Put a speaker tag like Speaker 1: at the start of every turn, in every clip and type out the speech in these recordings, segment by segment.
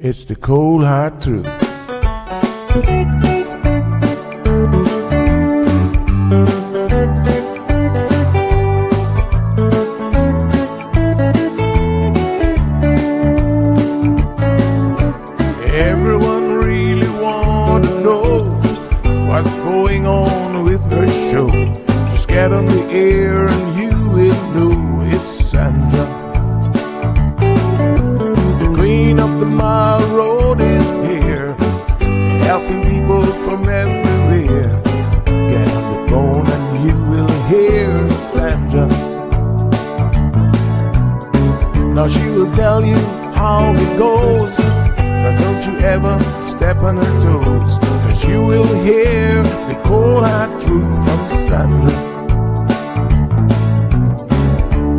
Speaker 1: It's the cold hard truth. Everyone really want to know what's going on with her show. Just get on the air and you will know it's Sandra. The queen of the mile road is here, helping people from everywhere. Get on the phone and you will hear Sandra. Now she will tell you how it goes, but don't you ever step on her toes, 'cause you will hear the cold hard truth from Sandra.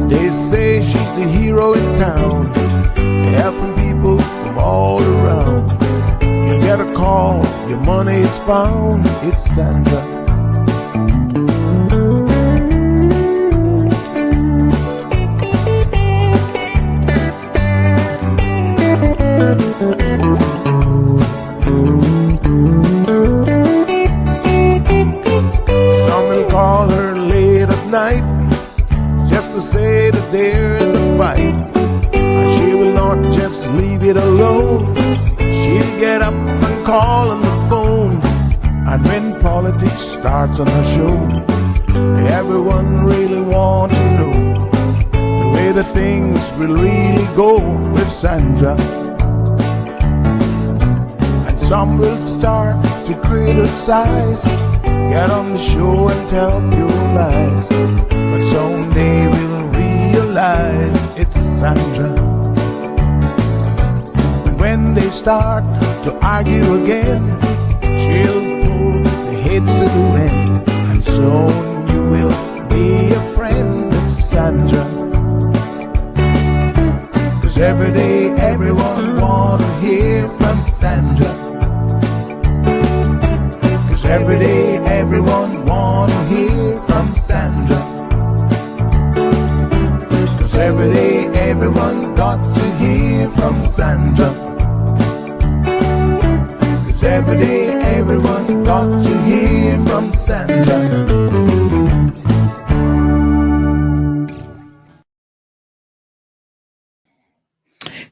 Speaker 1: They say she's the hero in town, helping people from all around. You get a call, your money is found, it's Sandra. Some will call her late at night just to say that there is a fight, and she will not just leave it alone. She'll get up and call on the phone, and when politics starts on her show, everyone really wants to know the way the things will really go with Sandra. Some will start to criticize, get on the show and tell pure lies, but someday we'll realize it's Sandra. And when they start to argue again, she'll pull the heads to the wind, and soon you will be a friend of Sandra. 'Cause every day everyone wanna hear from Sandra. Every day, everyone wanna hear from Sandra. 'Cause every day, everyone got to hear from Sandra. 'Cause every day, everyone got to hear from Sandra.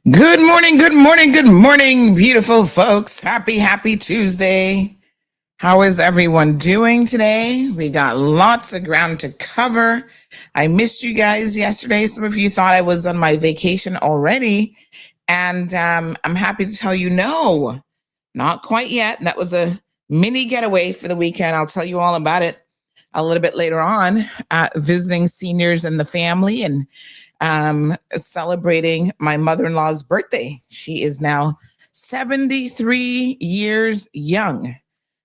Speaker 2: Good morning, good morning, good morning, beautiful folks. Happy Tuesday. How is everyone doing today? We got lots of ground to cover. I missed you guys yesterday. Some of you thought I was on my vacation already. And I'm happy to tell you, no, not quite yet. That was a mini getaway for the weekend. I'll tell you all about it a little bit later on, visiting seniors and the family and celebrating my mother-in-law's birthday. She is now 73 years young.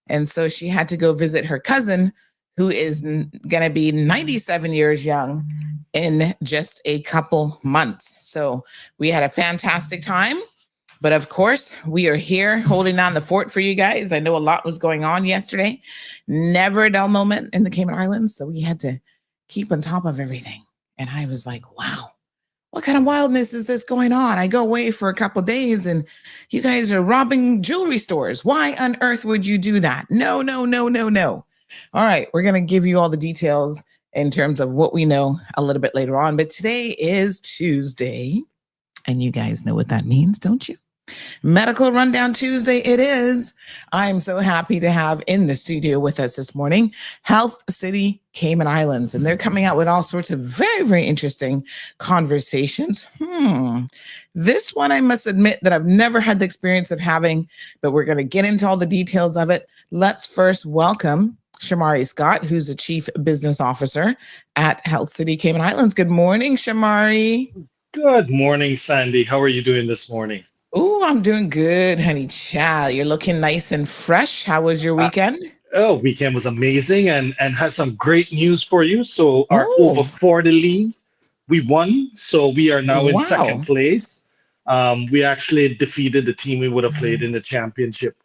Speaker 2: And so she had to go visit her cousin, who is going to be 97 years young in just a couple months. So we had a fantastic time. But of course, we are here holding down the fort for you guys. I know a lot was going on yesterday. Never a dull moment in the Cayman Islands. So we had to keep on top of everything. And I was like, wow. What kind of wildness is this going on? I go away for a couple of days and you guys are robbing jewelry stores. Why on earth would you do that? No. All right, we're going to give you all the details in terms of what we know a little bit later on. But today is Tuesday, and you guys know what that means, don't you? Medical Rundown Tuesday it is. I'm so happy to have in the studio with us this morning, Health City Cayman Islands, and they're coming out with all sorts of very, very interesting conversations. This one, I must admit that I've never had the experience of having, but we're going to get into all the details of it. Let's first welcome Shamari Scott, who's the Chief Business Officer at Health City Cayman Islands. Good morning, Shamari.
Speaker 3: Good morning, Sandy. How are you doing this morning?
Speaker 2: Oh, I'm doing good, honey child. You're looking nice and fresh. How was your weekend?
Speaker 3: Weekend was amazing and had some great news for you. So our over 40 league, we won. So we are now in second place. We actually defeated the team we would have played in the championship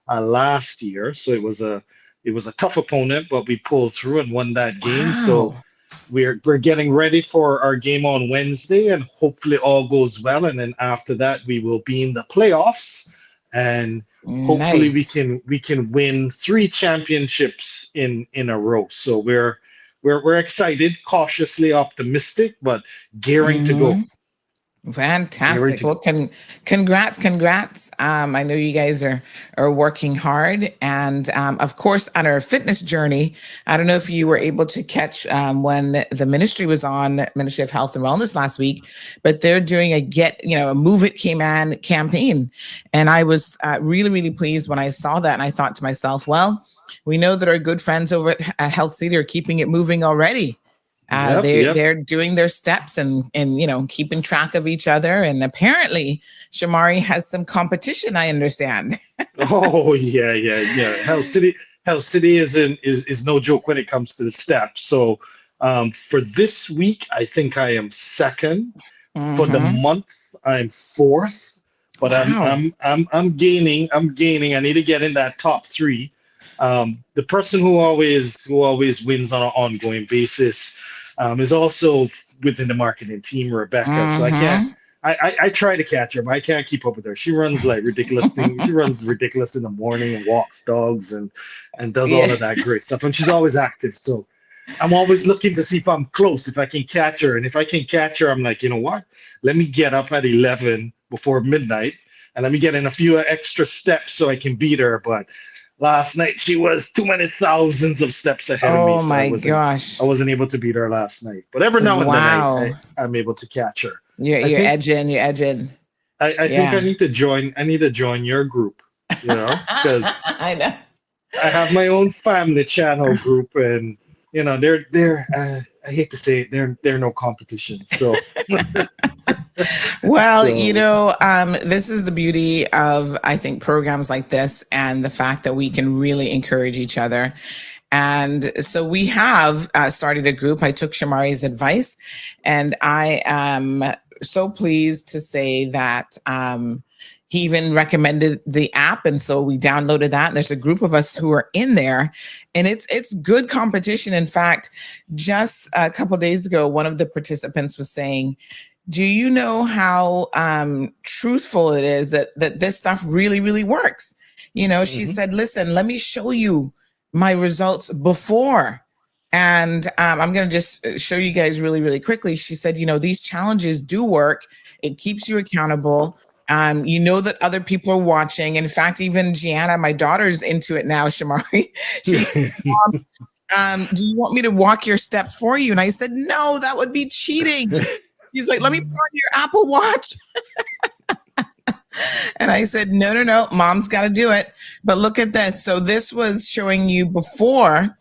Speaker 3: last year. So it was a tough opponent, but we pulled through and won that game. So we're getting ready for our game on Wednesday, and hopefully all goes well. And then after that, we will be in the playoffs, and hopefully
Speaker 2: Nice.
Speaker 3: we can win 3 championships in a row. So we're excited, cautiously optimistic, but gearing to go.
Speaker 2: Mhm.
Speaker 3: Gearing
Speaker 2: Fantastic.
Speaker 3: to
Speaker 2: Well,
Speaker 3: go.
Speaker 2: congrats. I know you guys are working hard, and of course, on our fitness journey. I don't know if you were able to catch when the ministry was on Ministry of Health and Wellness last week, but they're doing a Move It Came On campaign, and I was really pleased when I saw that, and I thought to myself, well, we know that our good friends over at Health City are keeping it moving already.
Speaker 3: Yep, yep.
Speaker 2: They're doing their steps and keeping track of each other. And apparently, Shamari has some competition. I understand.
Speaker 3: Oh yeah. Health City is no joke when it comes to the steps. So for this week, I think I am second. For the
Speaker 2: Mm-hmm.
Speaker 3: month, I'm fourth. But
Speaker 2: Wow.
Speaker 3: I'm gaining. I'm gaining. I need to get in that top three. The person who always wins on an ongoing basis is also within the marketing team, Rebecca. So I can't.
Speaker 2: Mm-hmm.
Speaker 3: I try to catch her, but I can't keep up with her. She runs like ridiculous things. She runs ridiculous in the morning and walks dogs and does all
Speaker 2: Yeah.
Speaker 3: of that great stuff. And she's always active. So I'm always looking to see if I'm close, if I can catch her. And if I can catch her, I'm like, you know what? Let me get up at 11 before midnight and let me get in a few extra steps so I can beat her. But last night she was too many thousands of steps ahead of me,
Speaker 2: Oh
Speaker 3: so
Speaker 2: my
Speaker 3: I
Speaker 2: gosh.
Speaker 3: wasn't able to beat her last night. But every now and then
Speaker 2: Wow.
Speaker 3: I'm able to catch her.
Speaker 2: You're
Speaker 3: I
Speaker 2: you're
Speaker 3: think
Speaker 2: edging. You're edging.
Speaker 3: I think
Speaker 2: Yeah.
Speaker 3: I need to join your group, because
Speaker 2: I know.
Speaker 3: I have my own family channel group, and they're I hate to say it, they're no competition. So
Speaker 2: Well,
Speaker 3: so
Speaker 2: this is the beauty of, I think, programs like this and the fact that we can really encourage each other. And so we have started a group. I took Shamari's advice, and I am so pleased to say that he even recommended the app, and so we downloaded that. And there's a group of us who are in there, and it's good competition. In fact, just a couple of days ago, one of the participants was saying, do you know how truthful it is that this stuff really works? She
Speaker 3: mhm.
Speaker 2: said, listen, let me show you my results before. And I'm going to just show you guys really quickly. She said, these challenges do work. It keeps you accountable. You know that other people are watching. In fact, even Gianna, my daughter's into it now, Shamari. She's, do you want me to walk your steps for you? And I said, no, that would be cheating. He's like, let me put on your Apple Watch. And I said, no, mom's got to do it. But look at this. So this was showing you before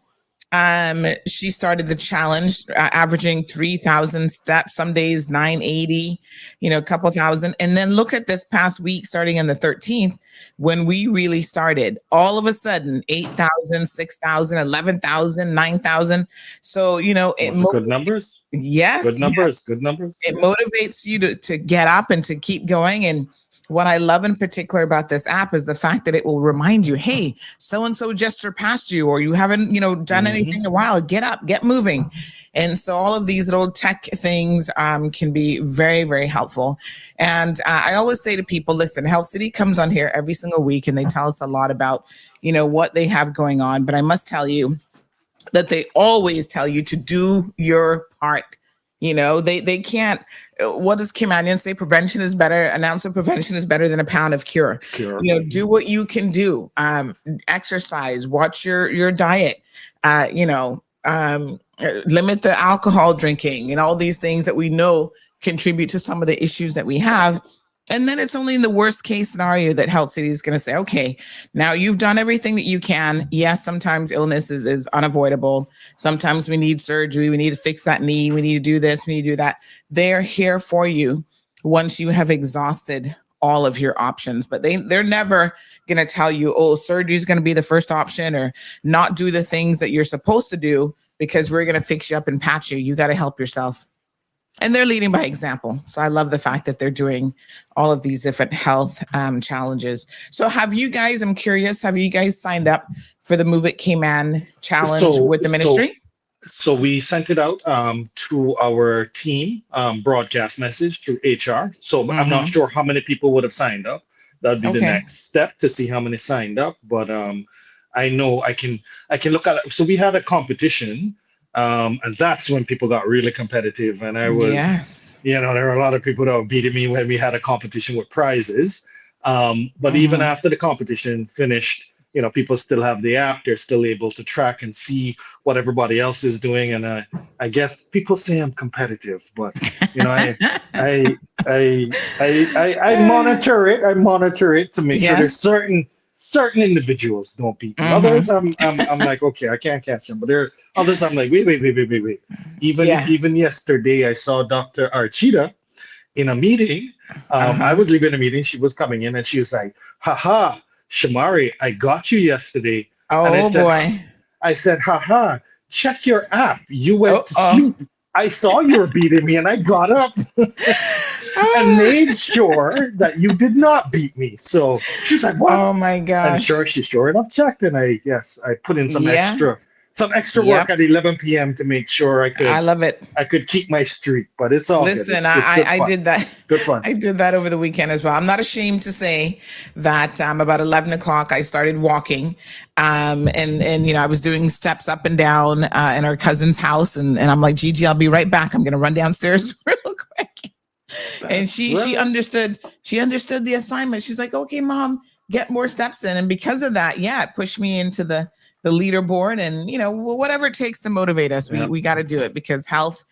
Speaker 2: she started the challenge, averaging 3,000 steps, some days 980, a couple thousand. And then look at this past week, starting on the 13th, when we really started, all of a sudden, 8,000, 6,000, 11,000, 9,000. So,
Speaker 3: Those are good numbers. Good
Speaker 2: yes,
Speaker 3: numbers. Good numbers.
Speaker 2: it motivates you to get up and to keep going. And what I love in particular about this app is the fact that it will remind you, hey, so and so just surpassed you, or you haven't done anything in a while. Get up, get moving. And so all of these little tech things can be very helpful. And I always say to people, listen, Health City comes on here every single week and they tell us a lot about what they have going on, but I must tell you that they always tell you to do your part. They can't. What does Kim Anion say? Prevention is better. An ounce of prevention is better than a pound of cure.
Speaker 3: Cure.
Speaker 2: Do what you can do. Exercise. Watch your diet. Limit the alcohol drinking and all these things that we know contribute to some of the issues that we have. And then it's only in the worst case scenario that Health City is going to say, okay, now you've done everything that you can. Yes, sometimes illness is unavoidable. Sometimes we need surgery. We need to fix that knee. We need to do this. We need to do that. They're here for you once you have exhausted all of your options. But they're never going to tell you, oh, surgery is going to be the first option, or not do the things that you're supposed to do because we're going to fix you up and patch you. You got to help yourself. And they're leading by example. So I love the fact that they're doing all of these different health challenges. So I'm curious, have you guys signed up for the Move It Cayman challenge with the ministry?
Speaker 3: So we sent it out to our team broadcast message through HR. So I'm not
Speaker 2: Mm-hmm.
Speaker 3: sure how many people would have signed up. That'd be the
Speaker 2: Okay.
Speaker 3: next step to see how many signed up. But I know I can look at it. So we had a competition, and that's when people got really competitive. And I was,
Speaker 2: Yes.
Speaker 3: there were a lot of people that were beating me when we had a competition with prizes. But even
Speaker 2: Mm-hmm.
Speaker 3: after the competition finished, people still have the app. They're still able to track and see what everybody else is doing. And I guess people say I'm competitive, but I I I monitor it. I monitor it to make sure there's
Speaker 2: Yes.
Speaker 3: certain individuals don't beat me. Others,
Speaker 2: Mm-hmm.
Speaker 3: I'm like, okay, I can't catch them. But there are others, I'm like, wait. Even
Speaker 2: Yeah.
Speaker 3: even yesterday, I saw Dr. Archita in a meeting. I
Speaker 2: Uh-huh.
Speaker 3: was leaving a meeting. She was coming in, and she was like, haha, Shamari, I got you yesterday. And
Speaker 2: Oh boy.
Speaker 3: I said, haha, check your app. You went
Speaker 2: Oh,
Speaker 3: to
Speaker 2: oh.
Speaker 3: sleep. I saw you were beating me, and I got up and made sure that you did not beat me. So she's like, what?
Speaker 2: Oh my
Speaker 3: And
Speaker 2: gosh.
Speaker 3: she sure enough checked, and I put in
Speaker 2: Yeah.
Speaker 3: some extra work
Speaker 2: Yep.
Speaker 3: at 11 p.m. to make sure
Speaker 2: I love it.
Speaker 3: I could keep my streak. But it's all good.
Speaker 2: Listen,
Speaker 3: It's good
Speaker 2: I
Speaker 3: fun.
Speaker 2: did that.
Speaker 3: Good fun.
Speaker 2: I did that over the weekend as well. I'm not ashamed to say that about 11 o'clock I started walking, and I was doing steps up and down in our cousin's house, and I'm like, Gigi, I'll be right back. I'm gonna run downstairs real quick. And
Speaker 3: That's
Speaker 2: she
Speaker 3: right.
Speaker 2: understood the assignment. She's like, okay, mom, get more steps in. And because of that, yeah, it pushed me into the leaderboard, and whatever it takes to motivate us,
Speaker 3: Yeah.
Speaker 2: we got to do it, because health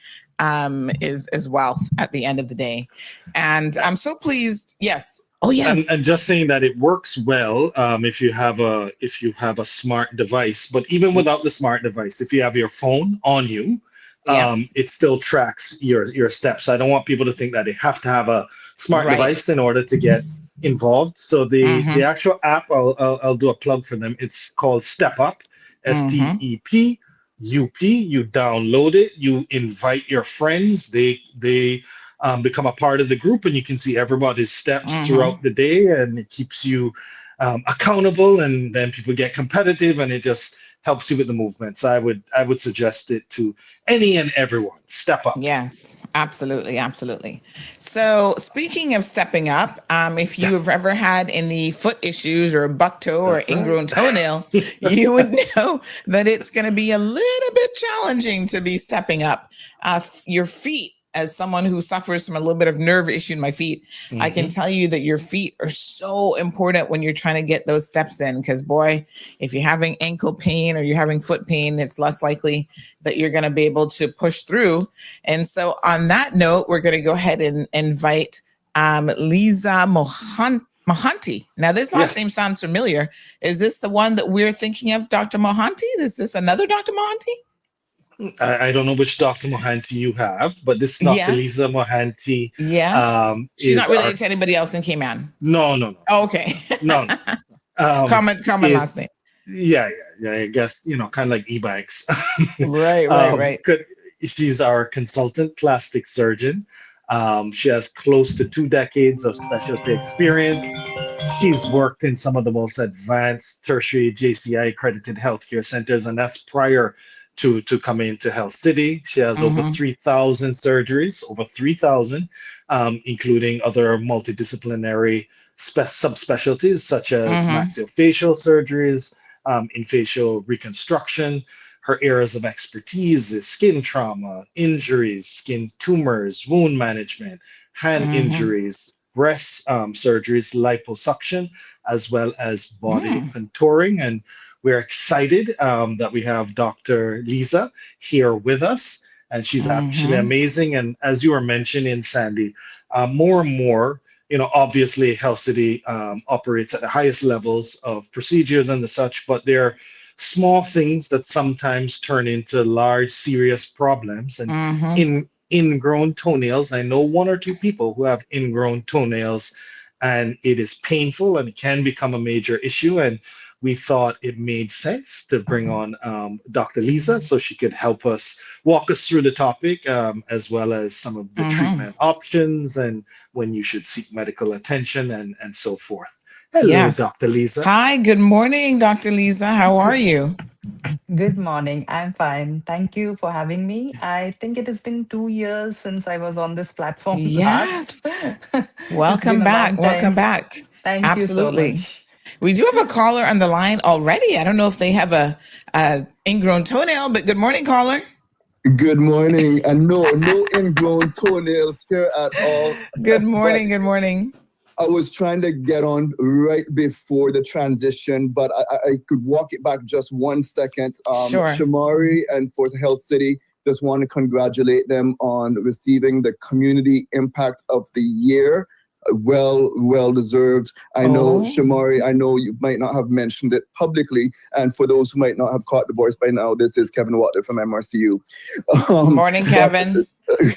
Speaker 2: is wealth at the end of the day. And I'm so pleased. Yes. Oh
Speaker 3: and
Speaker 2: yes.
Speaker 3: and just saying that it works well if you have a smart device, but even
Speaker 2: Y-
Speaker 3: without the smart device, if you have your phone on you,
Speaker 2: Yep.
Speaker 3: it still tracks your steps. I don't want people to think that they have to have a smart
Speaker 2: Right.
Speaker 3: device in order to get involved. So the
Speaker 2: Mm-hmm.
Speaker 3: actual app, I'll do a plug for them. It's called Step Up,
Speaker 2: Mm-hmm.
Speaker 3: STEPUP. You download it, you invite your friends, they become a part of the group, and you can see everybody's steps
Speaker 2: Mm-hmm.
Speaker 3: throughout the day, and it keeps you accountable. And then people get competitive, and it just helps you with the movements. I would suggest it to any and everyone. Step up.
Speaker 2: Yes, absolutely, absolutely. So, speaking of stepping up, if you have
Speaker 3: Yes,
Speaker 2: ever had any foot issues or a buck toe or
Speaker 3: that's right.
Speaker 2: ingrown toenail, you would know that it's going to be a little bit challenging to be stepping up. Your feet, as someone who suffers from a little bit of nerve issue in my feet, I can
Speaker 3: Hmm.
Speaker 2: tell you that your feet are so important when you're trying to get those steps in. Because, boy, if you're having ankle pain or you're having foot pain, it's less likely that you're going to be able to push through. And so, on that note, we're going to go ahead and invite Lisa Mohanty. Now, this last
Speaker 3: Yes,
Speaker 2: name sounds familiar. Is this the one that we're thinking of, Dr. Mohanty? Is this another Dr. Mohanty?
Speaker 3: I don't know which Dr. Mohanty you have, but this Dr.
Speaker 2: Yes.
Speaker 3: Lisa Mohanty
Speaker 2: Yes. She's not
Speaker 3: is our
Speaker 2: related to anybody else in Cayman.
Speaker 3: no, no, no,
Speaker 2: Oh, okay.
Speaker 3: no, no.
Speaker 2: Common last
Speaker 3: Is
Speaker 2: name.
Speaker 3: yeah. I guess kind of like e-bikes.
Speaker 2: Right, right, right.
Speaker 3: Good. She's our consultant plastic surgeon. She has close to 2 decades of specialty experience. She's worked in some of the most advanced tertiary JCI accredited healthcare centers, and that's prior to coming into Health City. She has over
Speaker 2: Mm-hmm.
Speaker 3: 3,000 surgeries, over 3,000, including other multidisciplinary subspecialties such as
Speaker 2: Mm-hmm.
Speaker 3: maxillofacial surgeries, in facial reconstruction. Her areas of expertise is skin trauma, injuries, skin tumors, wound management, hand
Speaker 2: Mm-hmm.
Speaker 3: injuries, breast surgeries, liposuction, as well as body
Speaker 2: Mm-hmm.
Speaker 3: contouring. And we're excited that we have Dr. Lisa here with us, and she's actually
Speaker 2: Mm-hmm.
Speaker 3: amazing. And as you were mentioning, Sandy, more and more, obviously Health City operates at the highest levels of procedures and the such, but they're small things that sometimes turn into large, serious problems. And
Speaker 2: Mm-hmm.
Speaker 3: in ingrown toenails, I know one or two people who have ingrown toenails, and it is painful and it can become a major issue. And we thought it made sense to bring on Dr. Lisa so she could help us walk us through the topic, as well as some of the
Speaker 2: Mm-hmm.
Speaker 3: treatment options and when you should seek medical attention and so forth. Hello,
Speaker 2: Yes.
Speaker 3: Dr. Lisa.
Speaker 2: Hi, good morning, Dr. Lisa. How are you?
Speaker 4: Good morning. I'm fine. Thank you for having me. I think it has been 2 years since I was on this platform last.
Speaker 2: Yes.
Speaker 4: It's been
Speaker 2: Welcome
Speaker 4: a
Speaker 2: back.
Speaker 4: long
Speaker 2: Welcome
Speaker 4: time.
Speaker 2: back.
Speaker 4: Thank you so
Speaker 2: Absolutely.
Speaker 4: much.
Speaker 2: We do have a caller on the line already. I don't know if they have a ingrown toenail, but good morning, caller.
Speaker 5: Good morning. And no ingrown toenails here at all.
Speaker 2: Good
Speaker 5: But
Speaker 2: morning. Good morning.
Speaker 5: I was trying to get on right before the transition, but I could walk it back just 1 second.
Speaker 2: Sure.
Speaker 5: Shamari and Fort Health City, just want to congratulate them on receiving the Community Impact of the Year. Well deserved. I know,
Speaker 2: Oh,
Speaker 5: Shamari, I know you might not have mentioned it publicly. And for those who might not have caught the voice by now, this is Kevin Water from MRCU.
Speaker 2: morning,
Speaker 5: But
Speaker 2: Kevin.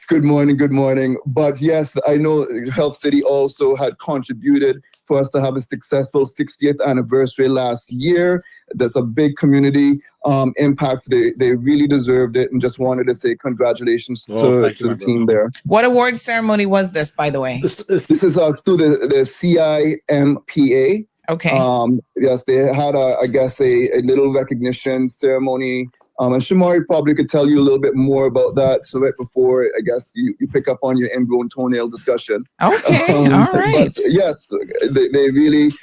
Speaker 5: good morning, good morning. But yes, I know Health City also had contributed for us to have a successful 60th anniversary last year. There's a big community impact. They really deserved it, and just wanted to say congratulations
Speaker 3: Well,
Speaker 5: to
Speaker 3: thank you, my
Speaker 5: the
Speaker 3: brother.
Speaker 5: team there.
Speaker 2: What award ceremony was this, by the way?
Speaker 5: This is through the CIMPA.
Speaker 2: Okay.
Speaker 5: Yes, they had I guess a little recognition ceremony. And Shamari probably could tell you a little bit more about that. So right before, I guess, you pick up on your ingrown toenail discussion.
Speaker 2: Okay. All right.
Speaker 5: But yes, they really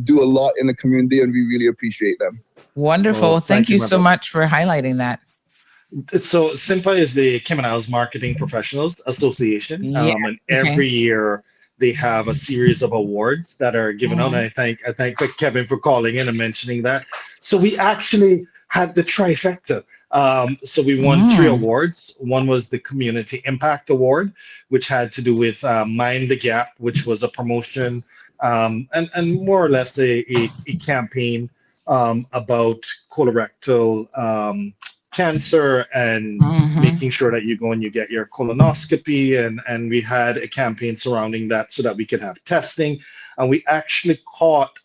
Speaker 5: do a lot in the community, and we really appreciate them.
Speaker 2: Wonderful.
Speaker 3: Well,
Speaker 2: Thank you
Speaker 3: my
Speaker 2: so
Speaker 3: brother.
Speaker 2: much for highlighting that.
Speaker 3: So SIMPA is the Toenails Marketing Professionals Association,
Speaker 2: Yeah.
Speaker 3: and
Speaker 2: Okay.
Speaker 3: every year they have a series of awards that are given out. And I thank Kevin for calling in and mentioning that. So we actually had the trifecta. So we won 3 awards. One was the Community Impact Award, which had to do with Mind the Gap, which was a promotion and more or less a campaign about colorectal cancer and making sure that you go and you get your colonoscopy, and we had a campaign surrounding that so that we could have testing, and we actually caught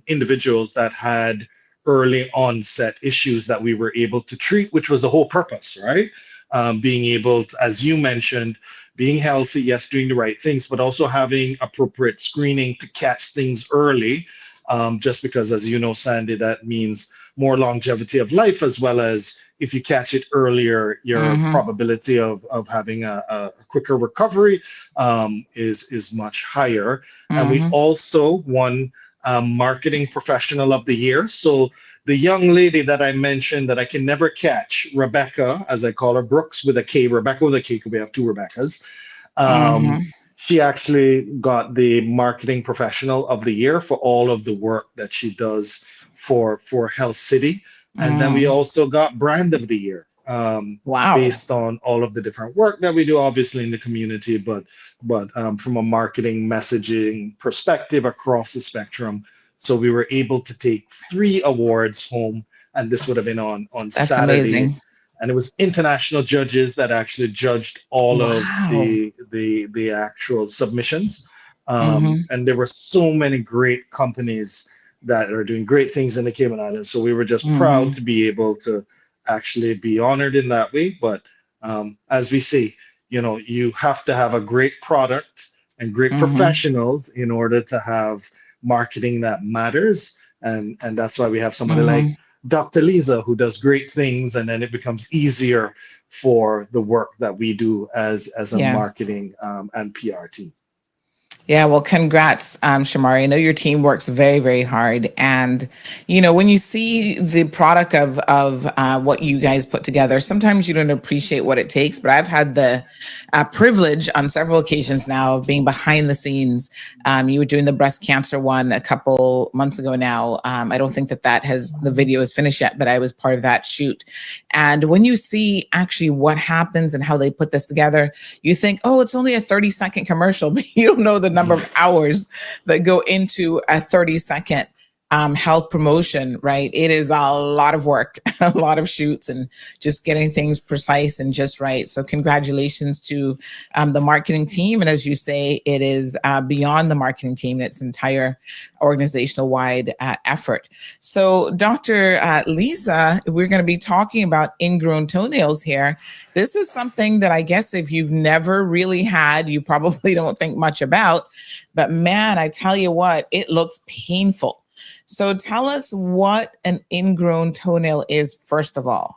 Speaker 3: individuals that had early onset issues that we were able to treat, which was the whole purpose, right? Being able to, as you mentioned, being healthy, yes, doing the right things, but also having appropriate screening to catch things early, just because, as you know, Sandy, that means more longevity of life, as well as if you catch it earlier, your probability of having a quicker recovery is much higher. And we also won Marketing Professional of the Year. So the young lady that I mentioned that I can never catch, Rebecca, as I call her, Brooks with a K, Rebecca with a K, because we have 2 Rebeccas. She actually got the Marketing Professional of the Year for all of the work that she does for Health City. And then we also got Brand of the Year,
Speaker 2: Wow.
Speaker 3: based on all of the different work that we do, obviously in the community, but from a marketing messaging perspective across the spectrum. So we were able to take 3 awards home, and this would have been on
Speaker 2: That's
Speaker 3: Saturday.
Speaker 2: amazing.
Speaker 3: And it was international judges that actually judged all of the actual submissions. And there were so many great companies that are doing great things in the Cayman Islands. So we were just proud to be able to actually be honored in that way. But as we say, you have to have a great product and great professionals in order to have marketing that matters. And that's why we have somebody like Dr. Lisa, who does great things, and then it becomes easier for the work that we do as a marketing and PR team.
Speaker 2: Yeah, well, congrats, Shamari. I know your team works very, very hard, and when you see the product of what you guys put together, sometimes you don't appreciate what it takes. But I've had the privilege on several occasions now of being behind the scenes. You were doing the breast cancer one a couple months ago now. I don't think that the video is finished yet, but I was part of that shoot. And when you see actually what happens and how they put this together, you think, oh, it's only a 30-second commercial, but you don't know the number of hours that go into a 30-second health promotion, right? It is a lot of work, a lot of shoots, and just getting things precise and just right. So congratulations to the marketing team. And as you say, it is beyond the marketing team, it's entire organizational wide effort. So Dr. Lisa, we're going to be talking about ingrown toenails here. This is something that I guess if you've never really had, you probably don't think much about, but man, I tell you what, it looks painful. So tell us what an ingrown toenail is, first of all.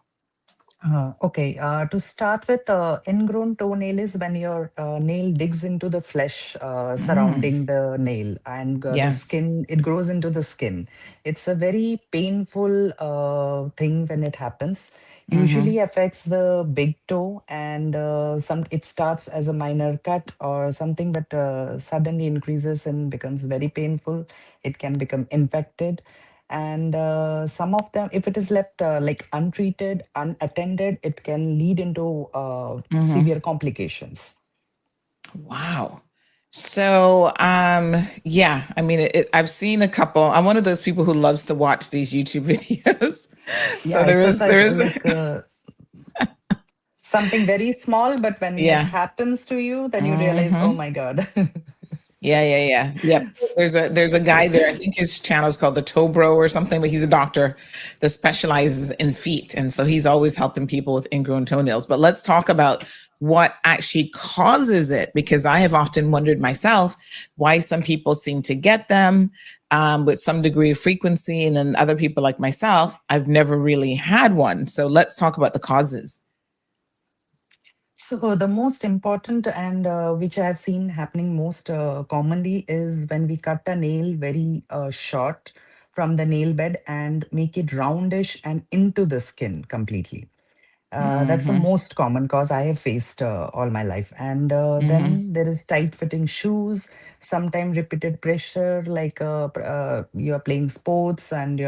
Speaker 4: Okay, to start with, ingrown toenail is when your nail digs into the flesh
Speaker 2: Mm,
Speaker 4: surrounding the nail, and the
Speaker 2: yes.
Speaker 4: skin, it grows into the skin. It's a very painful thing when it happens.
Speaker 2: Mm-hmm.
Speaker 4: Usually affects the big toe, and it starts as a minor cut or something, but suddenly increases and becomes very painful. It can become infected, and some of them, if it is left like untreated, unattended, it can lead into
Speaker 2: Mm-hmm.
Speaker 4: severe complications.
Speaker 2: Wow. So, yeah, I mean, I've seen a couple. I'm one of those people who loves to watch these YouTube videos. So
Speaker 4: Yeah,
Speaker 2: there
Speaker 4: it's
Speaker 2: is,
Speaker 4: just
Speaker 2: there is,
Speaker 4: like something very small, but when it
Speaker 2: yeah.
Speaker 4: happens to you, then you realize, oh
Speaker 2: Mm-hmm.
Speaker 4: my God.
Speaker 2: Yeah. Yep. There's a guy there. I think his channel is called the Toe Bro or something, but he's a doctor that specializes in feet, and so he's always helping people with ingrown toenails. But let's talk about what actually causes it, because I have often wondered myself why some people seem to get them with some degree of frequency, and then other people like myself, I've never really had one. So let's talk about the causes.
Speaker 4: So the most important, and which I have seen happening most commonly, is when we cut a nail very short from the nail bed and make it roundish and into the skin completely. That's the
Speaker 2: Mm-hmm.
Speaker 4: most common cause I have faced all my life. And
Speaker 2: Mm-hmm.
Speaker 4: then there is tight fitting shoes, sometimes repeated pressure, like you're playing sports and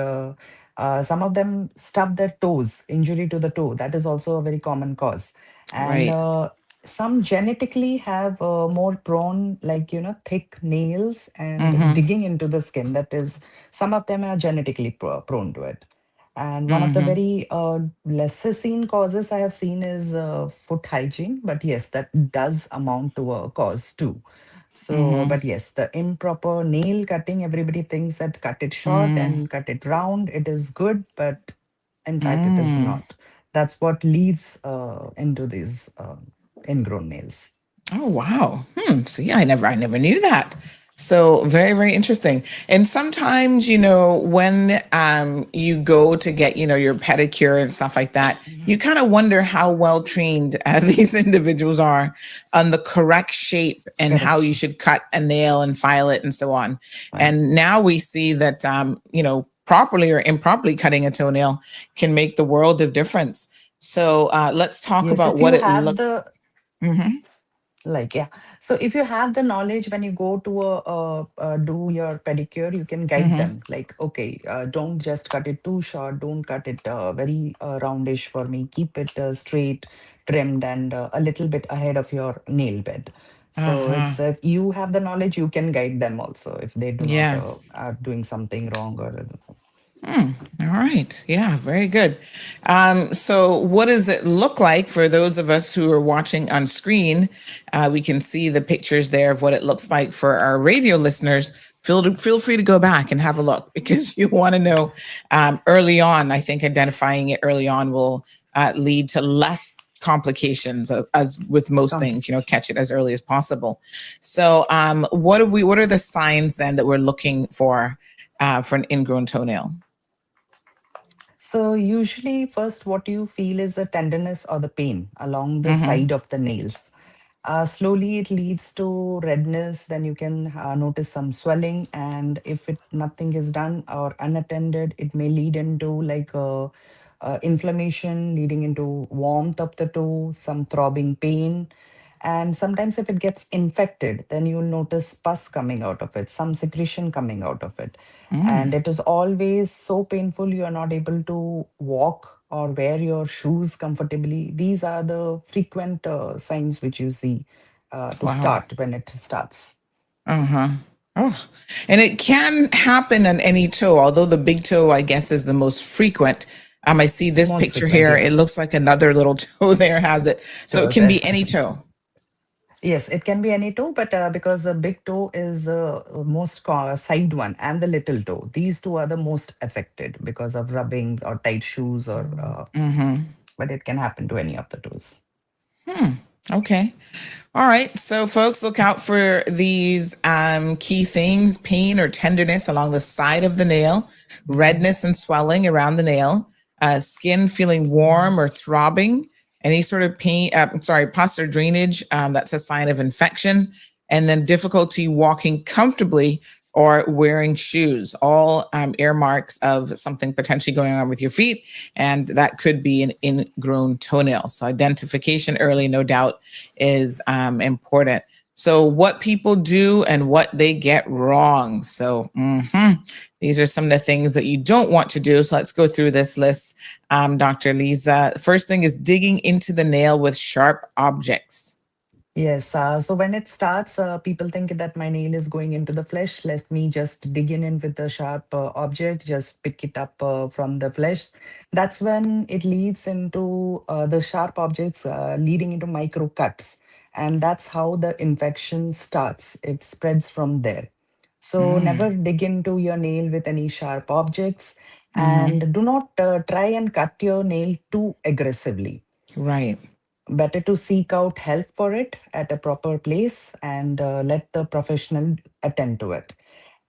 Speaker 4: some of them stub their toes, injury to the toe. That is also a very common cause. And
Speaker 2: Right.
Speaker 4: some genetically have more prone, like, thick nails and
Speaker 2: Mm-hmm.
Speaker 4: digging into the skin. That is, some of them are genetically prone to it. And one of the
Speaker 2: Mm-hmm.
Speaker 4: very lesser seen causes I have seen is foot hygiene. But yes, that does amount to a cause too. So,
Speaker 2: Mm-hmm.
Speaker 4: but yes, the improper nail cutting, everybody thinks that cut it short
Speaker 2: Mm.
Speaker 4: and cut it round, it is good, but in fact, it is
Speaker 2: Mm.
Speaker 4: not. That's what leads into these ingrown nails.
Speaker 2: Oh wow. See, I never knew that. So very, very interesting. And sometimes, when you go to get, your pedicure and stuff like that, you kind of wonder how well trained these individuals are on the correct shape and how
Speaker 4: Correct.
Speaker 2: you should cut a nail and file it and so on.
Speaker 4: Fine.
Speaker 2: And now we see that properly or improperly cutting a toenail can make the world of difference. So let's talk
Speaker 4: Yes,
Speaker 2: about
Speaker 4: if
Speaker 2: what
Speaker 4: you
Speaker 2: it
Speaker 4: have the
Speaker 2: looks. Mhm.
Speaker 4: like, yeah. So if you have the knowledge when you go to do your pedicure, you can guide
Speaker 2: Mm-hmm.
Speaker 4: them. Like, okay, don't just cut it too short. Don't cut it very roundish for me. Keep it straight, trimmed, and a little bit ahead of your nail bed. So
Speaker 2: Uh-huh.
Speaker 4: it's if you have the knowledge, you can guide them also if they do not
Speaker 2: Yes.
Speaker 4: are doing something wrong or
Speaker 2: Hmm. All right. Yeah, very good. So, what does it look like for those of us who are watching on screen? We can see the pictures there of what it looks like for our radio listeners. Feel free to go back and have a look because you want to know early on. I think identifying it early on will lead to less complications as with most things.
Speaker 4: complication.
Speaker 2: Catch it as early as possible. So, what are the signs then that we're looking for an ingrown toenail?
Speaker 4: So usually first what you feel is the tenderness or the pain along the
Speaker 2: Mm-hmm.
Speaker 4: side of the nails. Slowly it leads to redness, then you can notice some swelling, and if it nothing is done or unattended, it may lead into like inflammation leading into warmth of the toe, some throbbing pain. And sometimes if it gets infected, then you'll notice pus coming out of it, some secretion coming out of it. And
Speaker 2: Mm.
Speaker 4: it is always so painful, you are not able to walk or wear your shoes comfortably. These are the frequent signs which you see to
Speaker 2: Wow.
Speaker 4: start when it starts.
Speaker 2: Uh-huh. Oh, and it can happen on any toe, although the big toe, I guess, is the most frequent. I see this
Speaker 4: Most
Speaker 2: picture
Speaker 4: frequent,
Speaker 2: here.
Speaker 4: yeah.
Speaker 2: It looks like another little toe there has it. So it
Speaker 4: So
Speaker 2: can
Speaker 4: there.
Speaker 2: be any toe.
Speaker 4: Yes, it can be any toe, but because the big toe is most side one and the little toe, these two are the most affected because of rubbing or tight shoes or.
Speaker 2: Mm-hmm.
Speaker 4: But it can happen to any of the toes.
Speaker 2: Hmm. Okay. All right. So, folks, look out for these key things: pain or tenderness along the side of the nail, redness and swelling around the nail, skin feeling warm or throbbing, any sort of pain, pus or drainage, that's a sign of infection, and then difficulty walking comfortably or wearing shoes, all earmarks of something potentially going on with your feet. And that could be an ingrown toenail. So identification early, no doubt, is important. So what people do and what they get wrong. So these are some of the things that you don't want to do. So let's go through this list, Dr. Lisa. First thing is digging into the nail with sharp objects.
Speaker 4: Yes. So when it starts, people think that my nail is going into the flesh. Let me just dig in with a sharp object, just pick it up from the flesh. That's when it leads into the sharp objects leading into micro cuts. And that's how the infection starts. It spreads from there. So never dig into your nail with any sharp objects, and do not try and cut your nail too aggressively.
Speaker 2: Right.
Speaker 4: Better to seek out help for it at a proper place and let the professional attend to it.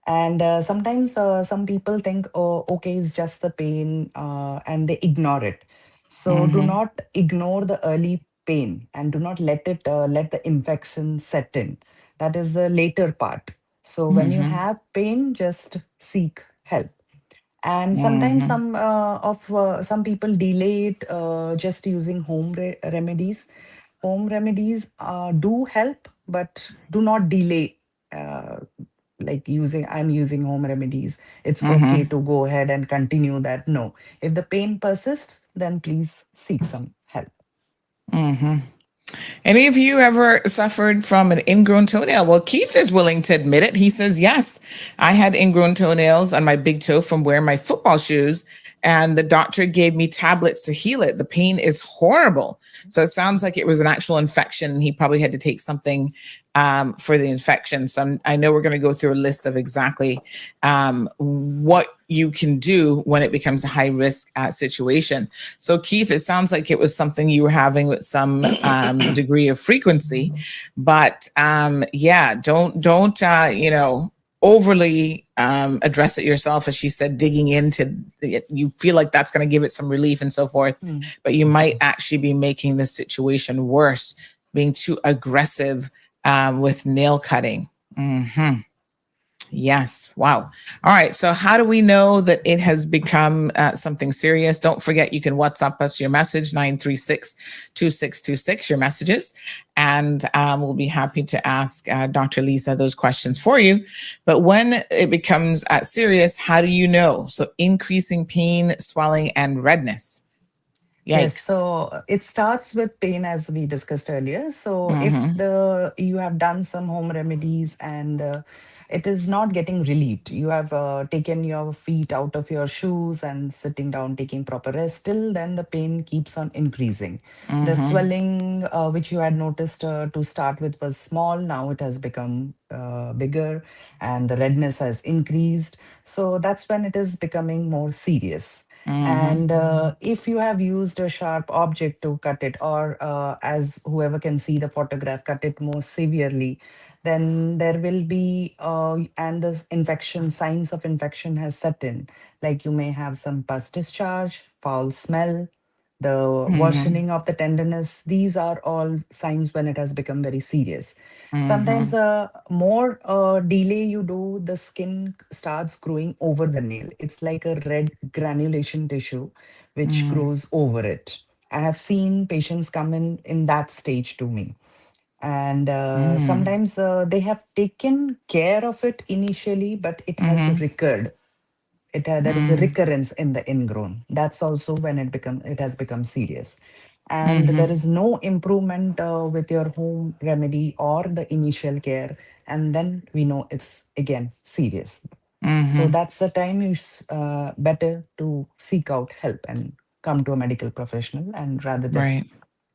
Speaker 4: And sometimes some people think, oh, okay, it's just the pain, and they ignore it. So do not ignore the early pain and do not let the infection set in. That is the later part. So when you have pain, just seek help. And sometimes some people delay it just using remedies. Home remedies do help, but do not delay. uh, like I'm using home remedies, it's okay to go ahead and continue that. No, if the pain persists, then please seek some help.
Speaker 2: Any of you ever suffered from an ingrown toenail? Well, Keith is willing to admit it. He says, yes, I had ingrown toenails on my big toe from wearing my football shoes, and the doctor gave me tablets to heal it. The pain is horrible. So it sounds like it was an actual infection. He probably had to take something for the infection. So I know we're going to go through a list of exactly what you can do when it becomes a high risk situation. So Keith, it sounds like it was something you were having with some degree of frequency, but yeah, don't overly address it yourself. As she said, digging into it, you feel like that's going to give it some relief and so forth, but you might actually be making the situation worse, being too aggressive with nail cutting. Yes. Wow. All right. So how do we know that it has become something serious? Don't forget, you can WhatsApp us your message, 936-2626, your messages. And we'll be happy to ask Dr. Lisa those questions for you. But when it becomes serious, how do you know? So increasing pain, swelling, and redness. Yikes.
Speaker 4: Yes, so it starts with pain as we discussed earlier. So if you have done some home remedies and it is not getting relieved, you have taken your feet out of your shoes and sitting down taking proper rest, still then the pain keeps on increasing. The swelling which you had noticed to start with was small, now it has become bigger, and the redness has increased. So that's when it is becoming more serious. And if you have used a sharp object to cut it, or as whoever can see the photograph, cut it more severely, then there will be, and the infection, signs of infection has set in. Like you may have some pus discharge, foul smell, the worsening of the tenderness. These are all signs when it has become very serious. Sometimes more delay you do, the skin starts growing over the nail. It's like a red granulation tissue which grows over it. I have seen patients come in that stage to me. And sometimes they have taken care of it initially, but it has recurred. There is a recurrence in the ingrown. That's also when it has become serious, and there is no improvement with your home remedy or the initial care, and then we know it's again serious. So that's the time better to seek out help and come to a medical professional, and rather than
Speaker 2: Right.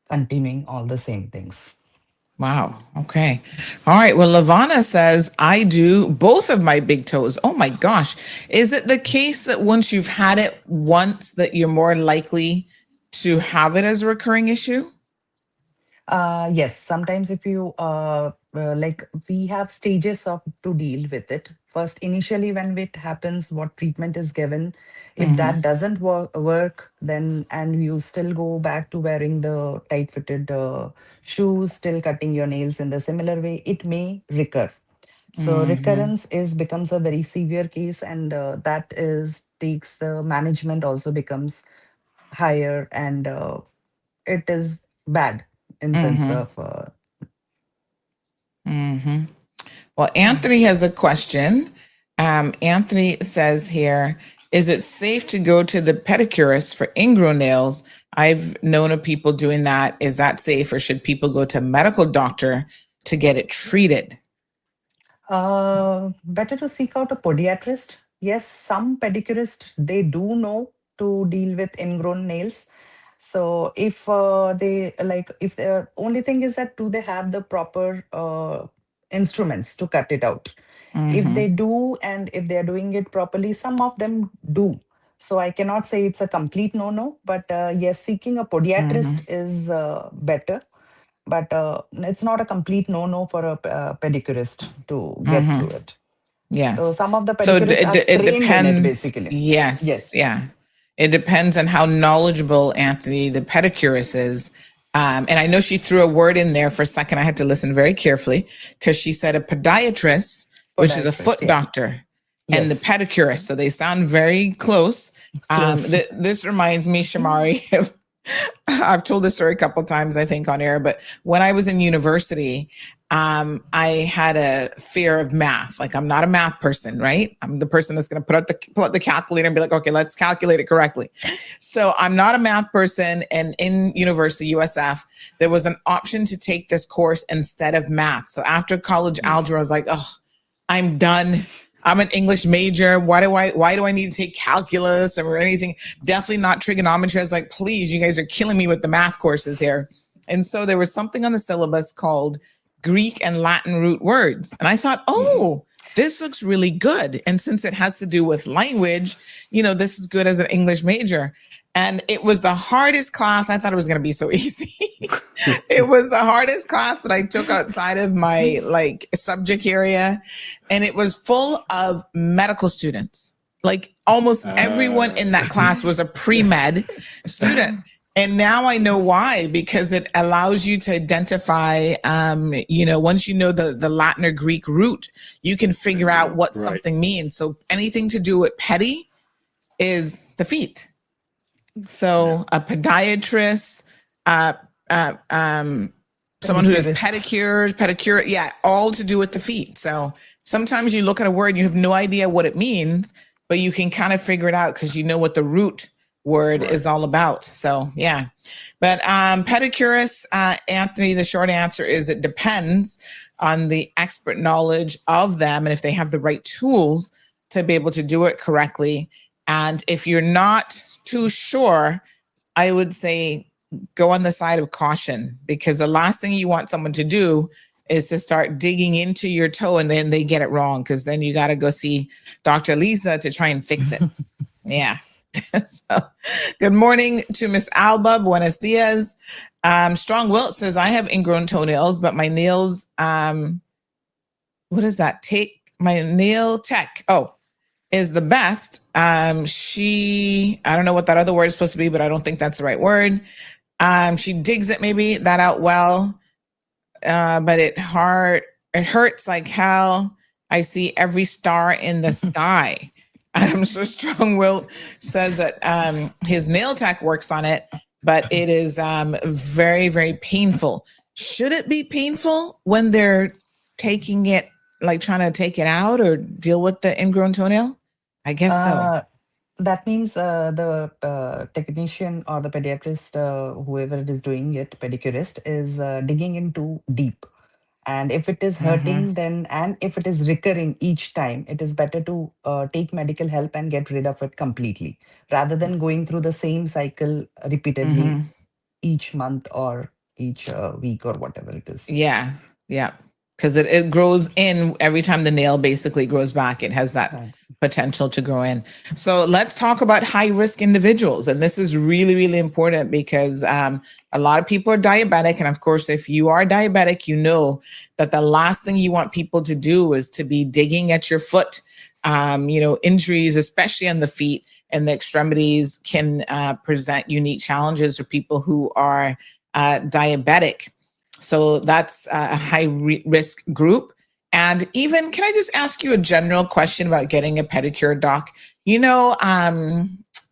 Speaker 4: continuing all the same things.
Speaker 2: Wow. Okay. All right. Well, Lavana says, I do both of my big toes. Oh my gosh. Is it the case that once you've had it once that you're more likely to have it as a recurring issue?
Speaker 4: Yes, sometimes if you like, we have stages of to deal with it. First, initially, when it happens, what treatment is given. If
Speaker 2: Mm-hmm.
Speaker 4: that doesn't work, then and you still go back to wearing the tight-fitted shoes, still cutting your nails in the similar way, it may recur. So
Speaker 2: Mm-hmm.
Speaker 4: recurrence is becomes a very severe case, and that is takes the management also becomes higher, and it is bad in sense
Speaker 2: Mm-hmm.
Speaker 4: of
Speaker 2: Mm-hmm. Well, Anthony has a question. Anthony says here, is it safe to go to the pedicurist for ingrown nails? I've known of people doing that. Is that safe, or should people go to a medical doctor to get it treated?
Speaker 4: better to seek out a podiatrist. Yes, some pedicurists they do know to deal with ingrown nails. So if they like, if the only thing is that do they have the proper instruments to cut it out? If
Speaker 2: Mm-hmm.
Speaker 4: they do, and if they are doing it properly, some of them do. So I cannot say it's a complete no-no, but yes, seeking a
Speaker 2: Mm-hmm.
Speaker 4: podiatrist is better, but it's not a complete no-no for a pedicurist to get
Speaker 2: Mm-hmm.
Speaker 4: through it. So
Speaker 2: Yes.
Speaker 4: some of the
Speaker 2: So
Speaker 4: pedicurists are
Speaker 2: it
Speaker 4: trained in it,
Speaker 2: depends.
Speaker 4: basically.
Speaker 2: Yes.
Speaker 4: Yes,
Speaker 2: Yeah. It depends on how knowledgeable Anthony, the pedicurist, is. And I know she threw a word in there for a second. I had to listen very carefully because she said a podiatrist, which is a
Speaker 4: podiatrist.
Speaker 2: foot
Speaker 4: Yeah.
Speaker 2: doctor, and the
Speaker 4: Yes.
Speaker 2: pedicurist. So they sound very close.
Speaker 4: Close.
Speaker 2: This reminds me, Shamari, of I've told this story a couple times, I think, on air, but when I was in university, I had a fear of math. Like, I'm not a math person, right? I'm the person that's going to pull out the calculator and be like, okay, let's calculate it correctly. So I'm not a math person. And in university, USF, there was an option to take this course instead of math. So after college algebra, I was like, oh, I'm done. I'm an English major. Why do I need to take calculus or anything? Definitely not trigonometry. I was like, please, you guys are killing me with the math courses here. And so there was something on the syllabus called Greek and Latin root words. And I thought, oh, this looks really good. And since it has to do with language, this is good as an English major. And it was the hardest class. I thought it was going to be so easy. It was the hardest class that I took outside of my subject area. And it was full of medical students. Like almost everyone in that class was a pre-med student. And now I know why, because it allows you to identify, once you know the Latin or Greek root, you can figure out what something means. So anything to do with petty is the feet. So a podiatrist, someone who does pedicure, yeah, all to do with the feet. So sometimes you look at a word, you have no idea what it means, but you can kind of figure it out because you know what the root word is all about. So yeah, but pedicurists, Anthony, the short answer is it depends on the expert knowledge of them and if they have the right tools to be able to do it correctly. And if you're not too sure, I would say go on the side of caution, because the last thing you want someone to do is to start digging into your toe and then they get it wrong, because then you got to go see Dr. Lisa to try and fix it. Yeah. So, good morning to Miss Alba. Buenos dias. Strong Wilt says, I have ingrown toenails, but my nails, what is that? My nail tech. Oh, is the best. I don't know what that other word is supposed to be, but I don't think that's the right word. She digs it maybe that out well, but it hurts like hell. I see every star in the sky. So Strong Will says that his nail tech works on it, but it is very, very painful. Should it be painful when they're taking it, like trying to take it out or deal with the ingrown toenail? I guess so.
Speaker 4: That means the technician or the pediatrist, whoever it is doing it, pedicurist, is digging in too deep. And if it is hurting, then, and if it is recurring each time, it is better to take medical help and get rid of it completely, rather than going through the same cycle repeatedly each month or each week or whatever it is.
Speaker 2: Yeah. Yeah. Because it grows in every time the nail basically grows back. It has that potential to grow in. So let's talk about high risk individuals. And this is really, really important because a lot of people are diabetic. And of course, if you are diabetic, you know that the last thing you want people to do is to be digging at your foot. Injuries, especially on the feet and the extremities, can present unique challenges for people who are diabetic. So that's a high risk group. And even, can I just ask you a general question about getting a pedicure, Doc?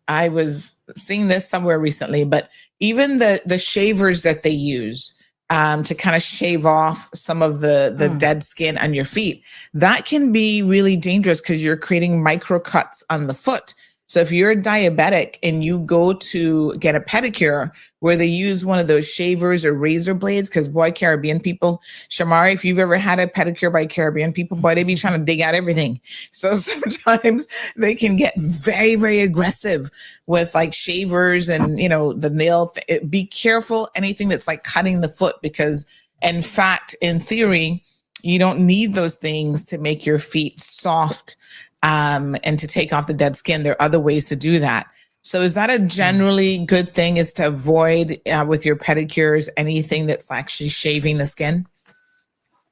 Speaker 2: I was seeing this somewhere recently, but even the shavers that they use to kind of shave off some of the dead skin on your feet, that can be really dangerous because you're creating micro cuts on the foot. So if you're diabetic and you go to get a pedicure where they use one of those shavers or razor blades, because boy, Caribbean people, Shamari, if you've ever had a pedicure by Caribbean people, boy, they be trying to dig out everything. So sometimes they can get very, very aggressive with like shavers and, the nail. Be careful anything that's like cutting the foot, because in fact, in theory, you don't need those things to make your feet soft and to take off the dead skin. There are other ways to do that. So is that a generally good thing, is to avoid with your pedicures anything that's actually shaving the skin?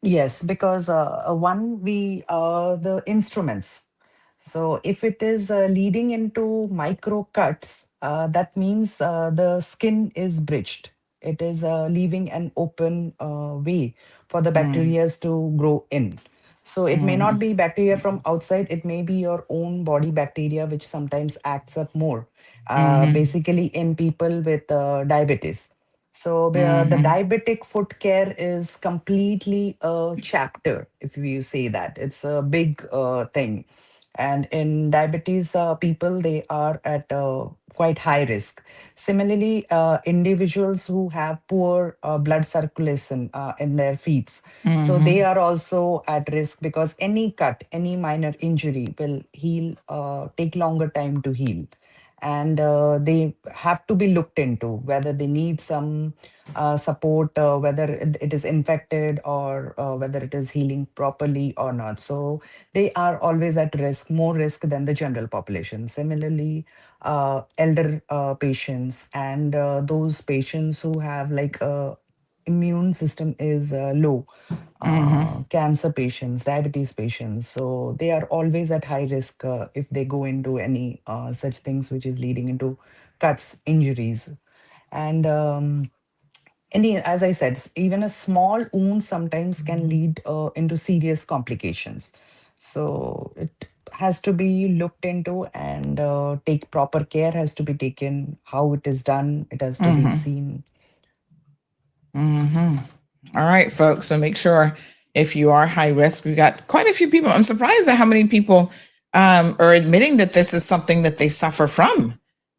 Speaker 4: Yes, because the instruments. So if it is leading into micro cuts, that means the skin is bridged. It is leaving an open way for the
Speaker 2: Mm,
Speaker 4: bacteria to grow in. So it may not
Speaker 2: mm,
Speaker 4: be bacteria from outside, it may be your own body bacteria, which sometimes acts up more,
Speaker 2: mhm,
Speaker 4: basically in people with diabetes. So the
Speaker 2: mhm,
Speaker 4: diabetic foot care is completely a chapter, if you say that. It's a big thing. And in diabetes people, they are at quite high risk. Similarly, individuals who have poor blood circulation in their feet, so they
Speaker 2: mhm,
Speaker 4: are also at risk, because any cut, any minor injury will heal, take longer time to heal. And they have to be looked into whether they need some support, whether it is infected, or whether it is healing properly or not. So they are always at risk, more risk than the general population. Similarly, elder patients, and those patients who have like immune system is low,
Speaker 2: mhm.
Speaker 4: cancer patients, diabetes patients. So they are always at high risk if they go into any such things which is leading into cuts, injuries. And as I said, even a small wound sometimes can lead into serious complications. So it has to be looked into, and take proper care has to be taken. How it is done, it has to be seen.
Speaker 2: All right, folks. So make sure, if you are high risk, we got quite a few people. I'm surprised at how many people are admitting that this is something that they suffer from.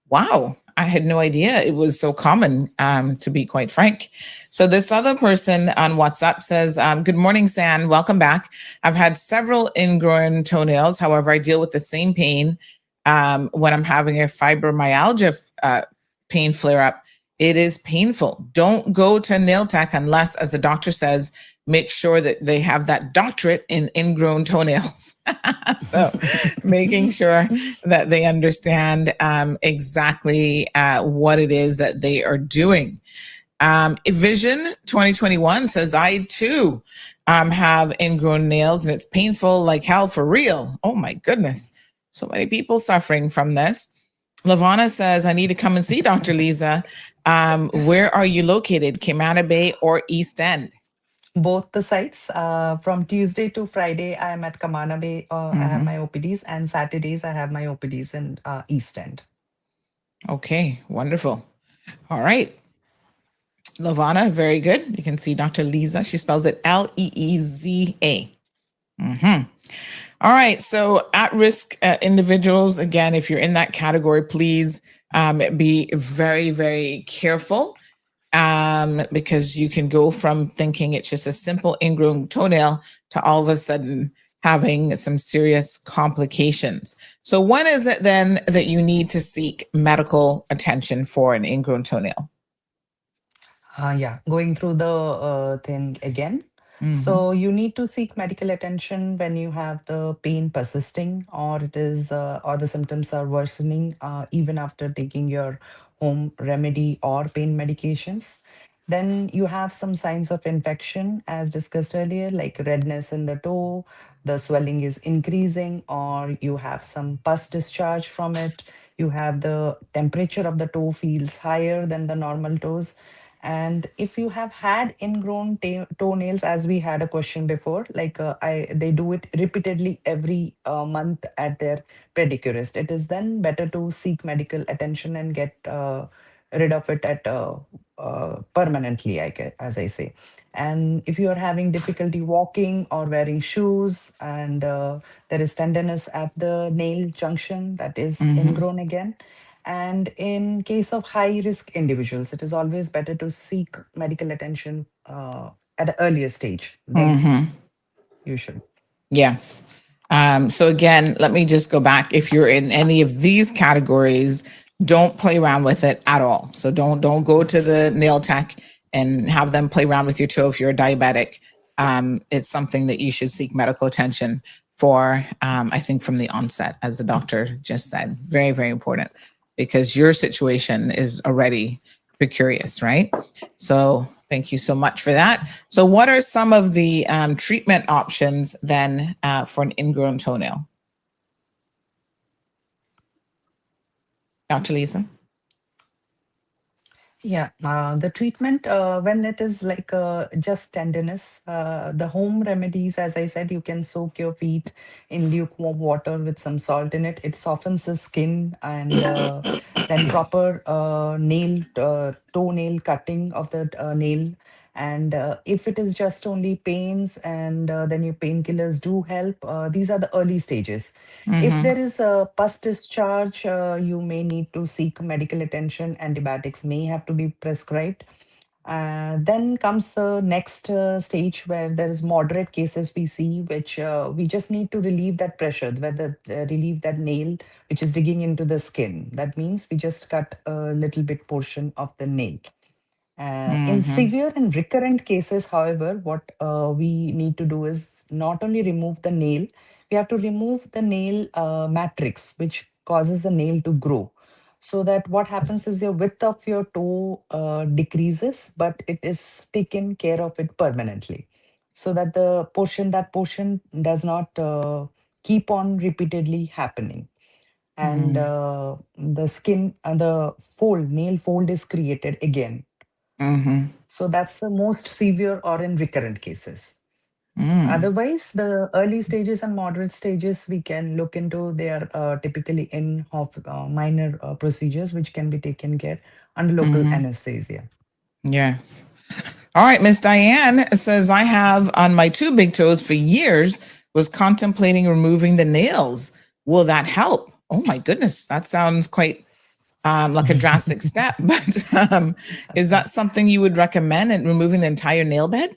Speaker 2: Wow. I had no idea it was so common, to be quite frank. So this other person on WhatsApp says, good morning, San. Welcome back. I've had several ingrown toenails. However, I deal with the same pain when I'm having a fibromyalgia pain flare up. It is painful. Don't go to nail tech unless, as the doctor says, make sure that they have that doctorate in ingrown toenails. So making sure that they understand exactly what it is that they are doing. Vision 2021 says, I too have ingrown nails and it's painful like hell, for real. Oh my goodness. So many people suffering from this. Lavana says, I need to come and see Dr. Lisa. Where are you located? Camana Bay or East End?
Speaker 4: Both the sites. From Tuesday to Friday, I am at Kamana Bay. I have my OPDs, and Saturdays I have my OPDs in East End.
Speaker 2: Okay, wonderful. All right. Lavana, very good. You can see Dr. Lisa. She spells it Leeza. All right. So at-risk individuals, again, if you're in that category, please be very, very careful, because you can go from thinking it's just a simple ingrown toenail to all of a sudden having some serious complications. So when is it then that you need to seek medical attention for an ingrown toenail?
Speaker 4: Yeah, going through the thing again. So you need to seek medical attention when you have the pain persisting, or it is, or the symptoms are worsening, even after taking your home remedy or pain medications. Then you have some signs of infection, as discussed earlier, like redness in the toe, the swelling is increasing, or you have some pus discharge from it. You have the temperature of the toe feels higher than the normal toes. And if you have had ingrown toenails, as we had a question before, like they do it repeatedly every month at their pedicurist, it is then better to seek medical attention and get rid of it at permanently, as I say. And if you are having difficulty walking or wearing shoes, and there is tenderness at the nail junction, that is ingrown again. And in case of high risk individuals, it is always better to seek medical attention at an earlier stage. Then you should.
Speaker 2: Yes. So again, let me just go back. If you're in any of these categories, don't play around with it at all. So don't go to the nail tech and have them play around with your toe if you're a diabetic. It's something that you should seek medical attention for, I think from the onset, as the doctor just said. Very, very important, because your situation is already precarious, right? So thank you so much for that. So what are some of the treatment options then for an ingrown toenail? Dr. Lisa?
Speaker 4: Yeah, the treatment, when it is like just tenderness, the home remedies, as I said, you can soak your feet in lukewarm water with some salt in it. It softens the skin, and then proper toenail cutting of the nail. And if it is just only pains, and then your painkillers do help, these are the early stages. If there is a pus discharge, you may need to seek medical attention. Antibiotics may have to be prescribed. Then comes the next stage, where there is moderate cases we see, which we just need to relieve that pressure, whether relieve that nail which is digging into the skin. That means we just cut a little bit portion of the nail. In severe and recurrent cases, however, what we need to do is not only remove the nail, we have to remove the nail matrix, which causes the nail to grow. So that what happens is your width of your toe decreases, but it is taken care of it permanently. So that that portion does not keep on repeatedly happening. And the skin and the nail fold is created again. So that's the most severe or in recurrent cases. Otherwise, the early stages and moderate stages we can look into. They are typically in minor procedures which can be taken care under local anesthesia.
Speaker 2: Yes. All right, Miss Diane says, I have on my two big toes for years, was contemplating removing the nails. Will that help? Oh my goodness, that sounds quite like a drastic step. But is that something you would recommend, in removing the entire nail bed?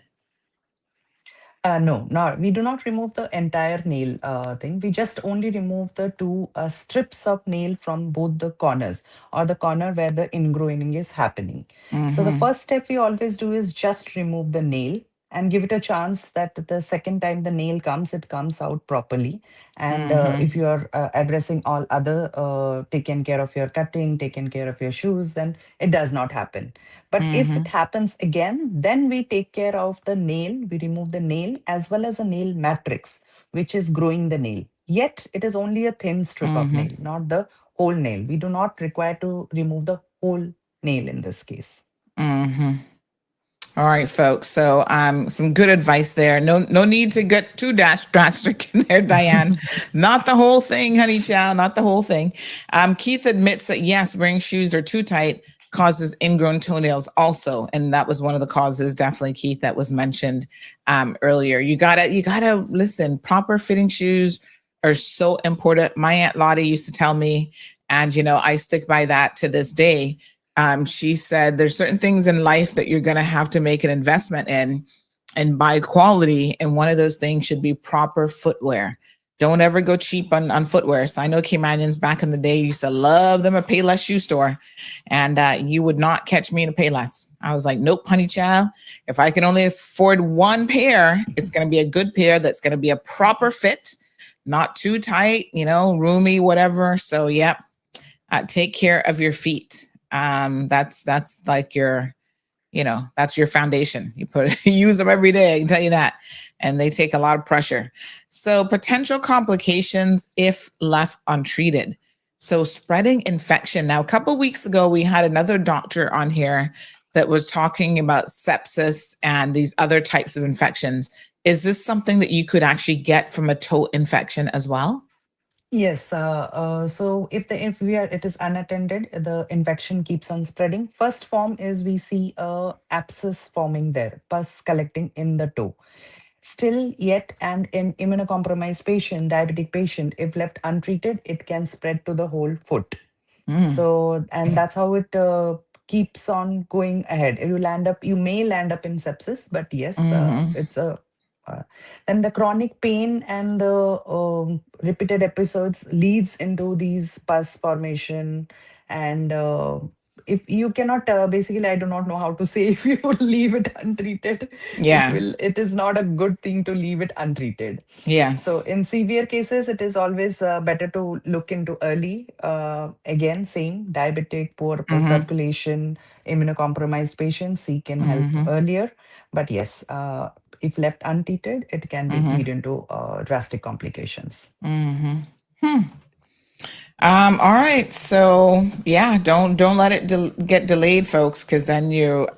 Speaker 4: No, we do not remove the entire nail thing. We just only remove the two strips of nail from both the corners, or the corner where the ingrowing is happening. So the first step we always do is just remove the nail and give it a chance that the second time the nail comes, it comes out properly. And if you are addressing all other, taking care of your cutting, taking care of your shoes, then it does not happen. But if it happens again, then we take care of the nail. We remove the nail as well as a nail matrix, which is growing the nail. Yet it is only a thin strip of nail, not the whole nail. We do not require to remove the whole nail in this case.
Speaker 2: All right, folks. So some good advice there. No need to get too drastic in there, Diane. Not the whole thing, honey child, not the whole thing. Keith admits that yes, wearing shoes that are too tight causes ingrown toenails also. And that was one of the causes, definitely, Keith, that was mentioned earlier. You gotta listen, proper fitting shoes are so important. My Aunt Lottie used to tell me, and I stick by that to this day. She said there's certain things in life that you're going to have to make an investment in and buy quality. And one of those things should be proper footwear. Don't ever go cheap on footwear. So I know Caymanians back in the day used to love them a Payless shoe store, and you would not catch me in a Payless. I was like, nope, honey child. If I can only afford one pair, it's going to be a good pair that's going to be a proper fit, not too tight, roomy, whatever. So, yeah, take care of your feet. That's like that's your foundation. You use them every day. I can tell you that. And they take a lot of pressure. So potential complications if left untreated. So spreading infection. Now, a couple of weeks ago, we had another doctor on here that was talking about sepsis and these other types of infections. Is this something that you could actually get from a toe infection as well?
Speaker 4: Yes. So it is unattended, the infection keeps on spreading. First form is we see a abscess forming there, pus collecting in the toe. Still yet, and in immunocompromised patient, diabetic patient, if left untreated, it can spread to the whole foot.
Speaker 2: Mm.
Speaker 4: So, and that's how it keeps on going ahead. You may land up in sepsis, but yes,
Speaker 2: Mm-hmm.
Speaker 4: it's a then the chronic pain and the repeated episodes leads into these pus formation. And if you cannot basically, I do not know how to say, if you leave it untreated,
Speaker 2: Yeah.
Speaker 4: it is not a good thing to leave it untreated. So
Speaker 2: Yes.
Speaker 4: in severe cases, it is always better to look into early. Again, same diabetic, poor
Speaker 2: Mm-hmm.
Speaker 4: circulation, immunocompromised patients seeking help
Speaker 2: Mm-hmm.
Speaker 4: earlier. But yes, if left untreated, it can
Speaker 2: Mm-hmm.
Speaker 4: lead into drastic complications.
Speaker 2: Mm-hmm. Hmm. All right. So yeah, don't let it get delayed, folks, because then you're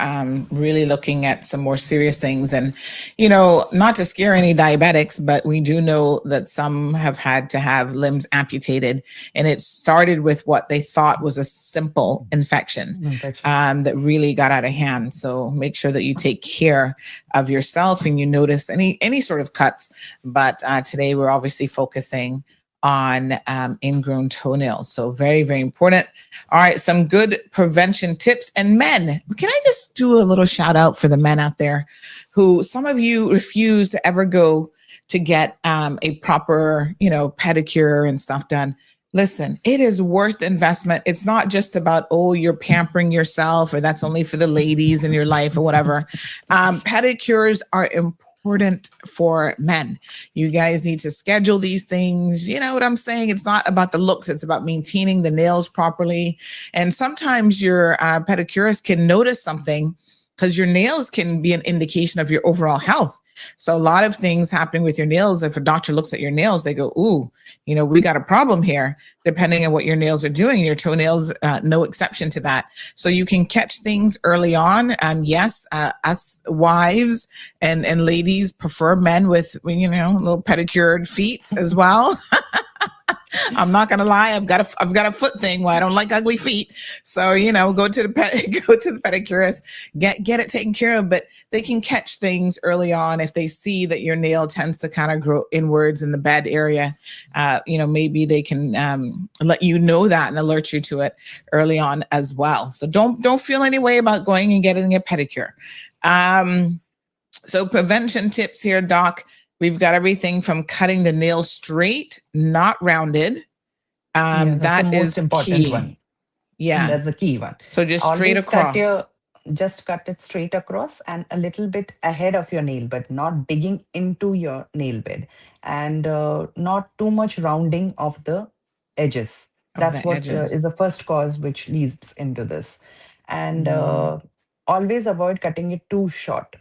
Speaker 2: really looking at some more serious things. And not to scare any diabetics, but we do know that some have had to have limbs amputated, and it started with what they thought was a simple infection
Speaker 4: Infection.
Speaker 2: that really got out of hand. So make sure that you take care of yourself and you notice any sort of cuts. But today we're obviously focusing on ingrown toenails. So very, very important. All right, some good prevention tips. And men, can I just do a little shout out for the men out there who some of you refuse to ever go to get a proper, pedicure and stuff done. Listen, it is worth investment. It's not just about, oh, you're pampering yourself or that's only for the ladies in your life or whatever. Pedicures are important for men. You guys need to schedule these things. You know what I'm saying? It's not about the looks. It's about maintaining the nails properly. And sometimes your pedicurist can notice something because your nails can be an indication of your overall health. So a lot of things happening with your nails. If a doctor looks at your nails, they go, ooh, we got a problem here, depending on what your nails are doing. Your toenails, no exception to that. So you can catch things early on. Yes, us wives and ladies prefer men with, little pedicured feet as well. I'm not gonna lie. I've got a foot thing where I don't like ugly feet. So go to the pedicurist, get it taken care of. But they can catch things early on if they see that your nail tends to kind of grow inwards in the bed area. Maybe they can let you know that and alert you to it early on as well. So don't feel any way about going and getting a pedicure. So prevention tips here, Doc. We've got everything from cutting the nail straight, not rounded.
Speaker 4: That's the
Speaker 2: That
Speaker 4: most
Speaker 2: is
Speaker 4: important
Speaker 2: key.
Speaker 4: one.
Speaker 2: Yeah.
Speaker 4: That's the key one.
Speaker 2: So just straight
Speaker 4: Always
Speaker 2: across.
Speaker 4: just cut it straight across and a little bit ahead of your nail bed, not digging into your nail bed, and not too much rounding of the edges.
Speaker 2: Of
Speaker 4: That's
Speaker 2: the
Speaker 4: what
Speaker 2: edges.
Speaker 4: is the first cause which leads into this. And
Speaker 2: Mm-hmm.
Speaker 4: always avoid cutting it too short,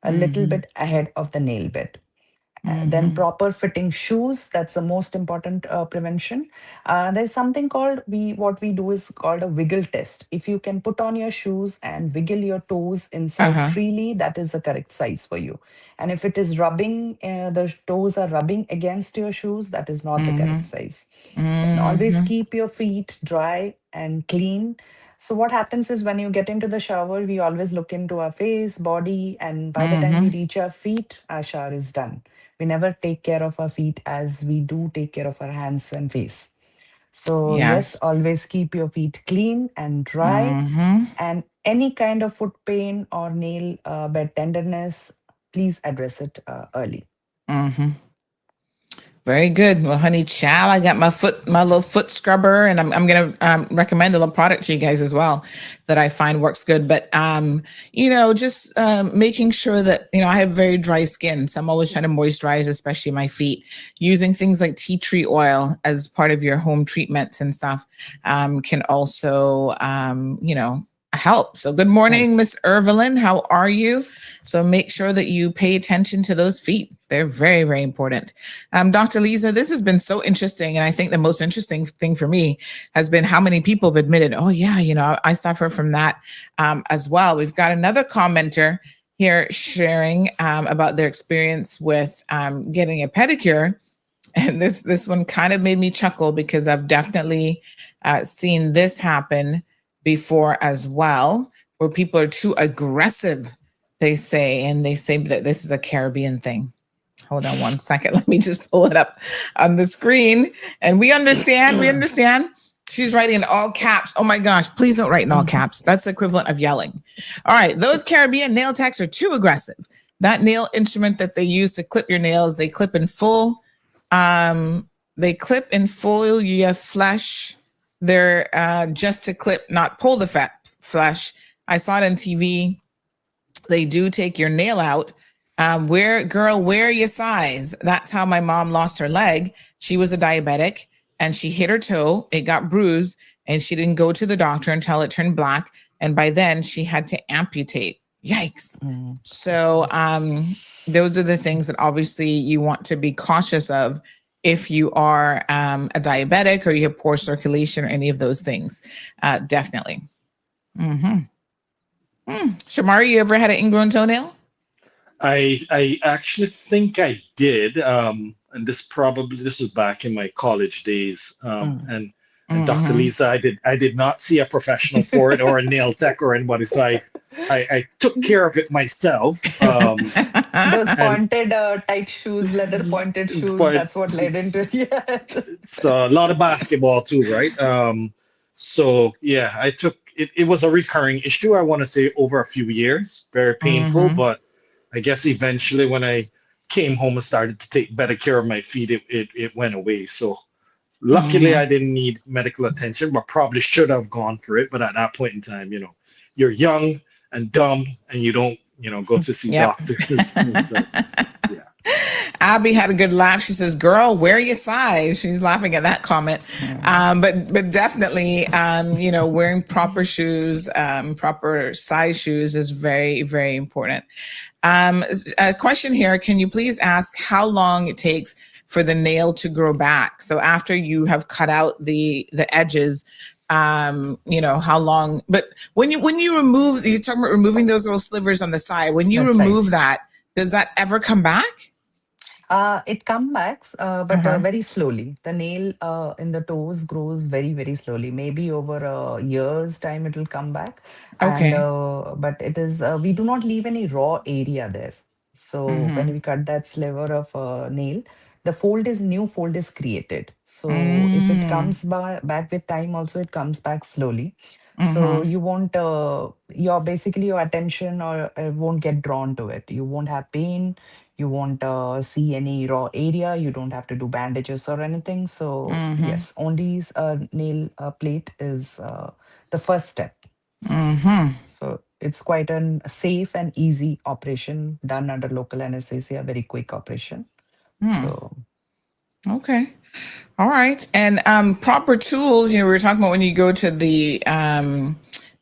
Speaker 4: a little
Speaker 2: Mm-hmm.
Speaker 4: bit ahead of the nail bed. Then
Speaker 2: Mm-hmm.
Speaker 4: proper fitting shoes, that's the most important prevention. There's something called, what we do is called a wiggle test. If you can put on your shoes and wiggle your toes inside
Speaker 2: Uh-huh.
Speaker 4: freely, that is the correct size for you. And if it is rubbing, the toes are rubbing against your shoes, that is not the
Speaker 2: Mm-hmm.
Speaker 4: correct size. Then always
Speaker 2: Mm-hmm.
Speaker 4: keep your feet dry and clean. So what happens is, when you get into the shower, we always look into our face, body, and by the time we
Speaker 2: Mm-hmm.
Speaker 4: reach our feet, our shower is done. We never take care of our feet as we do take care of our hands and face. So yes,
Speaker 2: Yes.
Speaker 4: always keep your feet clean and dry.
Speaker 2: Mm-hmm.
Speaker 4: And any kind of foot pain or nail bed tenderness, please address it early.
Speaker 2: Mm-hmm. Very good. Well, honey, child, I got my little foot scrubber, and I'm gonna recommend a little product to you guys as well that I find works good. But just making sure that I have very dry skin, so I'm always trying to moisturize, especially my feet, using things like tea tree oil as part of your home treatments and stuff can also help. So good morning, Miss Irvelin. How are you? So make sure that you pay attention to those feet. They're very, very important. Dr. Lisa, this has been so interesting. And I think the most interesting thing for me has been how many people have admitted, oh yeah, I suffer from that as well. We've got another commenter here sharing about their experience with getting a pedicure. And this one kind of made me chuckle because I've definitely seen this happen before as well, where people are too aggressive, they say that this is a Caribbean thing. Hold on one second. Let me just pull it up on the screen. And we understand. She's writing in all caps. Oh my gosh, please don't write in all caps. That's the equivalent of yelling. All right, those Caribbean nail techs are too aggressive. That nail instrument that they use to clip your nails, they clip in full. Your flesh. They're just to clip, not pull the flesh. I saw it on TV. They do take your nail out. Wear your size. That's how my mom lost her leg. She was a diabetic and she hit her toe. It got bruised and she didn't go to the doctor until it turned black. And by then she had to amputate. Yikes. So those are the things that obviously you want to be cautious of if you are a diabetic or you have poor circulation or any of those things. Definitely. Shamari, you ever had an ingrown toenail?
Speaker 3: I actually think I did. And this was back in my college days. And Dr. Lisa, I did not see a professional for it or a nail tech or anybody. So I took care of it myself.
Speaker 4: Those pointed tight shoes, leather pointed shoes, that's what led into it.
Speaker 3: So a lot of basketball too, right? So yeah, I took it. It was a recurring issue. I want to say over a few years, very painful. But I guess eventually, when I came home and started to take better care of my feet, it went away. So luckily, I didn't need medical attention, but probably should have gone for it. But at that point in time, you're young and dumb, and you don't, go to see doctors. So, yeah.
Speaker 2: Abby had a good laugh. She says, girl, wear your size. She's laughing at that comment. But definitely, wearing proper shoes, proper size shoes is very, very important. A question here. Can you please ask how long it takes for the nail to grow back? So after you have cut out the edges, how long, but when you remove, you're talking about removing those little slivers on the side. When you remove that, does that ever come back?
Speaker 4: It comes back, but very slowly. The nail in the toes grows very, very slowly. Maybe over a year's time, it will come back.
Speaker 2: Okay.
Speaker 4: And, but it is, we do not leave any raw area there. So when we cut that sliver of nail, new fold is created. So if it comes back with time, also it comes back slowly. So you won't, your attention or won't get drawn to it. You won't have pain. You won't see any raw area. You don't have to do bandages or anything. So yes, only nail plate is the first step. So it's quite a safe and easy operation done under local anesthesia, very quick operation. So.
Speaker 2: Okay. All right. And proper tools, we were talking about when you go to the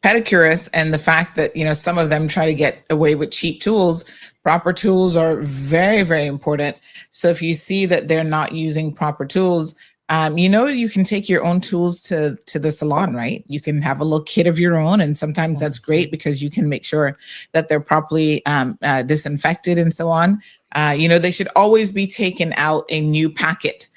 Speaker 2: pedicurist and the fact that, some of them try to get away with cheap tools. Proper tools are very, very important. So if you see that they're not using proper tools, you can take your own tools to the salon, right? You can have a little kit of your own. And sometimes that's great because you can make sure that they're properly disinfected and so on. They should always be taken out a new packet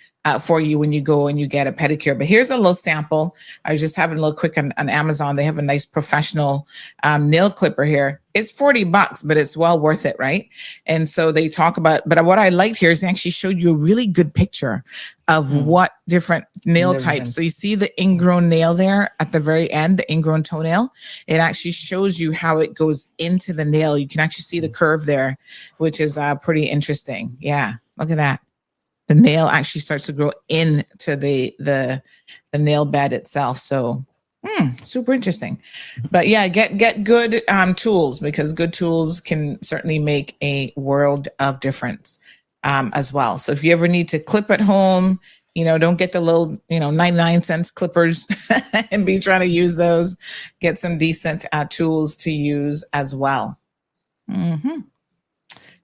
Speaker 2: for you when you go and you get a pedicure. But here's a little sample. I was just having a little quick on Amazon. They have a nice professional nail clipper here. It's $40, but it's well worth it, right? And so they talk about, but what I liked here is they actually showed you a really good picture of what different nail types. So you see the ingrown nail there at the very end, the ingrown toenail. It actually shows you how it goes into the nail. You can actually see the curve there, which is pretty interesting. Yeah, look at that. the nail actually starts to grow into the nail bed itself. So super interesting. But yeah, get good tools, because good tools can certainly make a world of difference as well. So if you ever need to clip at home, don't get the little 99-cent clippers and be trying to use those. Get some decent tools to use as well.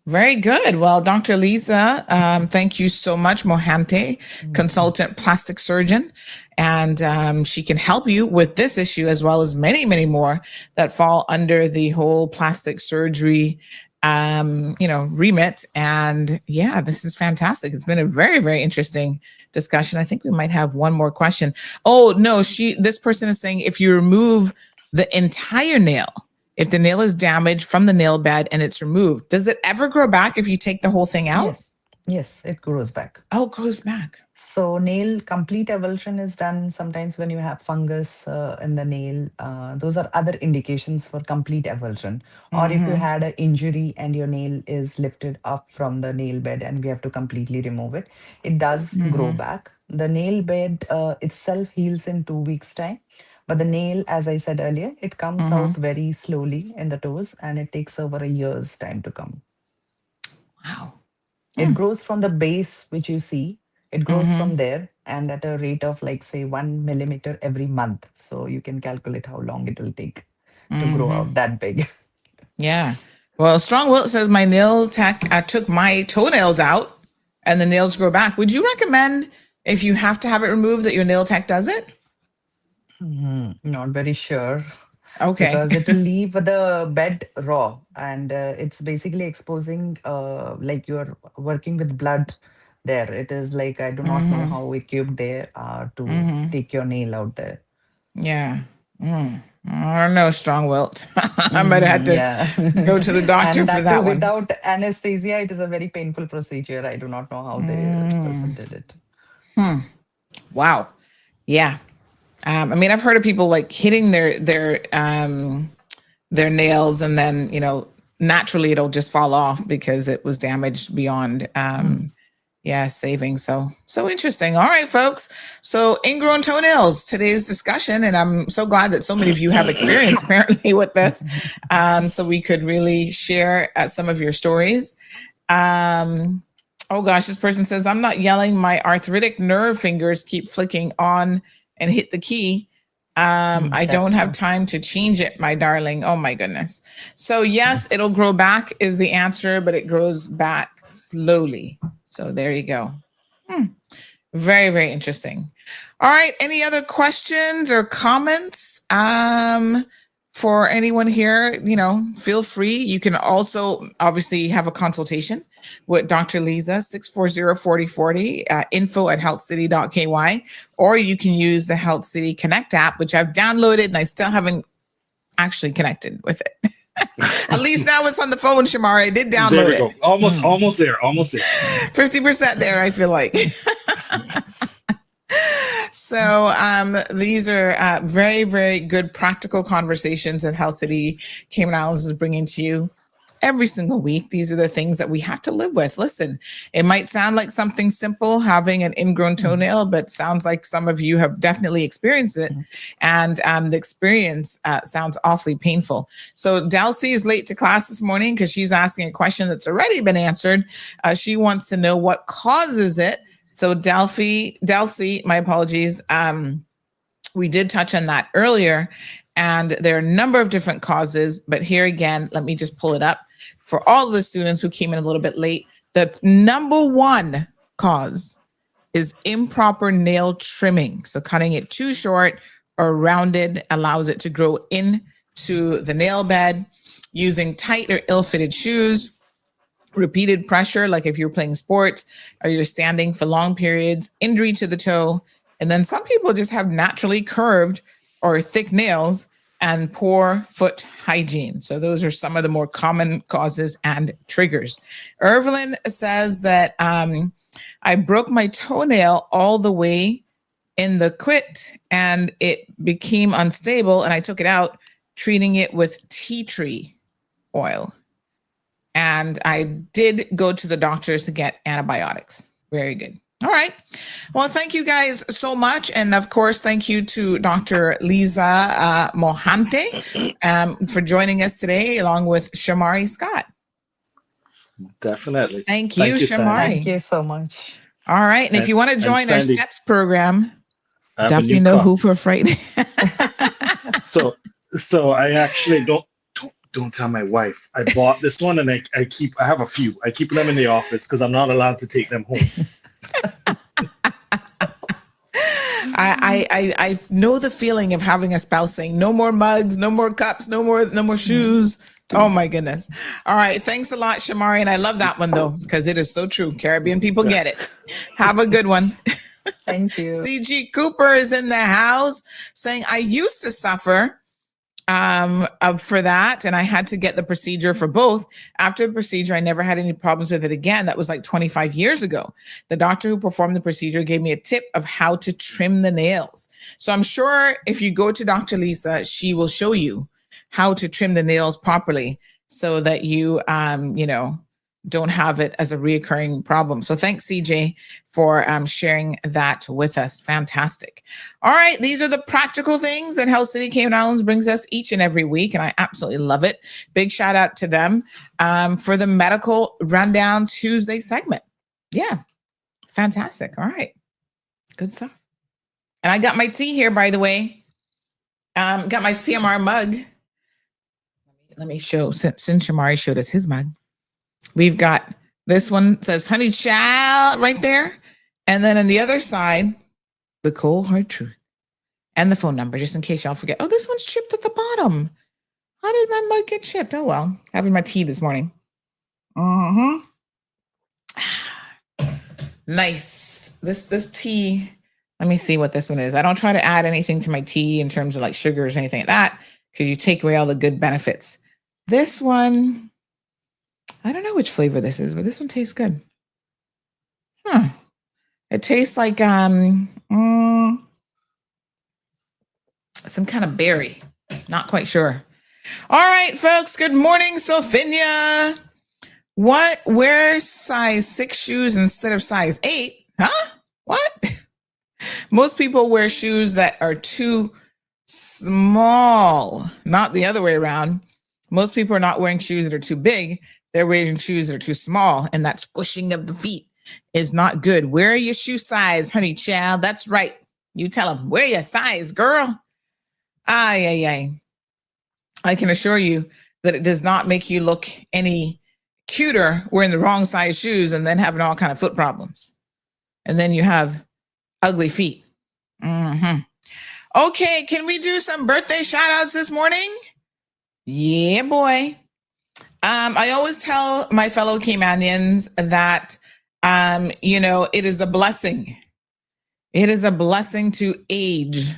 Speaker 2: Very good. Well, Dr. Lisa, thank you so much. Mohante, consultant plastic surgeon, and she can help you with this issue as well as many, many more that fall under the whole plastic surgery, remit. And yeah, this is fantastic. It's been a very, very interesting discussion. I think we might have one more question. Oh no, this person is saying if you remove the entire nail, if the nail is damaged from the nail bed and it's removed, does it ever grow back if you take the whole thing out?
Speaker 4: Yes, it grows back.
Speaker 2: Oh, it grows back.
Speaker 4: So nail complete avulsion is done sometimes when you have fungus in the nail. Those are other indications for complete avulsion. Or if you had an injury and your nail is lifted up from the nail bed and we have to completely remove it, it does grow back. The nail bed itself heals in 2 weeks' time. But the nail, as I said earlier, it comes out very slowly in the toes and it takes over a year's time to come.
Speaker 2: Wow.
Speaker 4: It grows from the base, which you see. It grows from there and at a rate of like, say, 1 millimeter every month. So you can calculate how long it will take to grow out that big.
Speaker 2: Yeah. Well, Strong Will says my nail tech took my toenails out and the nails grow back. Would you recommend, if you have to have it removed, that your nail tech does it?
Speaker 4: Not very sure.
Speaker 2: Okay.
Speaker 4: Because it will leave the bed raw and it's basically exposing like you're working with blood there. It is like, I do not know how equipped they are to take your nail out there.
Speaker 2: Yeah. I don't know, Strong Wilt. I might have to go to the doctor
Speaker 4: And
Speaker 2: for
Speaker 4: that
Speaker 2: that
Speaker 4: too,
Speaker 2: one.
Speaker 4: without anesthesia, it is a very painful procedure. I do not know how the person did it.
Speaker 2: Wow. Yeah. I mean, I've heard of people like hitting their nails and then, naturally it'll just fall off because it was damaged beyond, saving. So interesting. All right, folks. So ingrown toenails, today's discussion. And I'm so glad that so many of you have experience apparently with this. So we could really share some of your stories. Oh gosh, this person says, I'm not yelling. My arthritic nerve fingers keep flicking on and hit the key. I don't have time to change it, my darling. Oh my goodness. So yes, it'll grow back is the answer, but it grows back slowly. So there you go. Very, very interesting. All right. Any other questions or comments for anyone here? Feel free. You can also obviously have a consultation with Dr. Lisa, 640-4040, info@healthcity.ky, or you can use the Health City Connect app, which I've downloaded and I still haven't actually connected with it. At least now it's on the phone, Shamara. I did download
Speaker 3: There we go.
Speaker 2: it.
Speaker 3: Almost there.
Speaker 2: 50% there, I feel like. So these are very, very good practical conversations that Health City Cayman Islands is bringing to you every single week. These are the things that we have to live with. Listen, it might sound like something simple, having an ingrown toenail, but sounds like some of you have definitely experienced it. And the experience sounds awfully painful. So Delcy is late to class this morning because she's asking a question that's already been answered. She wants to know what causes it. So Delcy, my apologies. We did touch on that earlier, and there are a number of different causes, but here again, let me just pull it up for all of the students who came in a little bit late. The number one cause is improper nail trimming. So cutting it too short or rounded allows it to grow into the nail bed. Using tight or ill-fitted shoes, repeated pressure, like if you're playing sports or you're standing for long periods, injury to the toe. And then some people just have naturally curved or thick nails and poor foot hygiene. So those are some of the more common causes and triggers. Evelyn says that I broke my toenail all the way in the quit and it became unstable and I took it out, treating it with tea tree oil. And I did go to the doctors to get antibiotics. Very good. All right. Well, thank you guys so much. And of course, thank you to Dr. Lisa Mohante for joining us today, along with Shamari Scott.
Speaker 3: Definitely.
Speaker 2: Thank you, Shamari.
Speaker 4: Thank you so much.
Speaker 2: All right. And if you want to join our
Speaker 3: Sandy,
Speaker 2: STEPS program,
Speaker 3: I have a
Speaker 2: you
Speaker 3: new
Speaker 2: know
Speaker 3: cup.
Speaker 2: who for Friday.
Speaker 3: So I actually don't tell my wife. I bought this one and I have a few. I keep them in the office because I'm not allowed to take them home.
Speaker 2: I know the feeling of having a spouse saying no more mugs, no more cups, no more shoes. Oh my goodness. All right. Thanks a lot, Shamari. And I love that one though, because it is so true. Caribbean people get it. Have a good one.
Speaker 4: Thank you.
Speaker 2: CG Cooper is in the house saying, I used to suffer for that, and I had to get the procedure for both. After the procedure, I never had any problems with it again. That was like 25 years ago. The doctor who performed the procedure gave me a tip of how to trim the nails. So I'm sure if you go to Dr. Lisa, she will show you how to trim the nails properly so that you, don't have it as a reoccurring problem. So thanks, CJ, for sharing that with us. Fantastic. All right. These are the practical things that Health City Cayman Islands brings us each and every week. And I absolutely love it. Big shout out to them for the Medical Rundown Tuesday segment. Yeah. Fantastic. All right. Good stuff. And I got my tea here, by the way. Got my CMR mug. Let me show, since Shamari showed us his mug. We've got this one says honey child right there. And then on the other side, the cold hard truth and the phone number, just in case y'all forget. Oh, this one's chipped at the bottom. How did my mug get chipped? Oh, well, having my tea this morning. Nice. This tea, let me see what this one is. I don't try to add anything to my tea in terms of like sugars or anything like that, because you take away all the good benefits. This one, I don't know which flavor this is, but this one tastes good. It tastes like some kind of berry. Not quite sure. All right, folks. Good morning, Sophia. What? Wears size 6 shoes instead of size 8? Huh? What? Most people wear shoes that are too small, not the other way around. Most people are not wearing shoes that are too big. They're wearing shoes that are too small, and that squishing of the feet is not good. Wear your shoe size, honey child. That's right. You tell them, wear your size, girl. I can assure you that it does not make you look any cuter wearing the wrong size shoes and then having all kind of foot problems. And then you have ugly feet. Okay, can we do some birthday shout outs this morning? Yeah, boy. I always tell my fellow Caymanians that, it is a blessing. It is a blessing to age.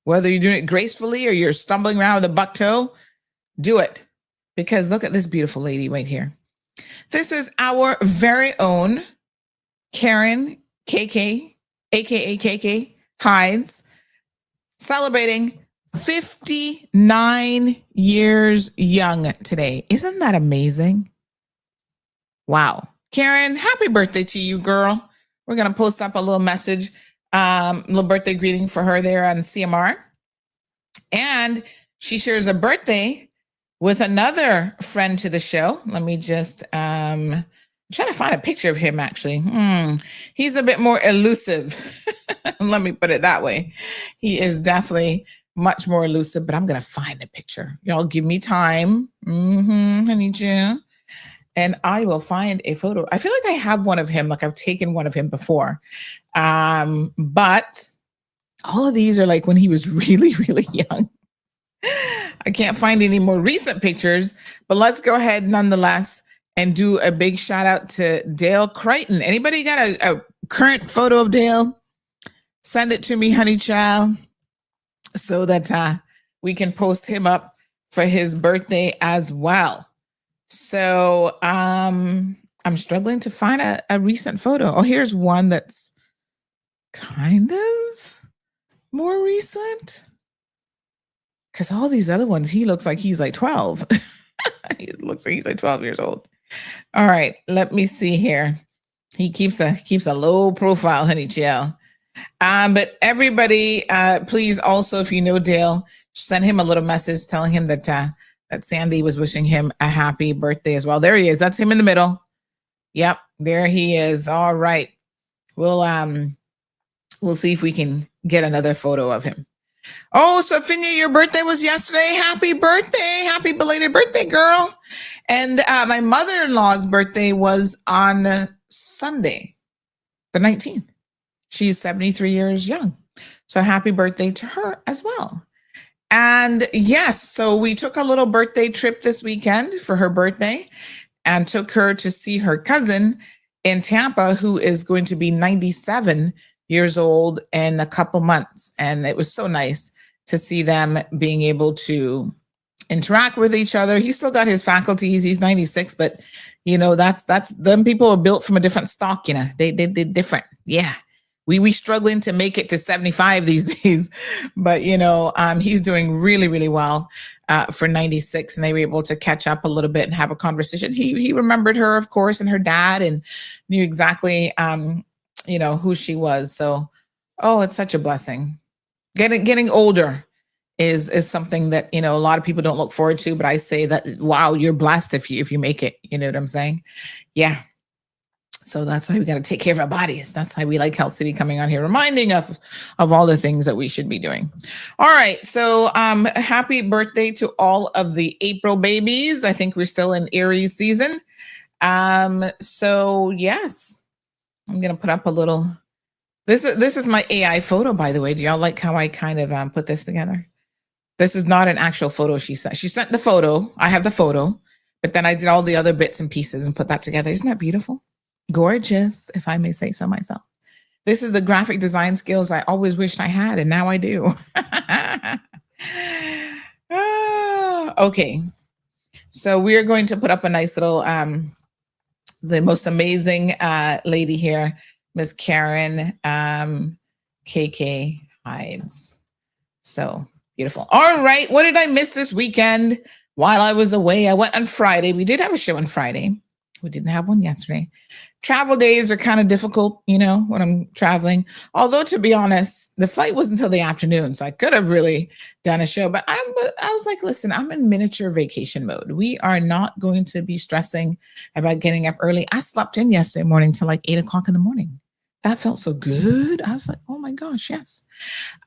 Speaker 2: Whether you're doing it gracefully or you're stumbling around with a buck toe, do it. Because look at this beautiful lady right here. This is our very own Karen KK, aka KK Hides, celebrating 59 years young today. Isn't that amazing? Wow. Karen, happy birthday to you, girl. We're going to post up a little message, little birthday greeting for her there on CMR. And she shares a birthday with another friend to the show. Let me just I'm trying to find a picture of him, actually. He's a bit more elusive. Let me put it that way. He is definitely much more elusive, but I'm going to find a picture. Y'all give me time. Honey June. And I will find a photo. I feel like I have one of him, like I've taken one of him before. But all of these are like when he was really, really young. I can't find any more recent pictures, but let's go ahead nonetheless and do a big shout out to Dale Crichton. Anybody got a current photo of Dale? Send it to me, honey child, so that we can post him up for his birthday as well. So I'm struggling to find a recent photo. Oh, here's one that's kind of more recent. Because all these other ones, he looks like he's like 12. He looks like he's like 12 years old. All right, let me see here. He keeps a low profile, honey child. But everybody, please also, if you know Dale, send him a little message telling him that that Sandy was wishing him a happy birthday as well. There he is. That's him in the middle. Yep, there he is. All right. We'll see if we can get another photo of him. Oh, Sophia, your birthday was yesterday. Happy birthday. Happy belated birthday, girl. And my mother-in-law's birthday was on Sunday, the 19th. She's 73 years young. So happy birthday to her as well. And yes, so we took a little birthday trip this weekend for her birthday and took her to see her cousin in Tampa, who is going to be 97 years old in a couple months. And it was so nice to see them being able to interact with each other. He's still got his faculties. He's 96, but you know, that's them people are built from a different stock, you know. They're different. Yeah. We struggling to make it to 75 these days, but you know, he's doing really, really well for 96, and they were able to catch up a little bit and have a conversation. He remembered her, of course, and her dad, and knew exactly, you know, who she was. So, oh, it's such a blessing. Getting older is something that, you know, a lot of people don't look forward to, but I say that, wow, you're blessed if you make it. You know what I'm saying? Yeah. So that's why we got to take care of our bodies. That's why we like Health City coming on here, reminding us of all the things that we should be doing. All right. So happy birthday to all of the April babies. I think we're still in Aries season. So yes, I'm going to put up a little, this is my AI photo, by the way. Do y'all like how I kind of put this together? This is not an actual photo she sent. She sent the photo. I have the photo, but then I did all the other bits and pieces and put that together. Isn't that beautiful? Gorgeous, if I may say so myself. This is the graphic design skills I always wished I had, and now I do. Okay. So we're going to put up a nice little, the most amazing lady here, Miss Karen KK Hides. So beautiful. All right. What did I miss this weekend while I was away? I went on Friday. We did have a show on Friday. We didn't have one yesterday. Travel days are kind of difficult, you know, when I'm traveling. Although, to be honest, the flight was until the afternoon, so I could have really done a show. But I was like, listen, I'm in miniature vacation mode. We are not going to be stressing about getting up early. I slept in yesterday morning till like 8 o'clock in the morning. That felt so good. I was like, oh my gosh, yes.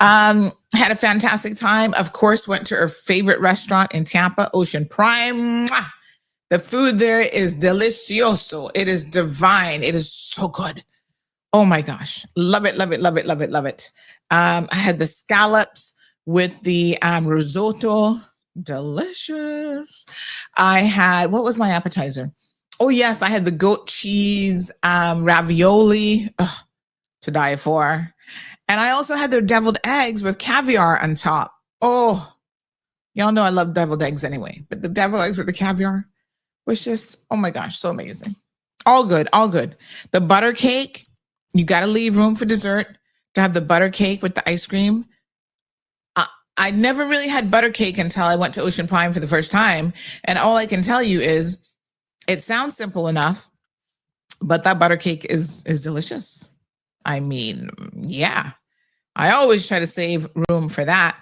Speaker 2: Had a fantastic time. Of course, went to our favorite restaurant in Tampa, Ocean Prime. Mwah! The food there is delicioso. It is divine. It is so good. Oh my gosh. Love it, love it, love it, love it, love it. I had the scallops with the risotto. Delicious. I had, what was my appetizer? Oh yes, I had the goat cheese ravioli. Ugh, to die for. And I also had their deviled eggs with caviar on top. Oh, y'all know I love deviled eggs anyway, but the deviled eggs with the caviar was just, oh my gosh, so amazing. All good, all good. The butter cake, you got to leave room for dessert to have the butter cake with the ice cream. I never really had butter cake until I went to Ocean Prime for the first time. And all I can tell you is it sounds simple enough, but that butter cake is delicious. I mean, yeah, I always try to save room for that.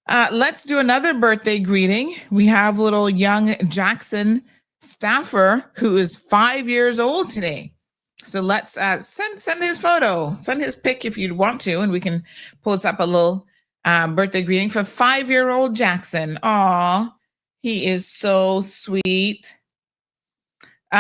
Speaker 2: Let's do another birthday greeting. We have little young Jackson Staffer, who is 5 years old today. So let's send his photo, send his pic if you'd want to, and we can post up a little birthday greeting for 5-year-old Jackson. Aw, he is so sweet.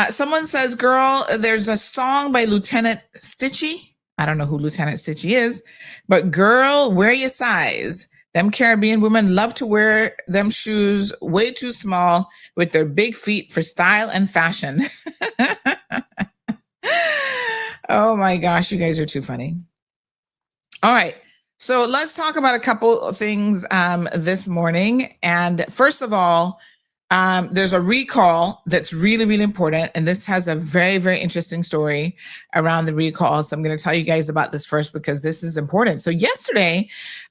Speaker 2: Someone says, girl, there's a song by Lieutenant Stitchie. I don't know who Lieutenant Stitchie is, but girl, wear your size. Them Caribbean women love to wear them shoes way too small with their big feet for style and fashion. Oh my gosh, you guys are too funny. All right, so let's talk about a couple of things this morning. And first of all, there's a recall that's really, really important. And this has a very, very interesting story around the recall. So I'm going to tell you guys about this first because this is important. So yesterday,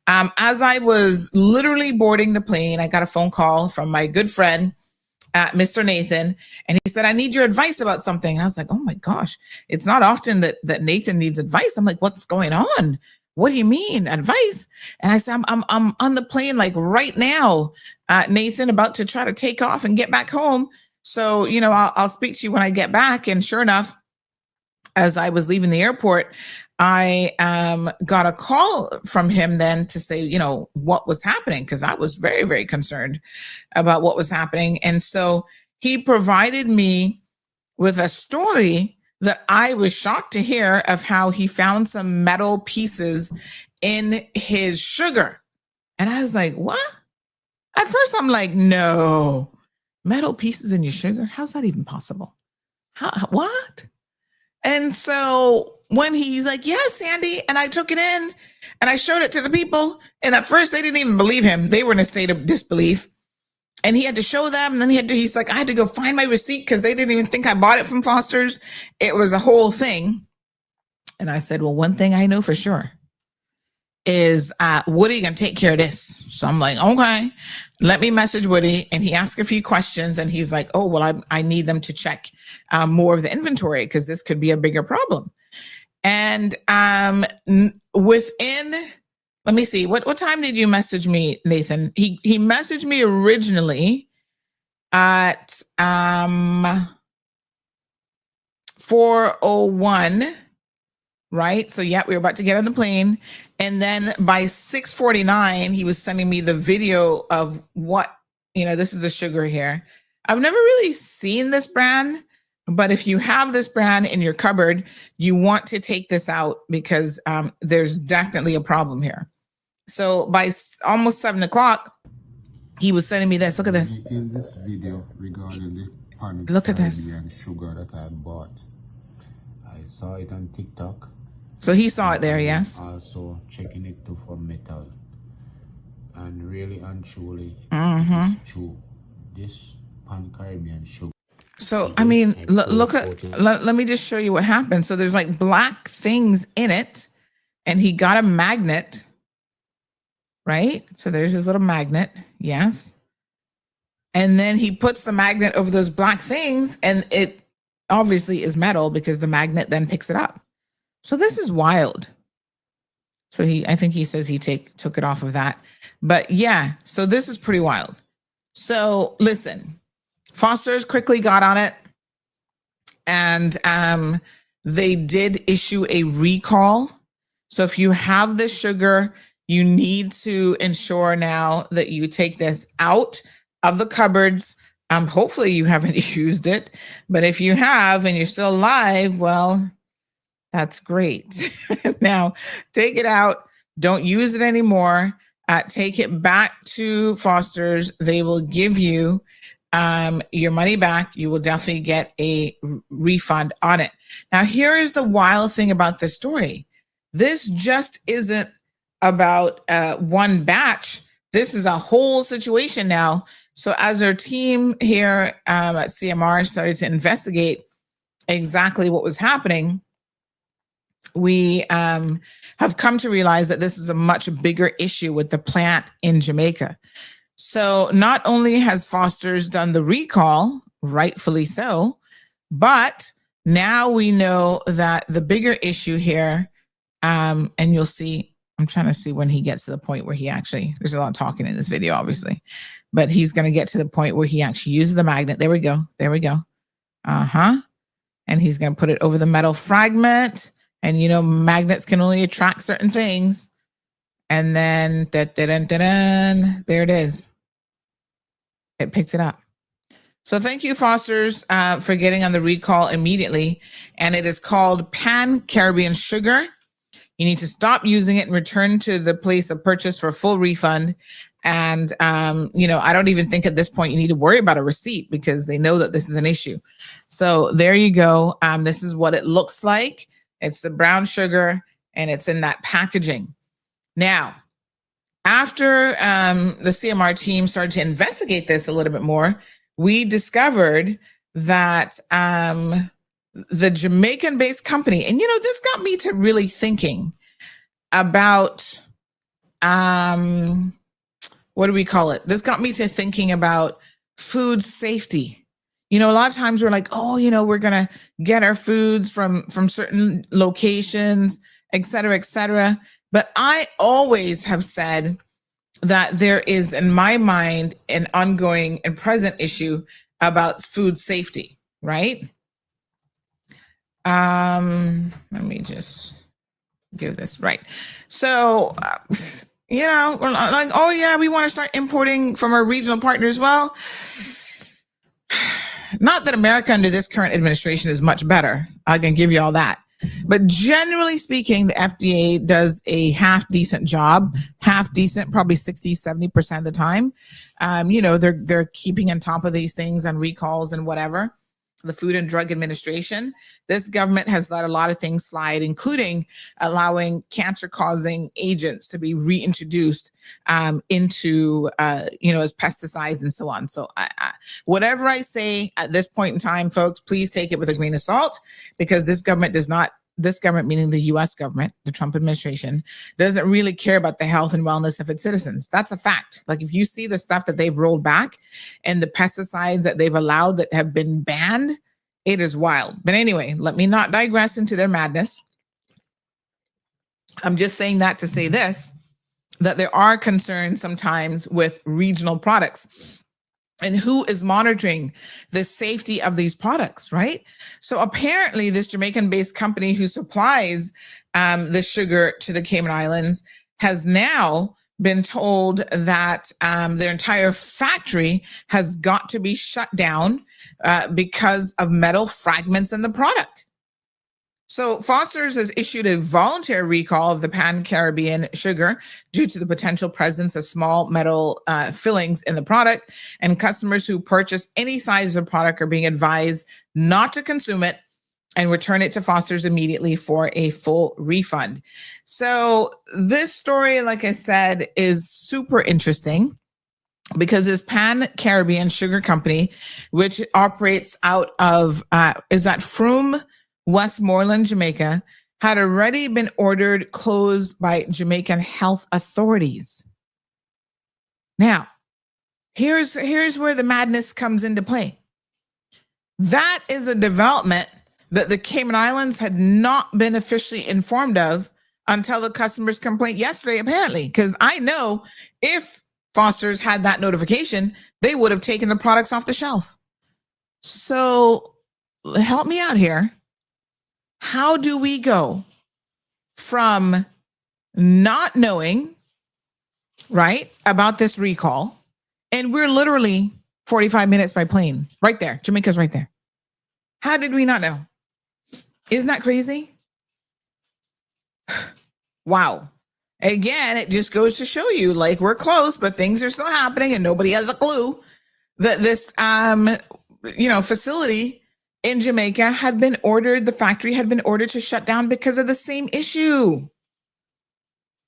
Speaker 2: as I was literally boarding the plane, I got a phone call from my good friend, Mr. Nathan, and he said, I need your advice about something. And I was like, oh my gosh, it's not often that Nathan needs advice. I'm like, what's going on? What do you mean advice? And I said, I'm on the plane like right now, Nathan, about to try to take off and get back home. So, you know, I'll speak to you when I get back. And sure enough, as I was leaving the airport, I got a call from him then to say, you know, what was happening, because I was very, very concerned about what was happening. And so he provided me with a story that I was shocked to hear of how he found some metal pieces in his sugar. And I was like, what? At first, I'm like, no, metal pieces in your sugar? How's that even possible? What? And so when he's like, yes, Sandy, and I took it in and I showed it to the people. And at first they didn't even believe him. They were in a state of disbelief. And he had to show them. And then he's like, I had to go find my receipt because they didn't even think I bought it from Foster's. It was a whole thing. And I said, well, one thing I know for sure is Woody gonna take care of this. So I'm like, okay, let me message Woody. And he asked a few questions and he's like, oh, well, I need them to check more of the inventory because this could be a bigger problem. And within, let me see, what time did you message me, Nathan? He messaged me originally at 4:01, right? So yeah, we were about to get on the plane. And then by 6:49, he was sending me the video of what, you know, this is the sugar here. I've never really seen this brand, but if you have this brand in your cupboard, you want to take this out because there's definitely a problem here. So by almost 7 o'clock, he was sending me this. Look at this.
Speaker 6: In this video regarding the
Speaker 2: Look at this.
Speaker 6: sugar that I bought, I saw it on TikTok.
Speaker 2: So he saw it there, yes.
Speaker 6: Also checking it too for metal, and really and truly,
Speaker 2: Mm-hmm.
Speaker 6: it's true. This Pan-Caribbean sugar.
Speaker 2: So, I mean, look at, let me just show you what happened. So there's like black things in it and he got a magnet, right? So there's his little magnet. Yes. And then he puts the magnet over those black things and it obviously is metal because the magnet then picks it up. So this is wild. So I think he says he took it off of that, but yeah, so this is pretty wild. So listen, Foster's quickly got on it and they did issue a recall. So if you have this sugar, you need to ensure now that you take this out of the cupboards. Hopefully you haven't used it, but if you have and you're still alive, well, that's great. Now take it out. Don't use it anymore. Take it back to Foster's. They will give you your money back. You will definitely get a refund on it. Now, here is the wild thing about this story. This just isn't about one batch. This is a whole situation now. So as our team here at CMR started to investigate exactly what was happening, we have come to realize that this is a much bigger issue with the plant in Jamaica. So not only has Foster's done the recall, rightfully so, but now we know that the bigger issue here, and you'll see, I'm trying to see when he gets to the point where he actually, there's a lot of talking in this video, obviously, but he's going to get to the point where he actually uses the magnet. There we go. There we go. And he's going to put it over the metal fragment. And, you know, magnets can only attract certain things. And then, there it is. It picks it up. So thank you, Foster's, for getting on the recall immediately. And it is called Pan-Caribbean Sugar. You need to stop using it and return to the place of purchase for a full refund. And, you know, I don't even think at this point you need to worry about a receipt because they know that this is an issue. So there you go. This is what it looks like. It's the brown sugar and it's in that packaging. Now, after the CMR team started to investigate this a little bit more, we discovered that the Jamaican-based company, and you know, this got me to really thinking about what do we call it? This got me to thinking about food safety. You know, a lot of times we're like, oh, you know, we're going to get our foods from certain locations, et cetera, et cetera. But I always have said that there is, in my mind, an ongoing and present issue about food safety, right? Let me just give this right. So, you know, we're like, oh yeah, we want to start importing from our regional partners. Well, not that America under this current administration is much better. I can give you all that. But generally speaking, the FDA does a half decent job, half decent, probably 60, 70% of the time. You know, they're keeping on top of these things on recalls and whatever. The Food and Drug Administration. This government has let a lot of things slide, including allowing cancer-causing agents to be reintroduced into, you know, as pesticides and so on. So whatever I say at this point in time, folks, please take it with a grain of salt, because this government does not, this government, meaning the US government, the Trump administration, doesn't really care about the health and wellness of its citizens. That's a fact. Like, if you see the stuff that they've rolled back and the pesticides that they've allowed that have been banned, it is wild. But anyway, let me not digress into their madness. I'm just saying that to say this, that there are concerns sometimes with regional products. And who is monitoring the safety of these products, right? So apparently this Jamaican-based company who supplies the sugar to the Cayman Islands has now been told that their entire factory has got to be shut down because of metal fragments in the product. So Foster's has issued a voluntary recall of the Pan-Caribbean sugar due to the potential presence of small metal fillings in the product, and customers who purchase any size of product are being advised not to consume it and return it to Foster's immediately for a full refund. So this story, like I said, is super interesting, because this Pan-Caribbean Sugar Company, which operates out of, is that Frome, Westmoreland, Jamaica, had already been ordered closed by Jamaican health authorities. Now, here's where the madness comes into play. That is a development that the Cayman Islands had not been officially informed of until the customer's complaint yesterday, apparently, because I know if Foster's had that notification, they would have taken the products off the shelf. So help me out here. How do we go from not knowing, right, about this recall, and we're literally 45 minutes by plane, right there, Jamaica's right there. How did we not know? Isn't that crazy? Wow. Again, it just goes to show you, like, we're close, but things are still happening and nobody has a clue that this, you know, facility in Jamaica had been ordered, the factory had been ordered to shut down because of the same issue.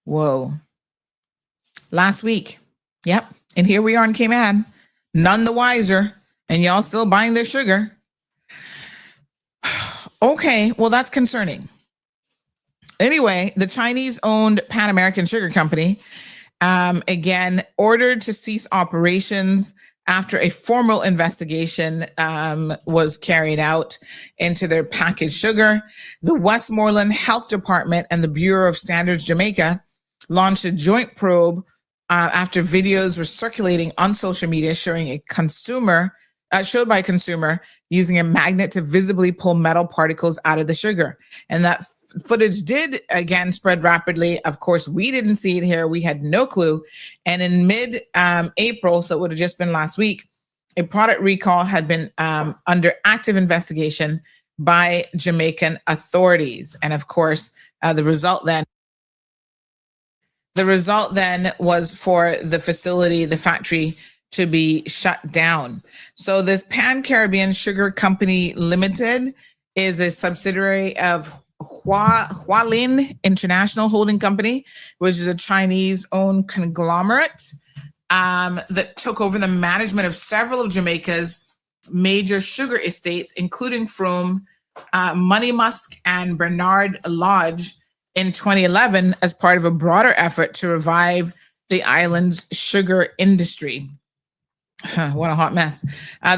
Speaker 2: Whoa. Last week. Yep. And here we are in Cayman, none the wiser, and y'all still buying their sugar. Okay, well, that's concerning. Anyway, the Chinese-owned Pan American Sugar Company, again, ordered to cease operations after a formal investigation was carried out into their packaged sugar. The Westmoreland Health Department and the Bureau of Standards Jamaica launched a joint probe after videos were circulating on social media showing a consumer, showed by a consumer using a magnet to visibly pull metal particles out of the sugar. And that footage did, again, spread rapidly. Of course, we didn't see it here. We had no clue. And in mid-April, so it would have just been last week, a product recall had been under active investigation by Jamaican authorities. And of course, the result then was for the facility, the factory, to be shut down. So this Pan-Caribbean Sugar Company Limited is a subsidiary of Hualin International Holding Company, which is a Chinese-owned conglomerate that took over the management of several of Jamaica's major sugar estates, including Frome, Moneymusk, and Bernard Lodge in 2011 as part of a broader effort to revive the island's sugar industry. What a hot mess.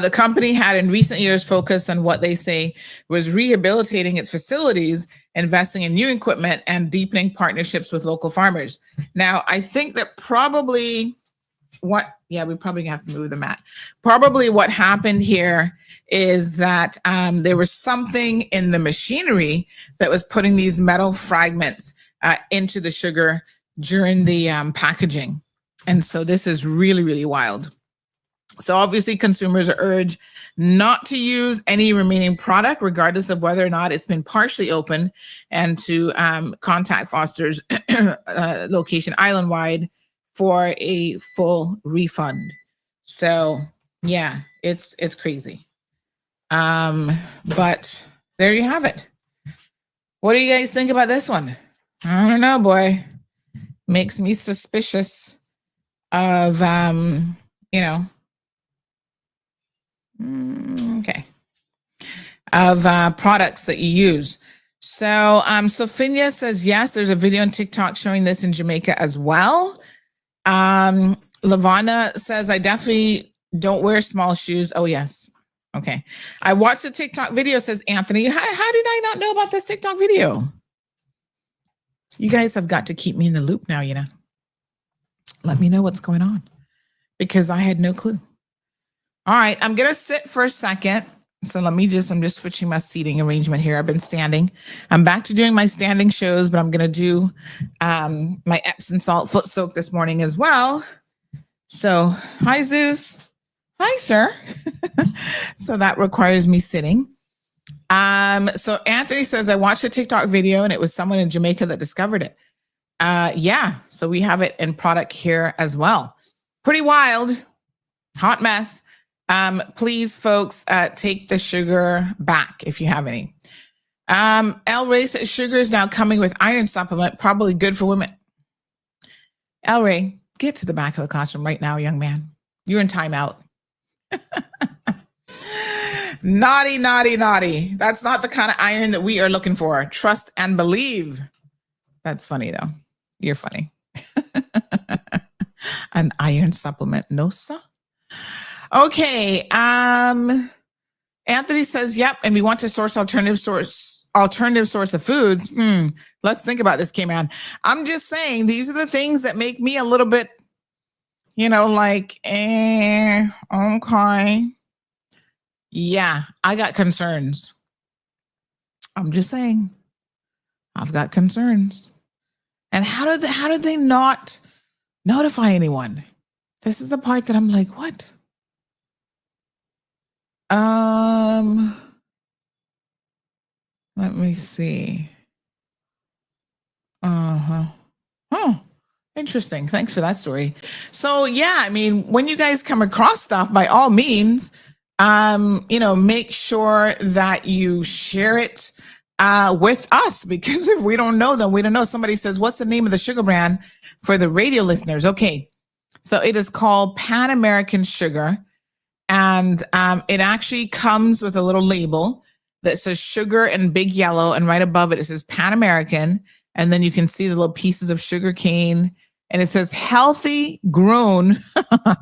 Speaker 2: The company had in recent years focused on what they say was rehabilitating its facilities, investing in new equipment, and deepening partnerships with local farmers. Now, I think that probably we probably have to move the mat. Probably what happened here is that there was something in the machinery that was putting these metal fragments into the sugar during the packaging. And so this is really, really wild. So obviously consumers are urged not to use any remaining product, regardless of whether or not it's been partially opened, and to contact Foster's location island-wide for a full refund. So yeah, it's crazy. But there you have it. What do you guys think about this one? I don't know, boy. Makes me suspicious of of products that you use. So Sophia says, yes, there's a video on TikTok showing this in Jamaica as well. Lavana says, I definitely don't wear small shoes. Oh, yes. Okay. I watched the TikTok video, says Anthony. How did I not know about this TikTok video? You guys have got to keep me in the loop now, you know. Let me know what's going on, because I had no clue. All right, I'm going to sit for a second. So I'm just switching my seating arrangement here. I've been standing. I'm back to doing my standing shows, but I'm going to do my Epsom salt foot soak this morning as well. So hi, Zeus. Hi, sir. So that requires me sitting. So Anthony says, I watched a TikTok video and it was someone in Jamaica that discovered it. Yeah, so we have it in product here as well. Pretty wild, hot mess. Please, folks, take the sugar back if you have any. El Ray says sugar is now coming with iron supplement, probably good for women. El Ray, get to the back of the classroom right now, young man. You're in timeout. Naughty, naughty, naughty. That's not the kind of iron that we are looking for. Trust and believe. That's funny, though. You're funny. An iron supplement. No, sir. Okay. Anthony says, yep. And we want to source alternative source of foods. Let's think about this, K-Man. I'm just saying, these are the things that make me a little bit, like, okay. Yeah, I got concerns. I'm just saying, I've got concerns. And how did they not notify anyone? This is the part that I'm like, what? Let me see. Oh, interesting. Thanks for that story. So yeah, I mean, when you guys come across stuff, by all means, make sure that you share it with us, because if we don't know, then we don't know. Somebody says, what's the name of the sugar brand for the radio listeners? Okay. So it is called Pan American Sugar. And it actually comes with a little label that says sugar in big yellow. And right above it, it says Pan American. And then you can see the little pieces of sugar cane. And it says healthy grown.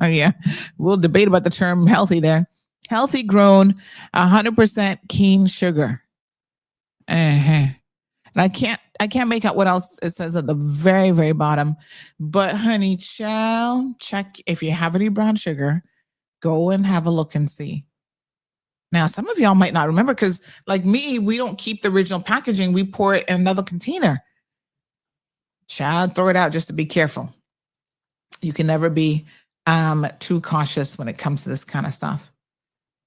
Speaker 2: Yeah, we'll debate about the term healthy there. Healthy grown, 100% cane sugar. And I can't make out what else it says at the very, very bottom. But honey, child, check if you have any brown sugar. Go and have a look and see. Now, some of y'all might not remember, because like me, we don't keep the original packaging. We pour it in another container. Child, throw it out just to be careful. You can never be too cautious when it comes to this kind of stuff.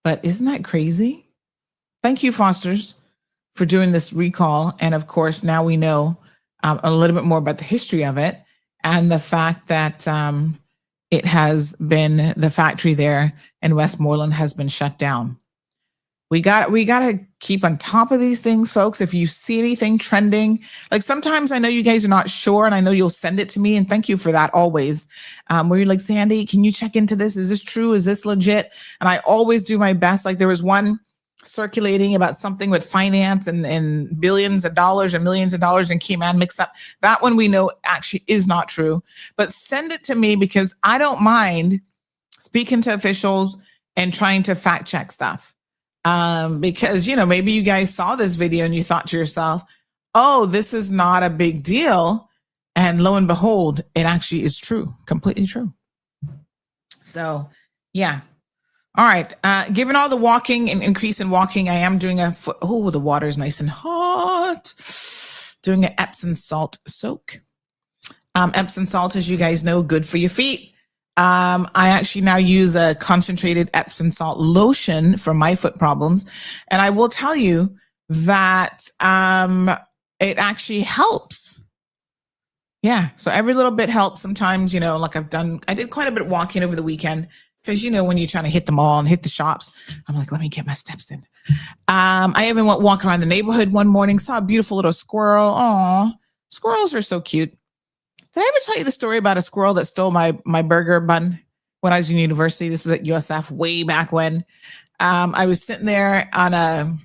Speaker 2: But isn't that crazy? Thank you, Foster's, for doing this recall. And of course, now we know a little bit more about the history of it and the fact that it has been, the factory there in Westmoreland has been shut down. We got to keep on top of these things, folks. If you see anything trending, like sometimes I know you guys are not sure, and I know you'll send it to me, and thank you for that always. Where you're like, Sandy, can you check into this? Is this true? Is this legit? And I always do my best. Like there was one circulating about something with finance and billions of dollars and millions of dollars and Keyman mixed up. That one we know actually is not true. But send it to me, because I don't mind speaking to officials and trying to fact check stuff. Because, maybe you guys saw this video and you thought to yourself, oh, this is not a big deal. And lo and behold, it actually is true, completely true. So, yeah. All right. Given all the walking and increase in walking, I am doing the water is nice and hot. Doing an Epsom salt soak. Epsom salt, as you guys know, good for your feet. I actually now use a concentrated Epsom salt lotion for my foot problems. And I will tell you that it actually helps. Yeah. So every little bit helps. Sometimes, like I did quite a bit of walking over the weekend because, when you're trying to hit the mall and hit the shops, I'm like, let me get my steps in. I even went walking around the neighborhood one morning, saw a beautiful little squirrel. Aw, squirrels are so cute. Did I ever tell you the story about a squirrel that stole my burger bun when I was in university? This was at USF way back when. I was sitting there on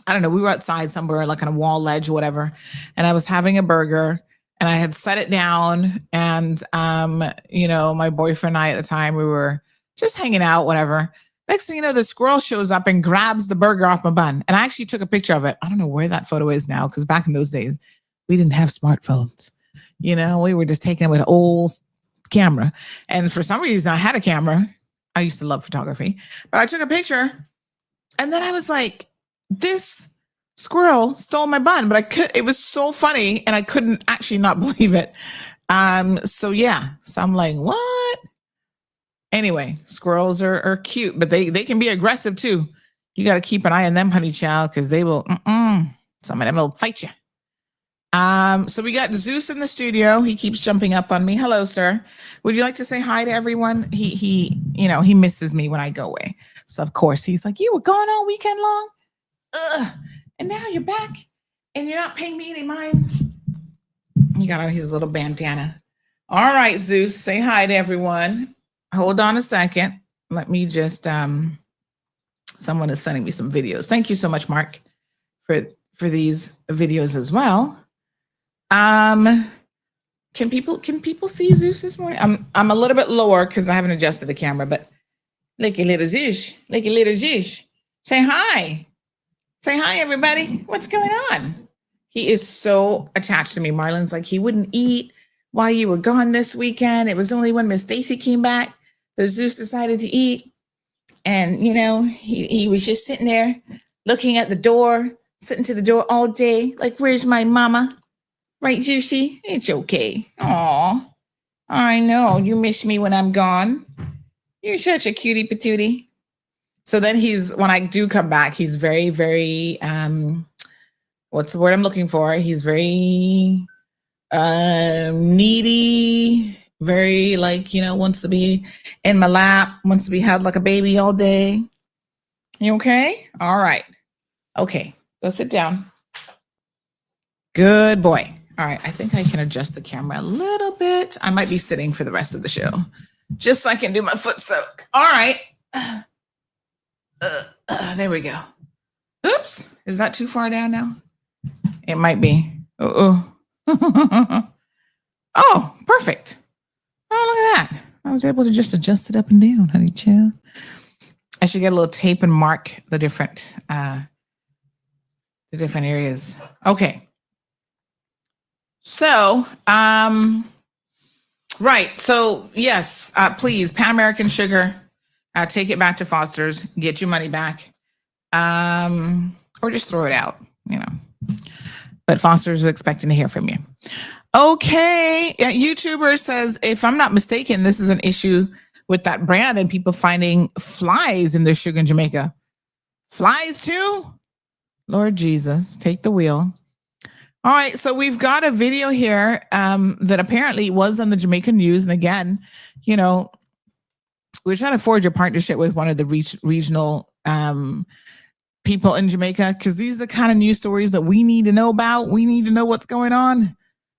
Speaker 2: we were outside somewhere like on a wall ledge or whatever. And I was having a burger and I had set it down. And, my boyfriend and I at the time, we were just hanging out, whatever. Next thing you know, the squirrel shows up and grabs the burger off my bun. And I actually took a picture of it. I don't know where that photo is now, because back in those days, we didn't have smartphones. We were just taking it with an old camera. And for some reason, I had a camera. I used to love photography. But I took a picture. And then I was like, this squirrel stole my bun. But it was so funny. And I couldn't actually not believe it. So I'm like, what? Anyway, squirrels are cute, but they can be aggressive too. You got to keep an eye on them, honey child, because they will, some of them will fight you. So we got Zeus in the studio. He keeps jumping up on me. Hello, sir. Would you like to say hi to everyone? He misses me when I go away. So of course he's like, you were gone all weekend long? And now you're back and you're not paying me any mind. He got on his little bandana. All right, Zeus, say hi to everyone. Hold on a second. Let me just, someone is sending me some videos. Thank you so much, Mark, for these videos as well. Can people see Zeus this morning? I'm a little bit lower because I haven't adjusted the camera, but look at little Zeus. Look at little Zeus. Say hi. Say hi, everybody. What's going on? He is so attached to me. Marlon's like, he wouldn't eat while you were gone this weekend. It was only when Miss Stacy came back that Zeus decided to eat. And, he was just sitting there looking at the door, sitting to the door all day. Like, where's my mama? Right, Juicy? It's okay. Aw, I know. You miss me when I'm gone. You're such a cutie patootie. So then when I do come back, he's very, very, what's the word I'm looking for? He's very needy, very wants to be in my lap, wants to be held like a baby all day. You okay? All right. Okay, go sit down. Good boy. All right, I think I can adjust the camera a little bit. I might be sitting for the rest of the show, just so I can do my foot soak. All right. There we go. Oops. Is that too far down now? It might be. Oh, perfect. Oh, look at that. I was able to just adjust it up and down, honey chill. I should get a little tape and mark the different areas. Okay. So, right. So yes, please, Pan American Sugar, take it back to Foster's, get your money back, or just throw it out, but Foster's is expecting to hear from you. Okay. YouTuber says, if I'm not mistaken, this is an issue with that brand and people finding flies in their sugar in Jamaica. Flies too? Lord Jesus, take the wheel. All right, so we've got a video here that apparently was on the Jamaican news. And again, we're trying to forge a partnership with one of the regional people in Jamaica, because these are the kind of news stories that we need to know about. We need to know what's going on.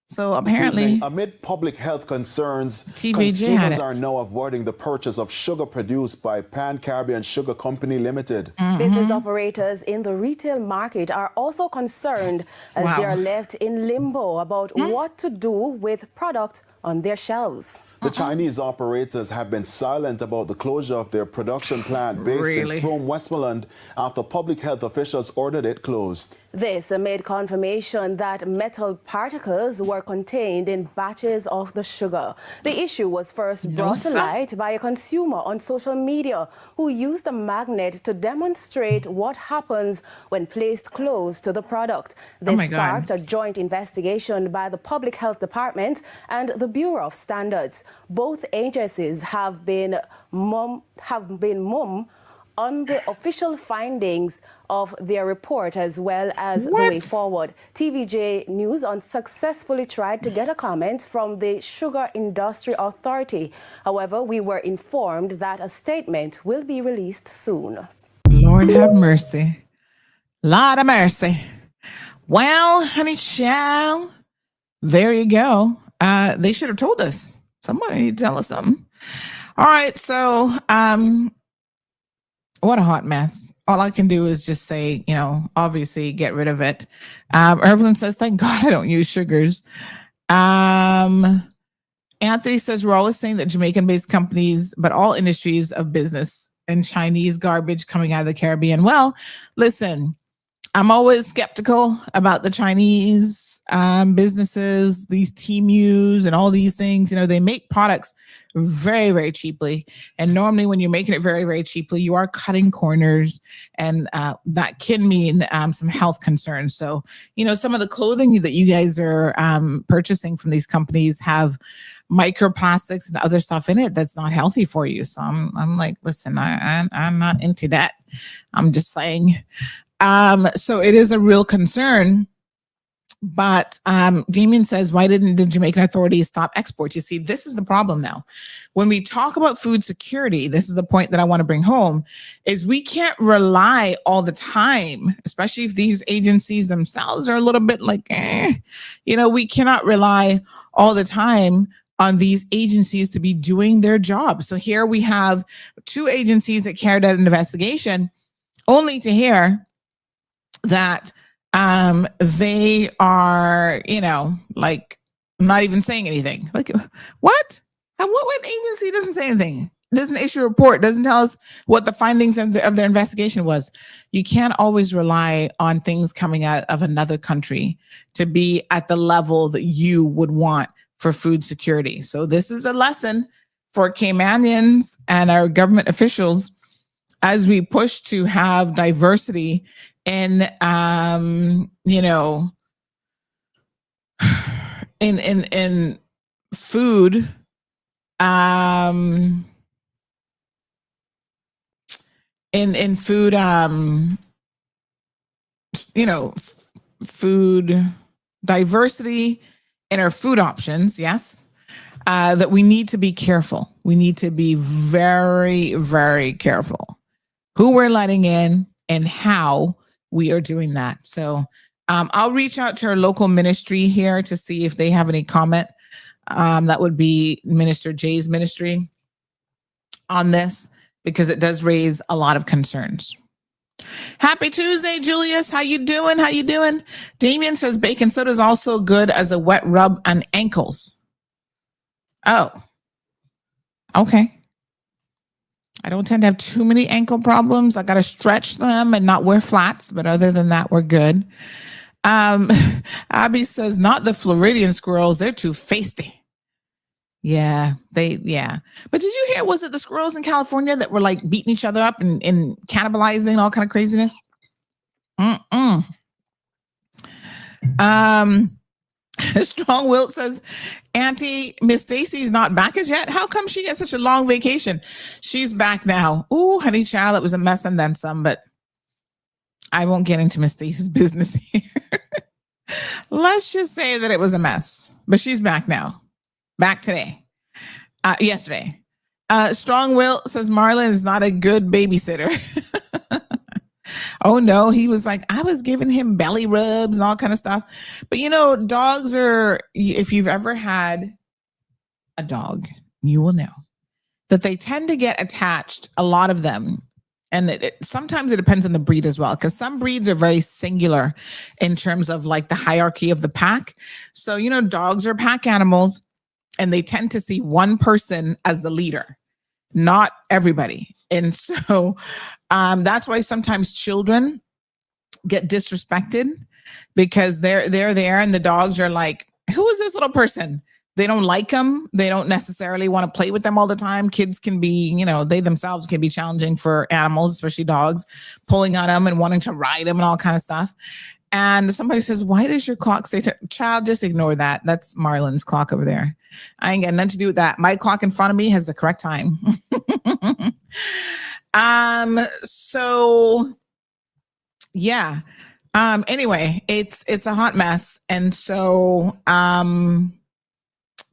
Speaker 2: So apparently,
Speaker 7: amid public health concerns,
Speaker 2: TVJ
Speaker 7: consumers are now avoiding the purchase of sugar produced by Pan Caribbean Sugar Company Limited.
Speaker 8: Business operators in the retail market are also concerned as they are left in limbo about what to do with product on their shelves.
Speaker 7: The Chinese operators have been silent about the closure of their production plant based in Frome, Westmoreland, after public health officials ordered it closed.
Speaker 8: This amid confirmation that metal particles were contained in batches of the sugar. The issue was first brought to light by a consumer on social media who used a magnet to demonstrate what happens when placed close to the product. This sparked a joint investigation by the Public Health Department and the Bureau of Standards. Both agencies have been mum on the official findings of their report as well as the way forward. TVJ News unsuccessfully tried to get a comment from the Sugar Industry Authority. However, we were informed that a statement will be released soon.
Speaker 2: Lord have mercy. Lord of mercy. Well, honey child, there you go. They should have told us. Somebody need to tell us something. All right, so what a hot mess. All I can do is just say, obviously get rid of it. Evelyn says, thank God I don't use sugars. Anthony says, we're always saying that Jamaican-based companies, but all industries of business and Chinese garbage coming out of the Caribbean. Well, listen, I'm always skeptical about the Chinese businesses, these Temus and all these things. They make products very, very cheaply. And normally when you're making it very, very cheaply, you are cutting corners, and that can mean some health concerns. So, some of the clothing that you guys are purchasing from these companies have microplastics and other stuff in it that's not healthy for you. So I'm like, listen, I'm not into that. I'm just saying. So it is a real concern. But Damien says, why didn't the Jamaican authorities stop exports? You see, this is the problem now. When we talk about food security, this is the point that I want to bring home, is we can't rely all the time, especially if these agencies themselves are a little bit like, we cannot rely all the time on these agencies to be doing their job. So here we have 2 agencies that carried out an investigation, only to hear that they are, like not even saying anything. Like, what? What agency doesn't say anything? Doesn't issue a report, doesn't tell us what the findings of their investigation was. You can't always rely on things coming out of another country to be at the level that you would want for food security. So this is a lesson for Caymanians and our government officials as we push to have diversity in in food, in food, food diversity in our food options. Yes. That we need to be careful. We need to be very, very careful who we're letting in and how we are doing that. So I'll reach out to our local ministry here to see if they have any comment. That would be Minister Jay's ministry on this, because it does raise a lot of concerns. Happy Tuesday, Julius. How you doing? How you doing? Damien says baking soda is also good as a wet rub on ankles. Oh, okay. I don't tend to have too many ankle problems. I got to stretch them and not wear flats. But other than that, we're good. Abby says, not the Floridian squirrels. They're too feisty. Yeah. But did you hear, was it the squirrels in California that were like beating each other up and cannibalizing all kind of craziness? Strong Wilt says, Auntie, Miss Stacy's not back as yet. How come she gets such a long vacation? She's back now. Ooh, honey child, it was a mess and then some, but I won't get into Miss Stacy's business here. Let's just say that it was a mess, but she's back now. Back today. Yesterday. Strong Wilt says Marlon is not a good babysitter. Oh no, he was like, I was giving him belly rubs and all kind of stuff. But dogs are, if you've ever had a dog, you will know that they tend to get attached, a lot of them. And sometimes it depends on the breed as well, because some breeds are very singular in terms of like the hierarchy of the pack. So, dogs are pack animals. and they tend to see one person as the leader, not everybody. And so that's why sometimes children get disrespected, because they're there and the dogs are like, who is this little person? They don't like them. They don't necessarily want to play with them all the time. Kids can be, they themselves can be challenging for animals, especially dogs, pulling on them and wanting to ride them and all kind of stuff. And somebody says, why does your clock say, child, just ignore that. That's Marlon's clock over there. I ain't got nothing to do with that. My clock in front of me has the correct time. So yeah. Anyway, it's a hot mess. And so,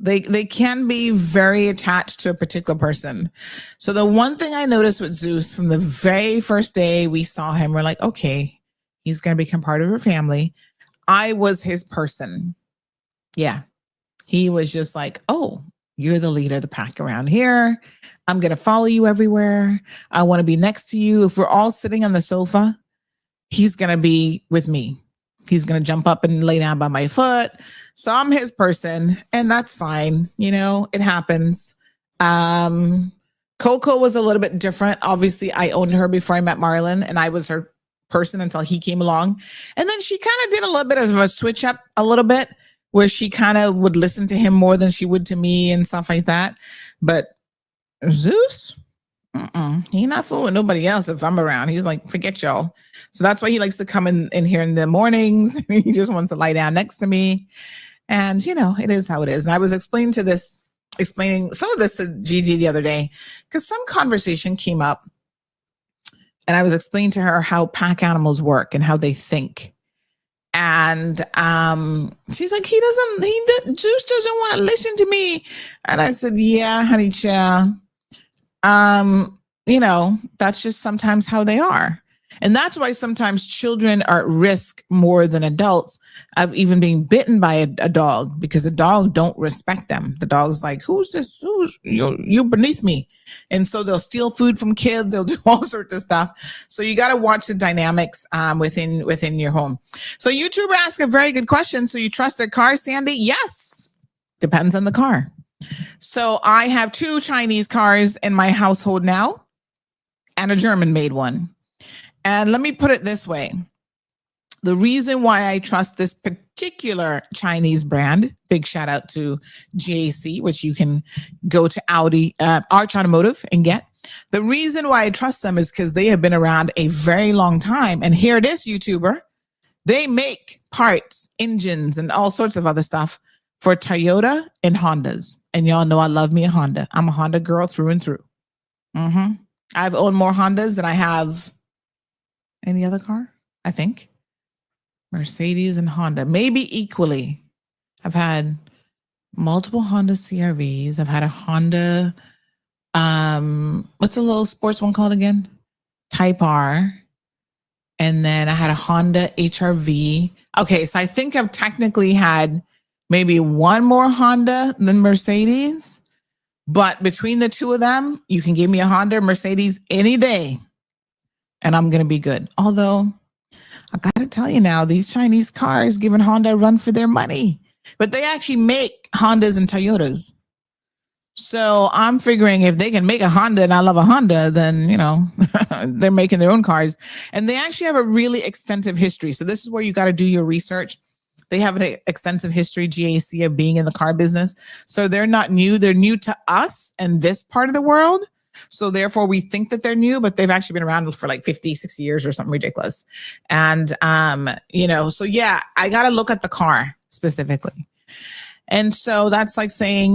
Speaker 2: they can be very attached to a particular person. So the one thing I noticed with Zeus from the very first day we saw him, we're like, okay, he's going to become part of her family. I was his person. Yeah. He was just like, oh, you're the leader of the pack around here. I'm going to follow you everywhere. I want to be next to you. If we're all sitting on the sofa, he's going to be with me. He's going to jump up and lay down by my foot. So I'm his person, and that's fine. It happens. Coco was a little bit different. Obviously, I owned her before I met Marlon, and I was her person until he came along. And then she kind of did a little bit of a switch up a little bit, where she kind of would listen to him more than she would to me and stuff like that. But Zeus, he not fooling nobody else if I'm around. He's like, forget y'all. So that's why he likes to come in here in the mornings. He just wants to lie down next to me. And, it is how it is. And I was explaining some of this to Gigi the other day, because some conversation came up and I was explaining to her how pack animals work and how they think. And she's like, Zeus doesn't want to listen to me. And I said, yeah, honey child. That's just sometimes how they are. And that's why sometimes children are at risk more than adults of even being bitten by a dog, because the dog don't respect them. The dog's like, who's this? You're beneath me. And so they'll steal food from kids. They'll do all sorts of stuff. So you got to watch the dynamics within your home. So YouTuber asked a very good question. So you trust their car, Sandy? Yes. Depends on the car. So I have 2 Chinese cars in my household now and a German made one. And let me put it this way. The reason why I trust this particular Chinese brand, big shout out to GAC, which you can go to Audi, Arch Automotive and get. The reason why I trust them is because they have been around a very long time. And here it is, YouTuber. They make parts, engines, and all sorts of other stuff for Toyota and Hondas. And y'all know I love me a Honda. I'm a Honda girl through and through. I've owned more Hondas than I have any other car, I think. Mercedes and Honda, maybe equally. I've had multiple Honda CRVs. I've had a Honda, what's the little sports one called again? Type R. And then I had a Honda HRV. Okay, so I think I've technically had maybe one more Honda than Mercedes. But between the two of them, you can give me a Honda or Mercedes any day, and I'm going to be good. Although, I got to tell you now, these Chinese cars giving Honda a run for their money. But they actually make Hondas and Toyotas. So I'm figuring if they can make a Honda and I love a Honda, then, they're making their own cars. And they actually have a really extensive history. So this is where you got to do your research. They have an extensive history, GAC, of being in the car business. So they're not new. They're new to us and this part of the world. So therefore we think that they're new, but they've actually been around for like 50, 60 years or something ridiculous. And, so yeah, I got to look at the car specifically. And so that's like saying,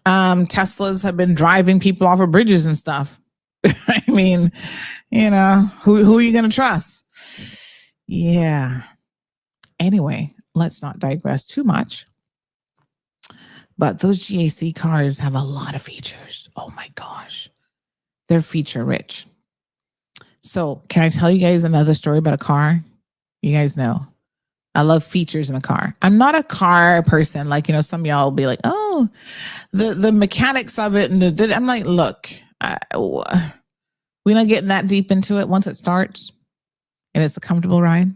Speaker 2: Teslas have been driving people off of bridges and stuff. I mean, who are you going to trust? Yeah. Anyway, let's not digress too much. But those GAC cars have a lot of features. Oh my gosh. They're feature rich. So can I tell you guys another story about a car? You guys know I love features in a car. I'm not a car person. Like, some of y'all will be like, oh, the mechanics of it. And I'm like, look, we're not getting that deep into it once it starts and it's a comfortable ride.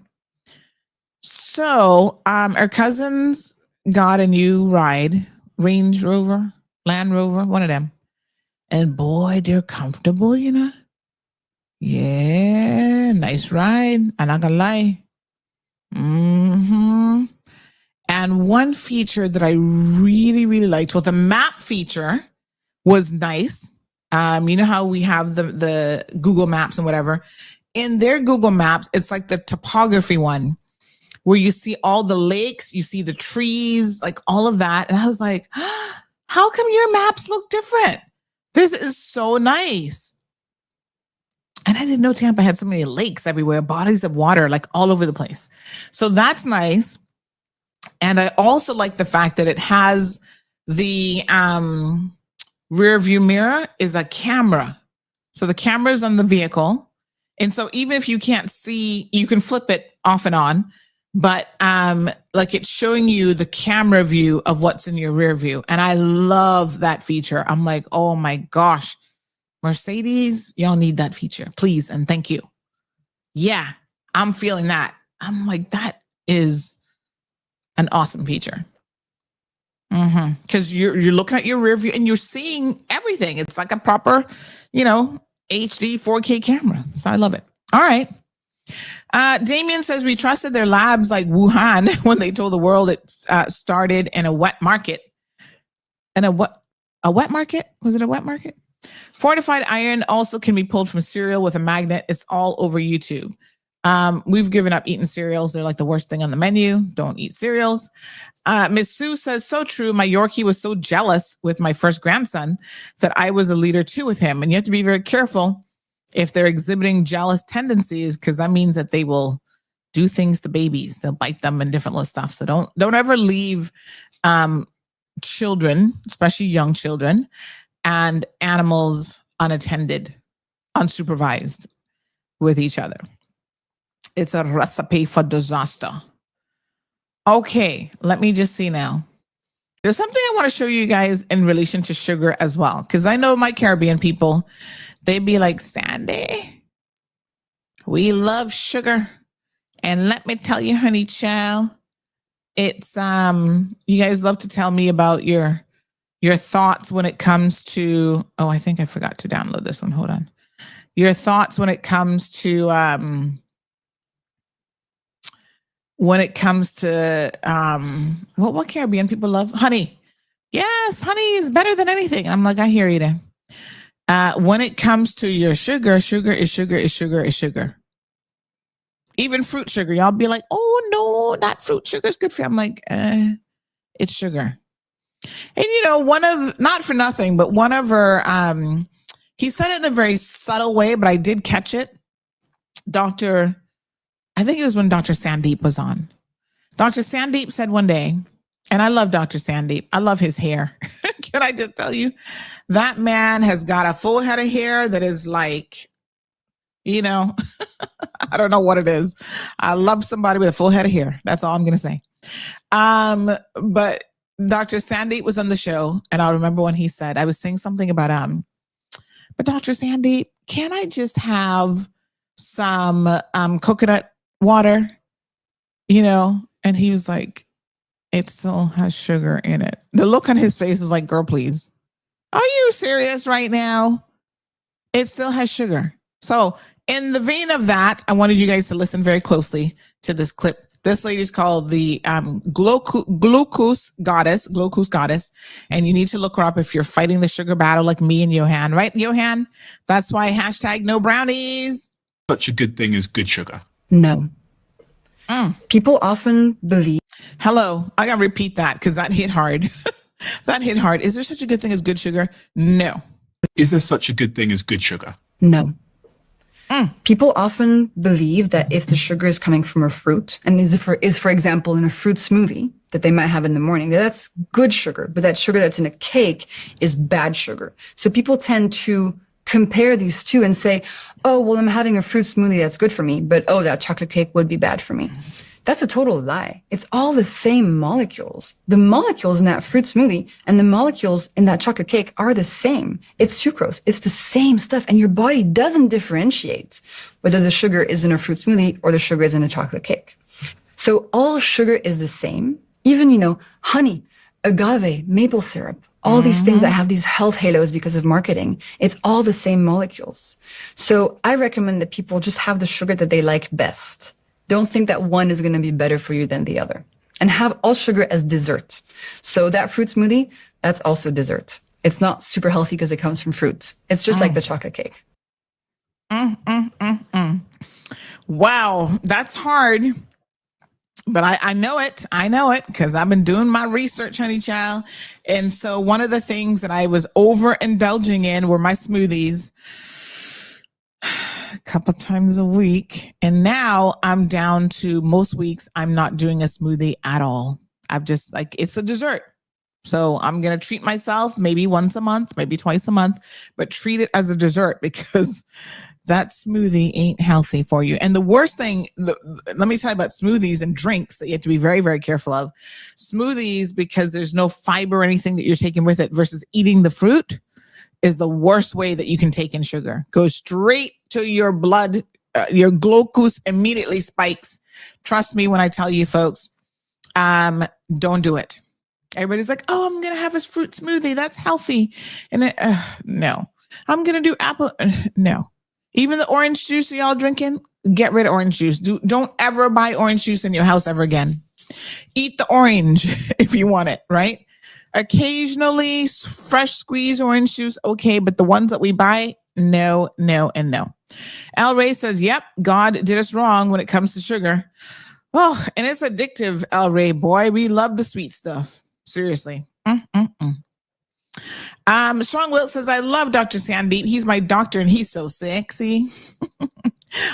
Speaker 2: So our cousins got a new ride Range Rover, Land Rover, one of them. And boy, they're comfortable, you know. Yeah, nice ride. I'm not gonna lie. And one feature that I really, really liked, well, the map feature was nice. You know how we have the Google Maps and whatever. In their Google Maps, it's like the topography one where you see all the lakes, you see the trees, like all of that. And I was like, how come your maps look different? This is so nice. And I didn't know Tampa had so many lakes everywhere, bodies of water, like all over the place. So that's nice. And I also like the fact that it has the rear view mirror is a camera. So the camera is on the vehicle. And so even if you can't see, you can flip it off and on. But like it's showing you the camera view of what's in your rear view. And I love that feature. I'm like, oh my gosh, Mercedes, y'all need that feature, please. And thank you. Yeah, I'm feeling that. I'm like, that is an awesome feature. Because you're looking at your rear view and you're seeing everything. It's like a proper, HD 4K camera. So I love it. All right. Damien says we trusted their labs like Wuhan when they told the world it started in a wet market. And a wet market? Was it a wet market? Fortified iron also can be pulled from cereal with a magnet. It's all over YouTube. We've given up eating cereals. They're like the worst thing on the menu. Don't eat cereals. Miss Sue says, so true. My Yorkie was so jealous with my first grandson that I was a leader too with him. And you have to be very careful if they're exhibiting jealous tendencies, because that means that they will do things to babies. They'll bite them and different little stuff. So don't ever leave children, especially young children, and animals unattended, unsupervised with each other. It's a recipe for disaster. Okay, let me just see now. There's something I want to show you guys in relation to sugar as well, because I know my Caribbean people, they'd be like, Sandy, we love sugar. And let me tell you, honey child, it's you guys love to tell me about your thoughts when it comes to, oh, I think I forgot to download this one. Hold on. Your thoughts when it comes to what Caribbean people love? Honey. Yes, honey is better than anything. I'm like, I hear you then. When it comes to your sugar, sugar is sugar is sugar is sugar. Even fruit sugar, y'all be like, oh no, not fruit sugar is good for you. I'm like, it's sugar. And not for nothing, but one of her, he said it in a very subtle way, but I did catch it. I think it was when Dr. Sandeep was on. Dr. Sandeep said one day, and I love Dr. Sandeep. I love his hair. Can I just tell you? That man has got a full head of hair that is like, I don't know what it is. I love somebody with a full head of hair. That's all I'm going to say. But Dr. Sandeep was on the show, and I remember when he said, I was saying something about, but Dr. Sandeep, can I just have some coconut water, and he was like, it still has sugar in it. The look on his face was like, girl, please. Are you serious right now? It still has sugar. So in the vein of that, I wanted you guys to listen very closely to this clip. This lady's called the glucose goddess, and you need to look her up if you're fighting the sugar battle like me and Johan, right, Johan? That's why #no brownies.
Speaker 9: Such a good thing as good sugar.
Speaker 10: No. People often believe.
Speaker 2: Hello, I gotta repeat that because that hit hard. That hit hard. Is there such a good thing as good sugar? No.
Speaker 9: Is there such a good thing as good sugar?
Speaker 10: No. People often believe that if the sugar is coming from a fruit and is for example in a fruit smoothie that they might have in the morning, that's good sugar, but that sugar that's in a cake is bad sugar. So people tend to compare these two and say, oh, well, I'm having a fruit smoothie that's good for me, but oh, that chocolate cake would be bad for me. That's a total lie. It's all the same molecules. The molecules in that fruit smoothie and the molecules in that chocolate cake are the same. It's sucrose. It's the same stuff. And your body doesn't differentiate whether the sugar is in a fruit smoothie or the sugar is in a chocolate cake. So all sugar is the same. Even, honey, agave, maple syrup, all these things that have these health halos because of marketing. It's all the same molecules. So I recommend that people just have the sugar that they like best. Don't think that one is going to be better for you than the other. And have all sugar as dessert. So that fruit smoothie, that's also dessert. It's not super healthy because it comes from fruit. It's just like the chocolate cake.
Speaker 2: Wow, that's hard. But I know it. I know it because I've been doing my research, honey child. And so one of the things that I was overindulging in were my smoothies a couple times a week. And now I'm down to most weeks, I'm not doing a smoothie at all. I've just like, it's a dessert. So I'm going to treat myself maybe once a month, maybe twice a month, but treat it as a dessert because that smoothie ain't healthy for you. And the worst thing, let me tell you about smoothies and drinks that you have to be very, very careful of. Smoothies, because there's no fiber or anything that you're taking with it versus eating the fruit, is the worst way that you can take in sugar. Goes straight to your blood. Your glucose immediately spikes. Trust me when I tell you, folks, don't do it. Everybody's like, oh, I'm going to have a fruit smoothie. That's healthy. And no, I'm going to do apple. No. Even the orange juice y'all drinking, get rid of orange juice. Don't ever buy orange juice in your house ever again. Eat the orange if you want it, right? Occasionally, fresh squeezed orange juice, okay, but the ones that we buy, no, no, and no. Al Ray says, yep, God did us wrong when it comes to sugar. Oh, and it's addictive, Al Ray. Boy, we love the sweet stuff. Seriously. Strong Will says, I love Dr. Sandeep. He's my doctor and he's so sexy.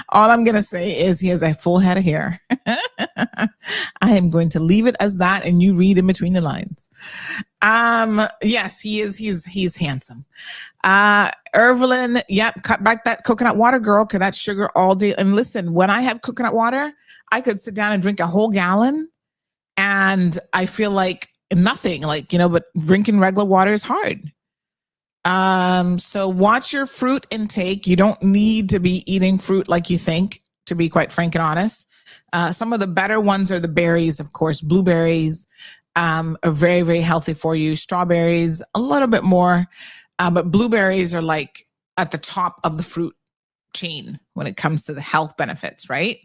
Speaker 2: All I'm going to say is he has a full head of hair. I am going to leave it as that and you read in between the lines. Yes, he is. He's handsome. Evelyn, yep, cut back that coconut water, girl, because that's sugar all day. And listen, when I have coconut water, I could sit down and drink a whole gallon and I feel like nothing, but drinking regular water is hard. So watch your fruit intake. You don't need to be eating fruit like you think, to be quite frank and honest. Some of the better ones are the berries, of course. Blueberries are very, very healthy for you. Strawberries, a little bit more. But blueberries are like at the top of the fruit chain when it comes to the health benefits, right?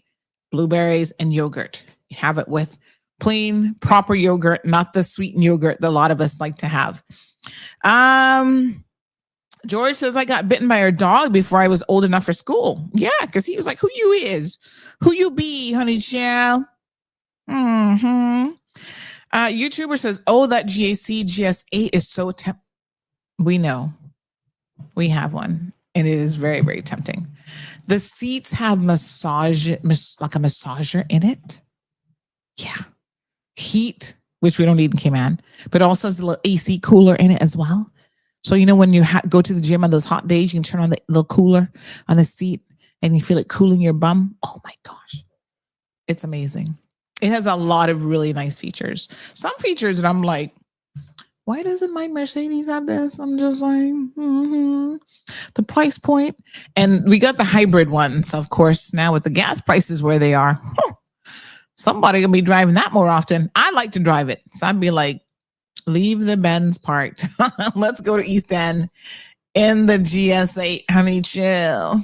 Speaker 2: Blueberries and yogurt. You have it with plain, proper yogurt, not the sweetened yogurt that a lot of us like to have. George says, I got bitten by a dog before I was old enough for school. Yeah, because he was like, who you is? Who you be, honey child? YouTuber says, oh, that GAC GS8 is so we know. We have one. And it is very, very tempting. The seats have like a massager in it. Yeah. Heat, which we don't need in Cayman, but also has a little AC cooler in it as well. So, when you go to the gym on those hot days, you can turn on the little cooler on the seat and you feel it cooling your bum. Oh my gosh. It's amazing. It has a lot of really nice features. Some features that I'm like, why doesn't my Mercedes have this? I'm just like, the price point. And we got the hybrid one. So of course, now with the gas prices where they are, somebody gonna be driving that more often. I like to drive it. So I'd be like, leave the Benz parked. Let's go to East End in the GS8, honey, chill.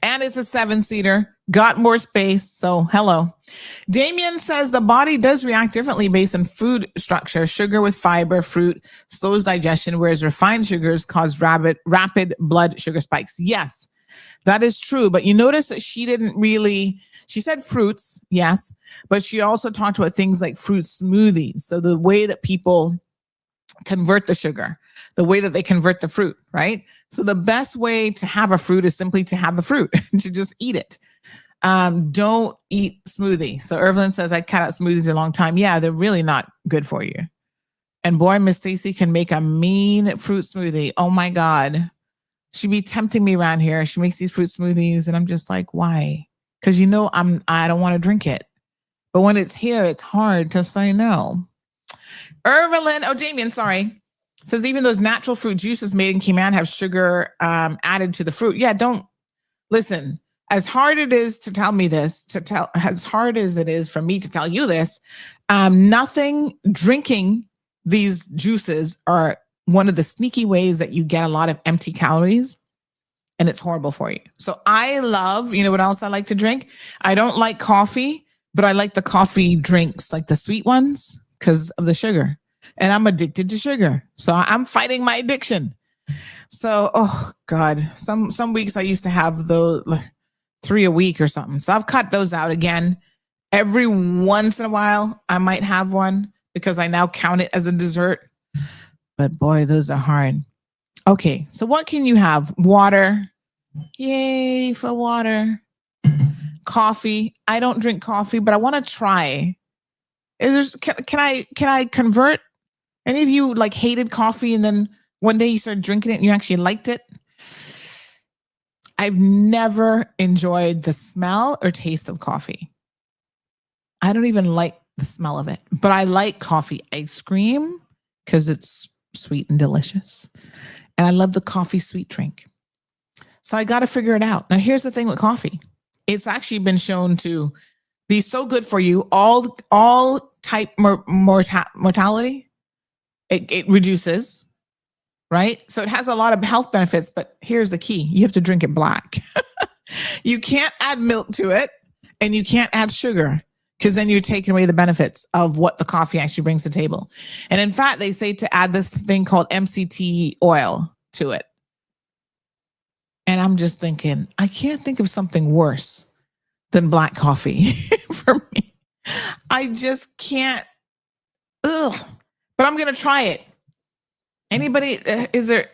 Speaker 2: And it's a 7-seater, got more space. So hello. Damien says the body does react differently based on food structure. Sugar with fiber, fruit slows digestion, whereas refined sugars cause rapid blood sugar spikes. Yes, that is true. But you notice that she said fruits, yes, but she also talked about things like fruit smoothies. So the way that people convert the sugar, the way that they convert the fruit, right? So the best way to have a fruit is simply to have the fruit, to just eat it. Don't eat smoothie. So Evelyn says, I cut out smoothies a long time. Yeah, they're really not good for you. And boy, Miss Stacy can make a mean fruit smoothie. Oh my God. She'd be tempting me around here. She makes these fruit smoothies and I'm just like, why? Because I don't want to drink it. But when it's here, it's hard to say no. Damien, sorry. Says even those natural fruit juices made in Cayman have sugar added to the fruit. Yeah, don't listen. As hard it is to tell me this, as hard as it is for me to tell you this, nothing drinking these juices are one of the sneaky ways that you get a lot of empty calories, and it's horrible for you. So I love, you know what else I like to drink? I don't like coffee, but I like the coffee drinks, like the sweet ones, because of the sugar. And I'm addicted to sugar. So I'm fighting my addiction. So, oh God, some weeks I used to have those 3 a week or something. So I've cut those out again. Every once in a while, I might have one because I now count it as a dessert. But boy, those are hard. Okay, so what can you have? Water. Yay for water. Coffee. I don't drink coffee, but I want to try. Can I convert? Any of you like hated coffee and then one day you started drinking it and you actually liked it? I've never enjoyed the smell or taste of coffee. I don't even like the smell of it, but I like coffee ice cream because it's sweet and delicious. And I love the coffee sweet drink. So I got to figure it out. Now, here's the thing with coffee. It's actually been shown to be so good for you. All type mortality, it reduces, right? So it has a lot of health benefits, but here's the key. You have to drink it black. You can't add milk to it and you can't add sugar because then you're taking away the benefits of what the coffee actually brings to the table. And in fact, they say to add this thing called MCT oil to it. And I'm just thinking, I can't think of something worse than black coffee for me. I just can't. Ugh. But I'm going to try it. Anybody,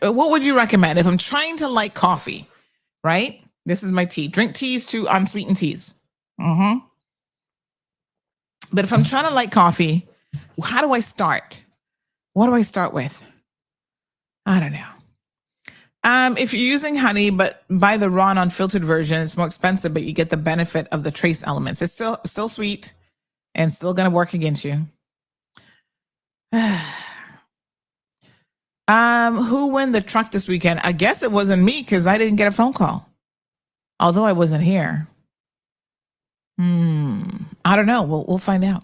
Speaker 2: what would you recommend if I'm trying to like coffee, right? This is my tea. Drink teas too, unsweetened teas. Mm-hmm. But if I'm trying to like coffee, how do I start? What do I start with? I don't know. If you're using honey, but buy the raw and unfiltered version, it's more expensive, but you get the benefit of the trace elements. It's still sweet and still going to work against you. Who won the truck this weekend? I guess it wasn't me because I didn't get a phone call. Although I wasn't here. I don't know. We'll find out.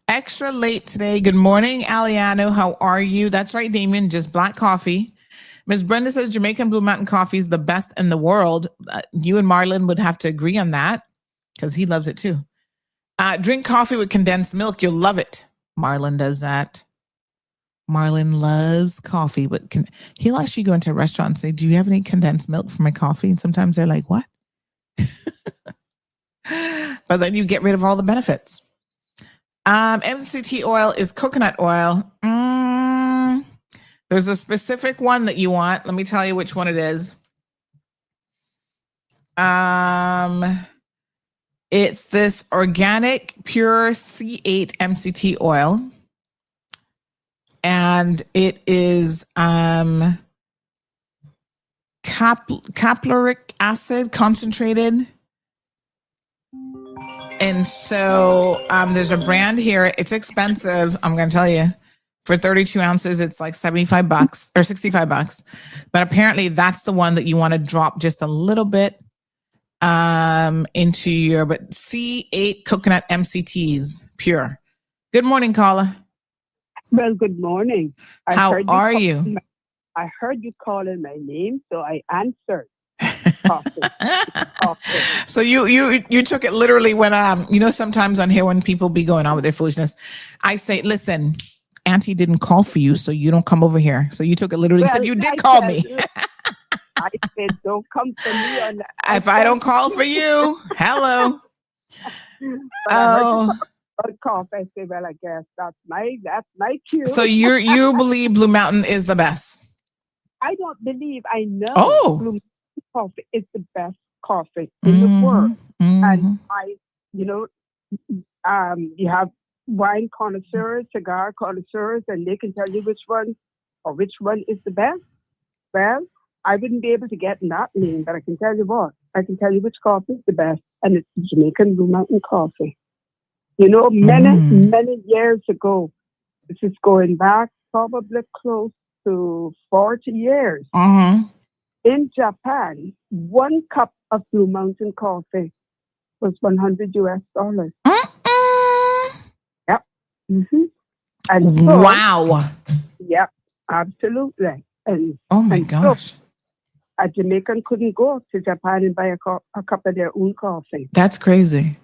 Speaker 2: Extra late today. Good morning, Aliano. How are you? That's right, Damien. Just black coffee. Ms. Brenda says Jamaican Blue Mountain coffee is the best in the world. You and Marlon would have to agree on that because he loves it too. Drink coffee with condensed milk. You'll love it. Marlon does that. Marlon loves coffee, but he'll actually go into a restaurant and say, do you have any condensed milk for my coffee? And sometimes they're like, what? But then you get rid of all the benefits. MCT oil is coconut oil. There's a specific one that you want. Let me tell you which one it is. It's this organic pure C8 MCT oil. And it is caprylic acid concentrated. And so there's a brand here. It's expensive. I'm going to tell you. For 32 ounces, it's like $75 or $65. But apparently that's the one that you want to drop just a little bit into your, but C8 coconut MCTs, pure. Good morning, Carla.
Speaker 11: Well, good morning.
Speaker 2: How are you?
Speaker 11: I heard you calling my name, so I answered.
Speaker 2: So you took it literally when sometimes on here when people be going on with their foolishness, I say, listen, Auntie didn't call for you, so you don't come over here. So you took it literally. Well, said you did call me.
Speaker 11: I said, don't come for me.
Speaker 2: If I don't call for you, hello.
Speaker 11: I said, well, I guess that's my cue.
Speaker 2: So you believe Blue Mountain is the best?
Speaker 11: I don't believe. I know Blue Mountain coffee is the best coffee in the world, and you have wine connoisseurs, cigar connoisseurs, and they can tell you which one is the best. Well, I wouldn't be able to get in that name, but I can tell you what. I can tell you which coffee is the best, and it's the Jamaican Blue Mountain coffee. Many years ago, this is going back probably close to 40 years. In Japan, 1 cup of Blue Mountain coffee was $100 US. Yep. And so,
Speaker 2: wow.
Speaker 11: Yeah, absolutely. And
Speaker 2: oh my
Speaker 11: and
Speaker 2: gosh.
Speaker 11: So a Jamaican couldn't go to Japan and buy a cup of their own coffee.
Speaker 2: That's crazy.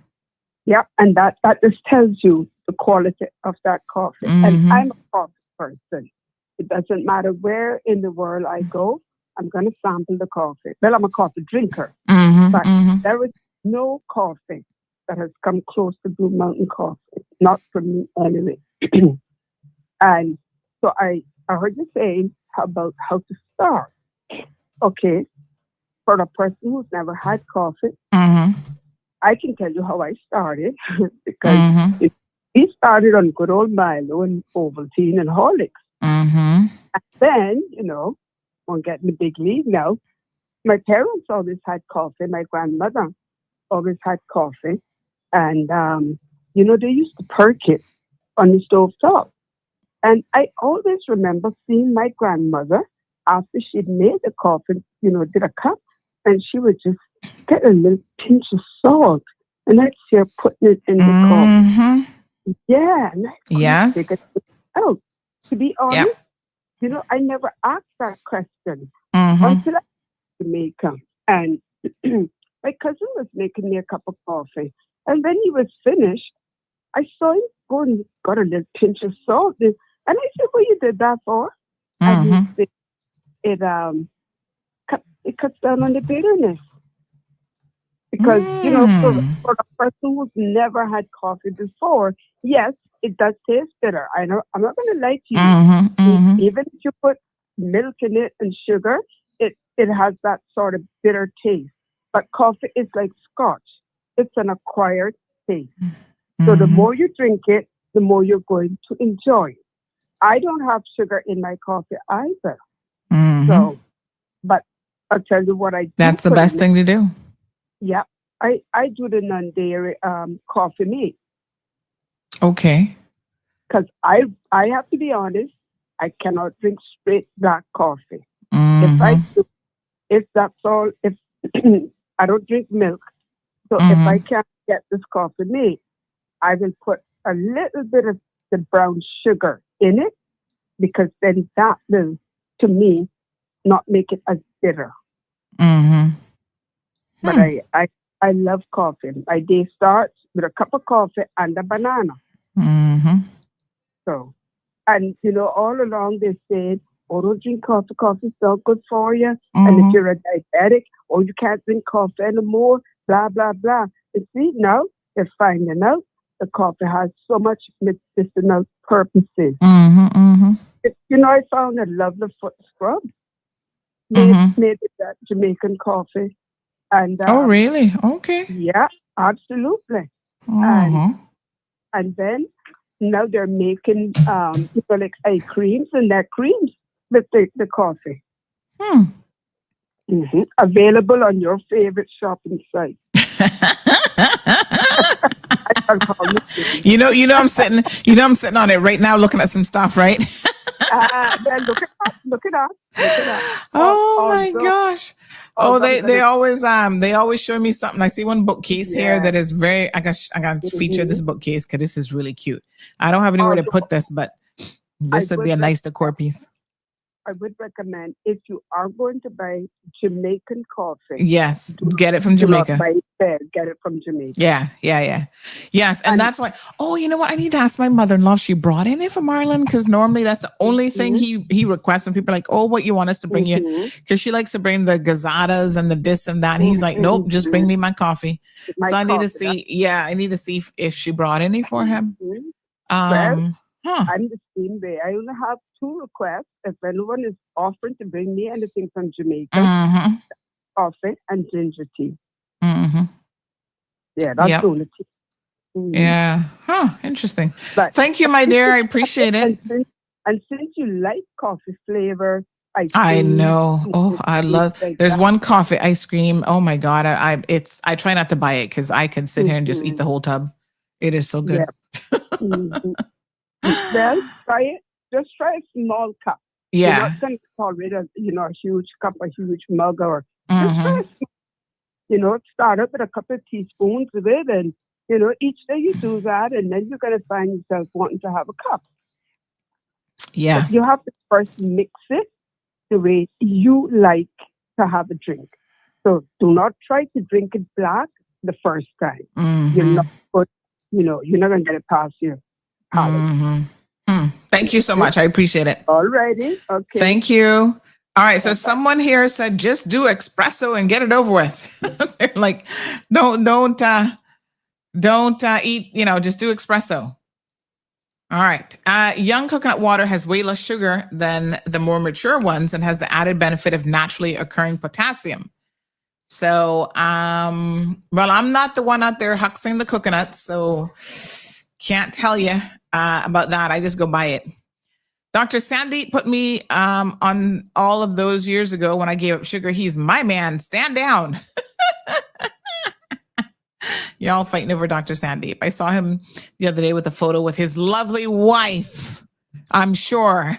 Speaker 11: Yeah, and that just tells you the quality of that coffee. And I'm a coffee person. It doesn't matter where in the world I go, I'm going to sample the coffee. Well, I'm a coffee drinker, but there is no coffee that has come close to Blue Mountain coffee. Not for me anyway. And so I heard you saying about how to start. Okay, for a person who's never had coffee, I can tell you how I started because we started on good old Milo and Ovaltine and Horlicks. And then, I'm getting the big league now. My parents always had coffee. My grandmother always had coffee. And, they used to perk it on the stove top. And I always remember seeing my grandmother after she'd made the coffee, did a cup, and she would just get a little pinch of salt, and I'd see her putting it in the coffee. Yeah, and I figure it out. To be honest, I never asked that question until I was in Jamaica, and my cousin was making me a cup of coffee, and when he was finished, I saw him go and got a little pinch of salt, and I said, "What you did that for?" And he said, it cuts down on the bitterness. Because, for a person who's never had coffee before, yes, it does taste bitter. I know, I'm not going to lie to you. Even if you put milk in it and sugar, it has that sort of bitter taste. But coffee is like scotch. It's an acquired taste. So the more you drink it, the more you're going to enjoy it. I don't have sugar in my coffee either. So, but I'll tell you what I do.
Speaker 2: That's the best thing to do.
Speaker 11: Yeah. I do the non-dairy coffee mate.
Speaker 2: Okay.
Speaker 11: Because I have to be honest, I cannot drink straight black coffee. If I do, if I don't drink milk, so if I can't get this coffee made, I will put a little bit of the brown sugar in it, because then that will, to me, not make it as bitter. But I love coffee. My day starts with a cup of coffee and a banana. So, and all along they said, "Oh, don't drink coffee. Coffee's not good for you. And if you're a diabetic, you can't drink coffee anymore. Blah blah blah." You see, now they're finding out the coffee has so much medicinal purposes. I found a lovely foot scrub made with that Jamaican coffee. And
Speaker 2: oh, really? Okay.
Speaker 11: Yeah, absolutely. And then now they're making like eye creams, and they're creams with the coffee. Available on your favorite shopping site.
Speaker 2: I'm sitting on it right now looking at some stuff, right?
Speaker 11: Then look it up.
Speaker 2: Oh my gosh. Oh, they always show me something. I see one bookcase here that is very, I got to feature this bookcase because this is really cute. I don't have anywhere to put this, but this would be a nice decor piece.
Speaker 11: I would recommend, if you are going to buy Jamaican coffee.
Speaker 2: Yes, get it from Jamaica.
Speaker 11: Buy it there, get it from Jamaica.
Speaker 2: Yeah. Yes, and that's why. Oh, you know what? I need to ask my mother-in-law if she brought any from Ireland, because normally that's the only thing he requests when people are like, "Oh, what you want us to bring you?" Because she likes to bring the gazadas and the this and that. And he's like, "Nope, just bring me my coffee." I need to see. Yeah, I need to see if she brought any for him.
Speaker 11: I'm the same way. I only have 2 requests. If anyone is offering to bring me anything from Jamaica, coffee and ginger tea. Yeah, that's the only tea.
Speaker 2: Yeah. Interesting. But thank you, my dear. I appreciate it.
Speaker 11: And since you like coffee flavor,
Speaker 2: I know. Oh, I love. There's one coffee ice cream. Oh my God. I try not to buy it because I can sit here and just eat the whole tub. It is so good.
Speaker 11: Well, try it. Just try a small cup.
Speaker 2: Yeah.
Speaker 11: You're not going to tolerate a huge cup, a huge mug, or just try a small, start up with a couple of teaspoons of it, and each day you do that, and then you're going to find yourself wanting to have a cup.
Speaker 2: Yeah.
Speaker 11: But you have to first mix it the way you like to have a drink. So do not try to drink it black the first time.
Speaker 2: Mm-hmm.
Speaker 11: You're not good, you're not going to get it past your palate.
Speaker 2: Mm-hmm. Thank you so much. I appreciate it.
Speaker 11: All righty. Okay.
Speaker 2: Thank you. All right. So someone here said, just do espresso and get it over with. They're like, don't eat, just do espresso. All right. Young coconut water has way less sugar than the more mature ones and has the added benefit of naturally occurring potassium. So, well, I'm not the one out there huxing the coconuts, so can't tell you about that. I just go buy it. Dr. Sandeep put me on all of those years ago when I gave up sugar. He's my man. Stand down. Y'all fighting over Dr. Sandeep. I saw him the other day with a photo with his lovely wife, I'm sure.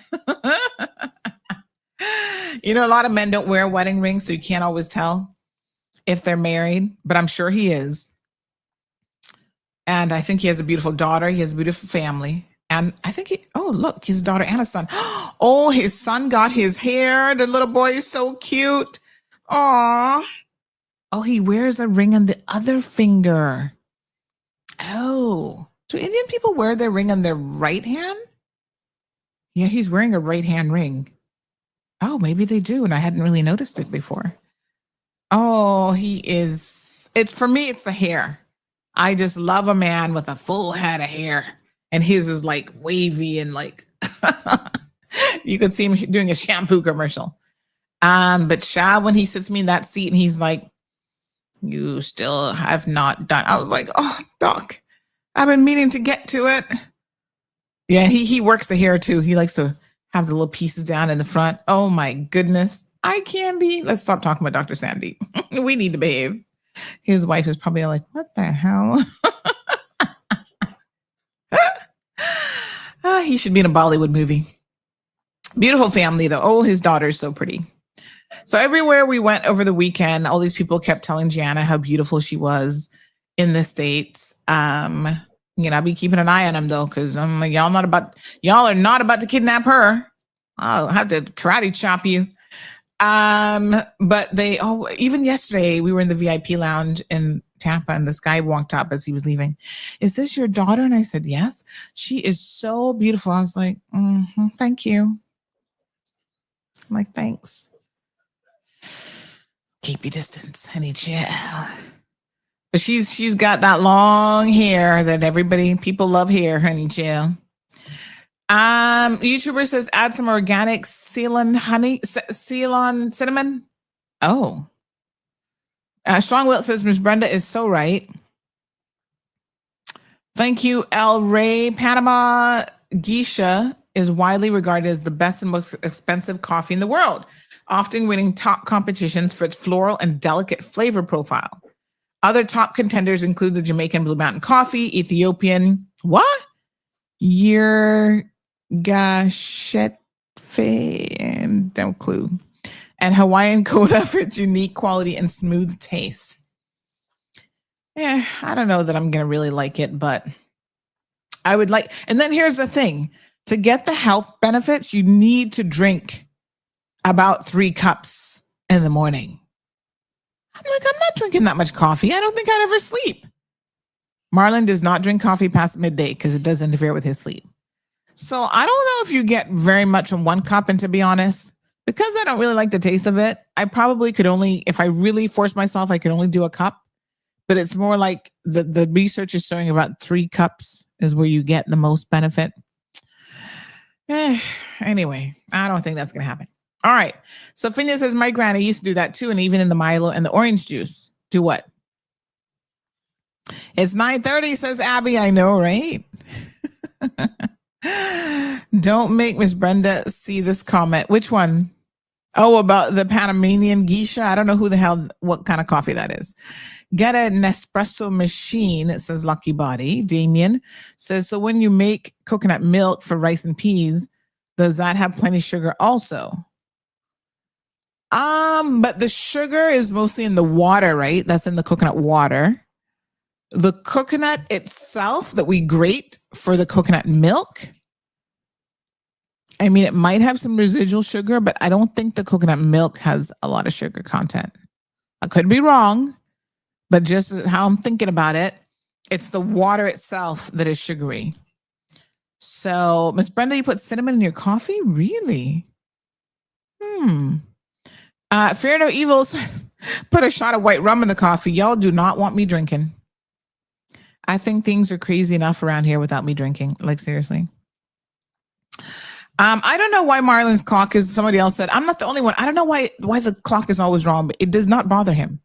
Speaker 2: A lot of men don't wear wedding rings, so you can't always tell if they're married, but I'm sure he is. And I think he has a beautiful daughter. He has a beautiful family. And I think look, his daughter and a son. Oh, his son got his hair. The little boy is so cute. Aw. Oh, he wears a ring on the other finger. Oh, do Indian people wear their ring on their right hand? Yeah, he's wearing a right hand ring. Oh, maybe they do. And I hadn't really noticed it before. Oh, for me, it's the hair. I just love a man with a full head of hair. And his is like wavy and like, you could see him doing a shampoo commercial. But Shah, when he sits me in that seat and he's like, you still have not done. I was like, oh, Doc, I've been meaning to get to it. Yeah, he works the hair too. He likes to have the little pieces down in the front. Oh my goodness. Eye candy. Let's stop talking about Dr. Sandeep. We need to behave. His wife is probably like, what the hell? He should be in a Bollywood movie. Beautiful family though. Oh, his daughter's so pretty. So everywhere we went over the weekend, all these people kept telling Gianna how beautiful she was in the States. I'll be keeping an eye on him though, because I'm like, y'all are not about to kidnap her. I'll have to karate chop you. But even yesterday we were in the VIP lounge in Tampa and this guy walked up as he was leaving. Is this your daughter? And I said, yes. She is so beautiful. I was like, thank you. I'm like, thanks. Keep your distance, honey chill. But she's got that long hair that people love hair, honey chill. YouTuber says add some organic Ceylon cinnamon. Oh. Strong Will says Miss Brenda is so right. Thank you, El Rey. Panama Geisha is widely regarded as the best and most expensive coffee in the world, often winning top competitions for its floral and delicate flavor profile. Other top contenders include the Jamaican Blue Mountain Coffee, Ethiopian, Yergashetfe, and no clue, and Hawaiian Coda for its unique quality and smooth taste. I don't know that I'm going to really like it, but I would like, and then here's the thing, to get the health benefits, you need to drink about 3 cups in the morning. I'm like, I'm not drinking that much coffee. I don't think I'd ever sleep. Marlon does not drink coffee past midday because it does interfere with his sleep. So I don't know if you get very much from 1 cup. And to be honest, because I don't really like the taste of it, I probably could only, if I really force myself, I could only do a cup. But it's more like the research is showing about 3 cups is where you get the most benefit. Anyway, I don't think that's going to happen. All right. So Phineas says, my granny used to do that too. And even in the Milo and the orange juice. Do what? It's 9:30, says Abby. I know, right? Don't make Miss Brenda see this comment. Which one? Oh, about the Panamanian geisha. I don't know what kind of coffee that is. Get a Nespresso machine, it says Lucky Body. Damien says, so when you make coconut milk for rice and peas, does that have plenty of sugar also? But the sugar is mostly in the water, right? That's in the coconut water. The coconut itself that we grate for the coconut milk I mean, it might have some residual sugar, but I don't think the coconut milk has a lot of sugar content. I could be wrong, but just how I'm thinking about it, it's the water itself that is sugary. So, Miss Brenda, you put cinnamon in your coffee? Really? Fear No Evils put a shot of white rum in the coffee. Y'all do not want me drinking. I think things are crazy enough around here without me drinking. Like, seriously. I don't know why Marlon's clock is, somebody else said, I'm not the only one. I don't know why the clock is always wrong, but it does not bother him.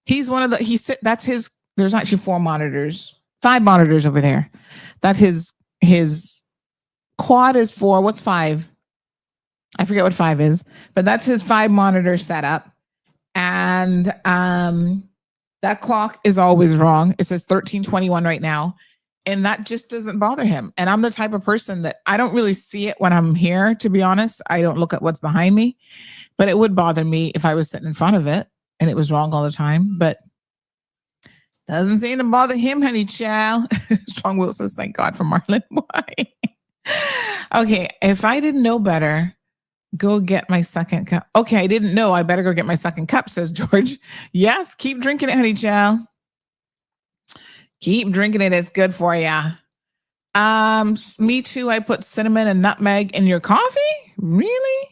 Speaker 2: He's one of the, that's his, there's actually 5 monitors over there. That his quad is 4. What's 5? I forget what 5 is, but that's his 5 monitor setup. And that clock is always wrong. It says 13:21 right now. And that just doesn't bother him. And I'm the type of person that I don't really see it when I'm here, to be honest. I don't look at what's behind me, but it would bother me if I was sitting in front of it and it was wrong all the time. But doesn't seem to bother him, honey child. Strong Will says, thank God for Marlon. Why? Okay, if I didn't know better, go get my second cup. Okay, I didn't know. I better go get my second cup, says George. Yes, keep drinking it, honey child. Keep drinking it. It's good for you. Me too. I put cinnamon and nutmeg in your coffee. Really?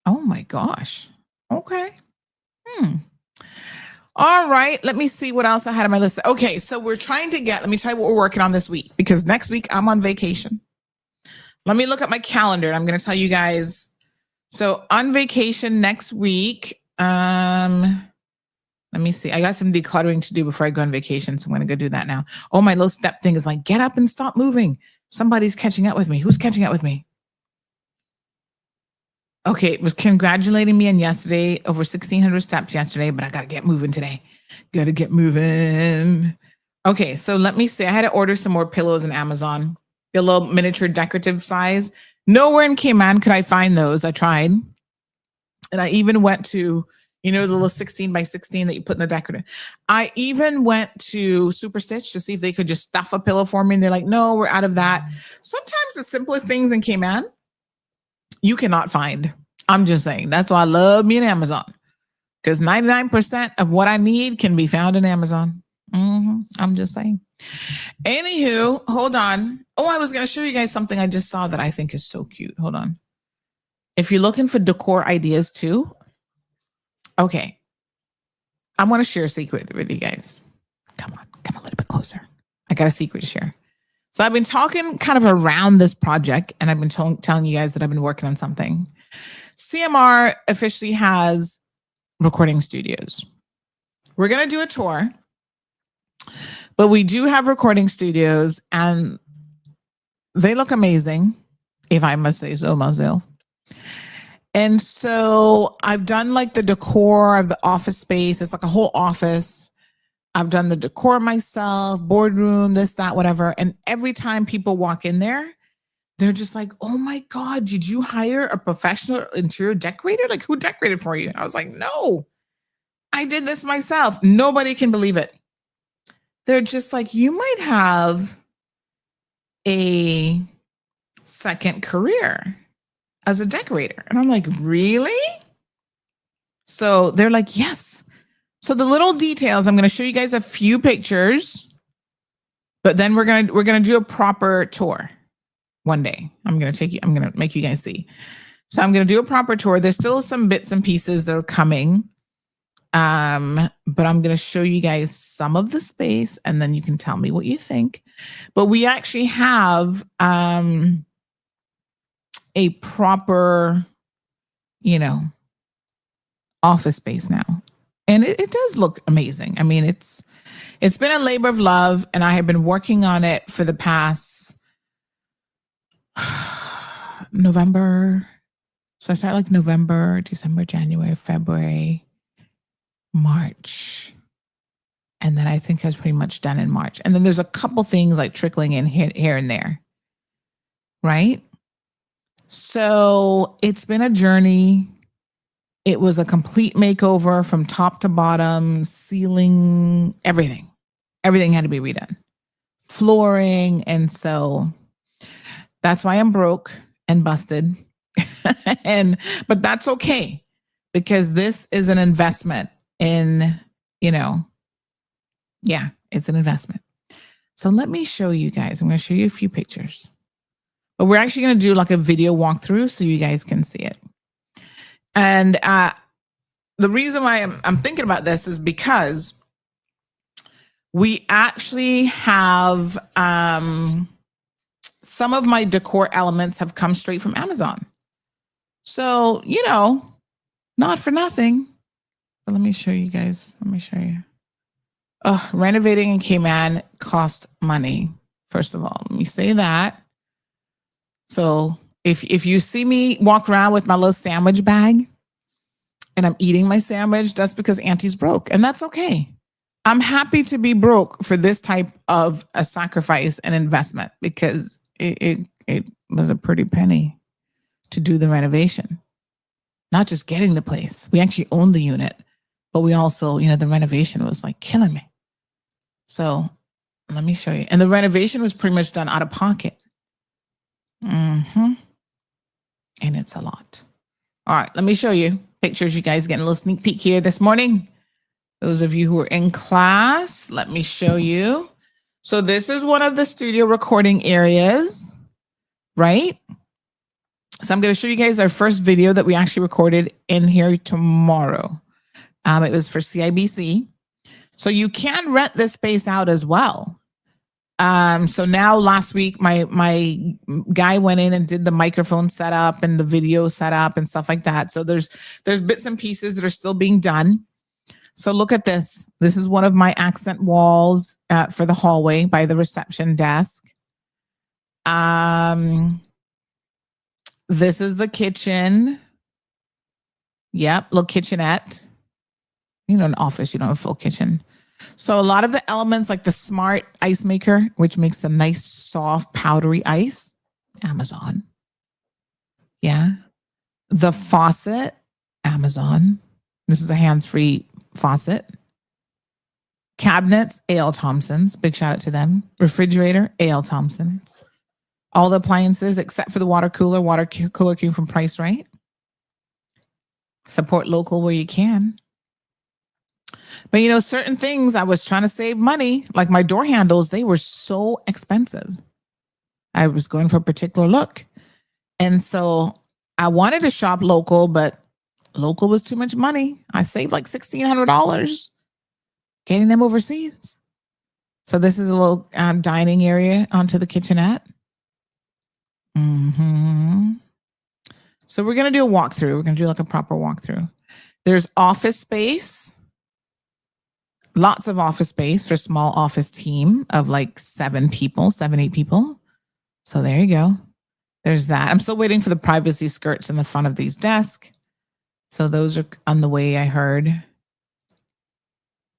Speaker 2: Oh my gosh. Okay. All right. Let me see what else I had on my list. Okay. So we're trying to let me tell you what we're working on this week, because next week I'm on vacation. Let me look at my calendar. I'm going to tell you guys. So on vacation next week, let me see. I got some decluttering to do before I go on vacation. So I'm going to go do that now. Oh, my little step thing is like, get up and stop moving. Somebody's catching up with me. Who's catching up with me? Okay. It was congratulating me on yesterday, over 1,600 steps yesterday, but I got to get moving today. Got to get moving. Okay. So let me see. I had to order some more pillows in Amazon. A little miniature decorative size. Nowhere in Cayman could I find those. I tried. And I even went to, the little 16 by 16 that you put in the decorative. I even went to Super Stitch to see if they could just stuff a pillow for me. And they're like, no, we're out of that. Sometimes the simplest things in Cayman, you cannot find. I'm just saying. That's why I love me in Amazon. Because 99% of what I need can be found in Amazon. I'm just saying. Anywho, hold on. Oh, I was going to show you guys something I just saw that I think is so cute. Hold on. If you're looking for decor ideas too, okay. I want to share a secret with you guys. Come a little bit closer. I got a secret to share. So I've been talking kind of around this project, and I've been telling you guys that I've been working on something. CMR officially has recording studios. We're going to do a tour, but we do have recording studios, and they look amazing, if I must say so myself. And so I've done like the decor of the office space. It's like a whole office. I've done the decor myself, boardroom, this, that, whatever. And every time people walk in there, they're just like, oh my God, did you hire a professional interior decorator? Like, who decorated for you? And I was like, no, I did this myself. Nobody can believe it. They're just like, you might have a second career as a decorator. And I'm like, really? So they're like, yes. So the little details, I'm going to show you guys a few pictures, but then we're going to do a proper tour one day. I'm going to make you guys see. So I'm going to do a proper tour. There's still some bits and pieces that are coming. But I'm going to show you guys some of the space, and then you can tell me what you think. But we actually have, a proper, office space now. And it does look amazing. I mean, it's been a labor of love, and I have been working on it for the past November. So I started like November, December, January, February, March. And then I think I was pretty much done in March. And then there's a couple things like trickling in here and there. Right? So it's been a journey. It was a complete makeover from top to bottom, ceiling, everything. Everything had to be redone. Flooring. And so that's why I'm broke. and busted. But that's okay, because this is an investment in, it's an investment. So let me show you guys. I'm going to show you a few pictures. But we're actually going to do like a video walkthrough so you guys can see it. And the reason why I'm thinking about this is because we actually have some of my decor elements have come straight from Amazon. So, not for nothing. But let me show you guys. Let me show you. Oh, renovating in Cayman costs money. First of all, let me say that. So if you see me walk around with my little sandwich bag and I'm eating my sandwich, that's because Auntie's broke, and that's okay. I'm happy to be broke for this type of a sacrifice and investment, because it was a pretty penny to do the renovation. Not just getting the place. We actually owned the unit, but we also, the renovation was like killing me. So let me show you. And the renovation was pretty much done out of pocket. And it's a lot. All right, let me show you pictures. You guys getting a little sneak peek here this morning. Those of you who are in class, let me show you. So this is one of the studio recording areas, right? So I'm going to show you guys our first video that we actually recorded in here tomorrow. It was for CIBC. So you can rent this space out as well. So now last week, my guy went in and did the microphone setup and the video setup and stuff like that. So there's bits and pieces that are still being done. So look at this. This is one of my accent walls for the hallway by the reception desk. This is the kitchen. Yep, little kitchenette. An office, you don't have a full kitchen. So a lot of the elements, like the smart ice maker, which makes a nice, soft, powdery ice. Amazon. Yeah. The faucet. Amazon. This is a hands-free faucet. Cabinets. A.L. Thompson's. Big shout out to them. Refrigerator. A.L. Thompson's. All the appliances except for the water cooler. Water cooler came from Price Right. Support local where you can. But certain things, I was trying to save money, like my door handles, they were so expensive. I was going for a particular look. And so I wanted to shop local, but local was too much money. I saved like $1,600 getting them overseas. So this is a little dining area onto the kitchenette. So we're going to do a walkthrough. We're going to do like a proper walkthrough. There's office space. Lots of office space for small office team of like 7, 8 people. So there you go. There's that. I'm still waiting for the privacy skirts in the front of these desks. So those are on the way, I heard.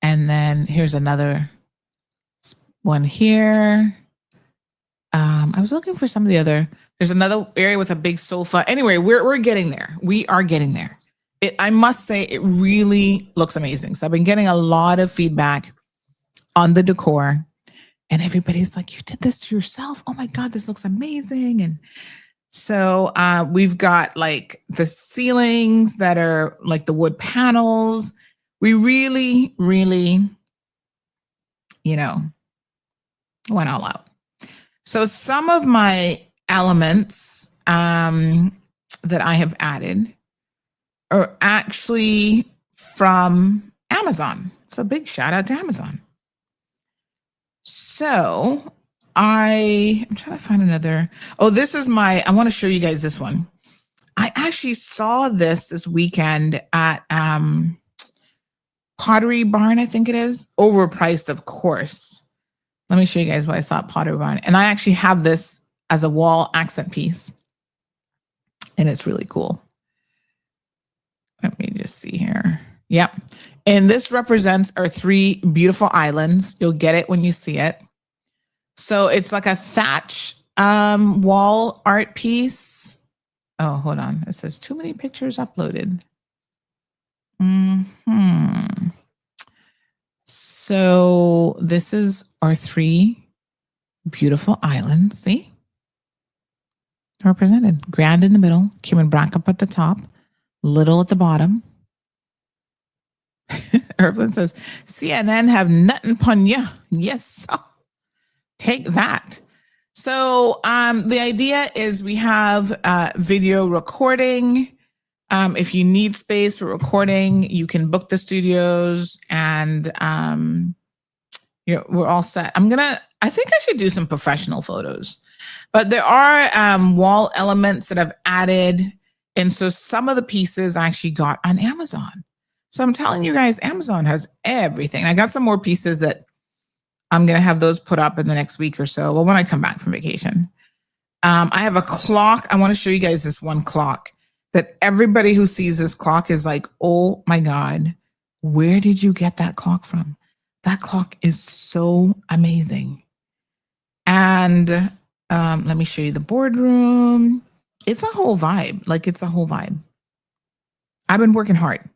Speaker 2: And then here's another one here. I was looking for some of the other. There's another area with a big sofa. Anyway, we're getting there. We are getting there. I must say, it really looks amazing. So I've been getting a lot of feedback on the decor, and everybody's like, "You did this to yourself? Oh my God, this looks amazing!" And so we've got like the ceilings that are like the wood panels. We really, really, went all out. So some of my elements that I have added are actually from Amazon. So big shout out to Amazon. So I'm trying to find another. Oh, this is I want to show you guys this one. I actually saw this weekend at Pottery Barn, I think it is. Overpriced, of course. Let me show you guys what I saw at Pottery Barn. And I actually have this as a wall accent piece. And it's really cool. Let me just see here. Yep. And this represents our 3 beautiful islands. You'll get it when you see it. So it's like a thatch wall art piece. Oh, hold on. It says too many pictures uploaded. So this is our 3 beautiful islands. See? represented. Grand in the middle, cumin black up at the top, little at the bottom. Irvin says, CNN have nothing pun ya. Yes. Take that. So the idea is we have video recording. If you need space for recording, you can book the studios, and we're all set. I think I should do some professional photos, but there are wall elements that I've added. And so some of the pieces I actually got on Amazon. So I'm telling you guys, Amazon has everything. I got some more pieces that I'm going to have those put up in the next week or so. Well, when I come back from vacation, I have a clock. I want to show you guys this one clock that everybody who sees this clock is like, oh my God, where did you get that clock from? That clock is so amazing. And let me show you the boardroom. It's a whole vibe. Like, it's a whole vibe. I've been working hard.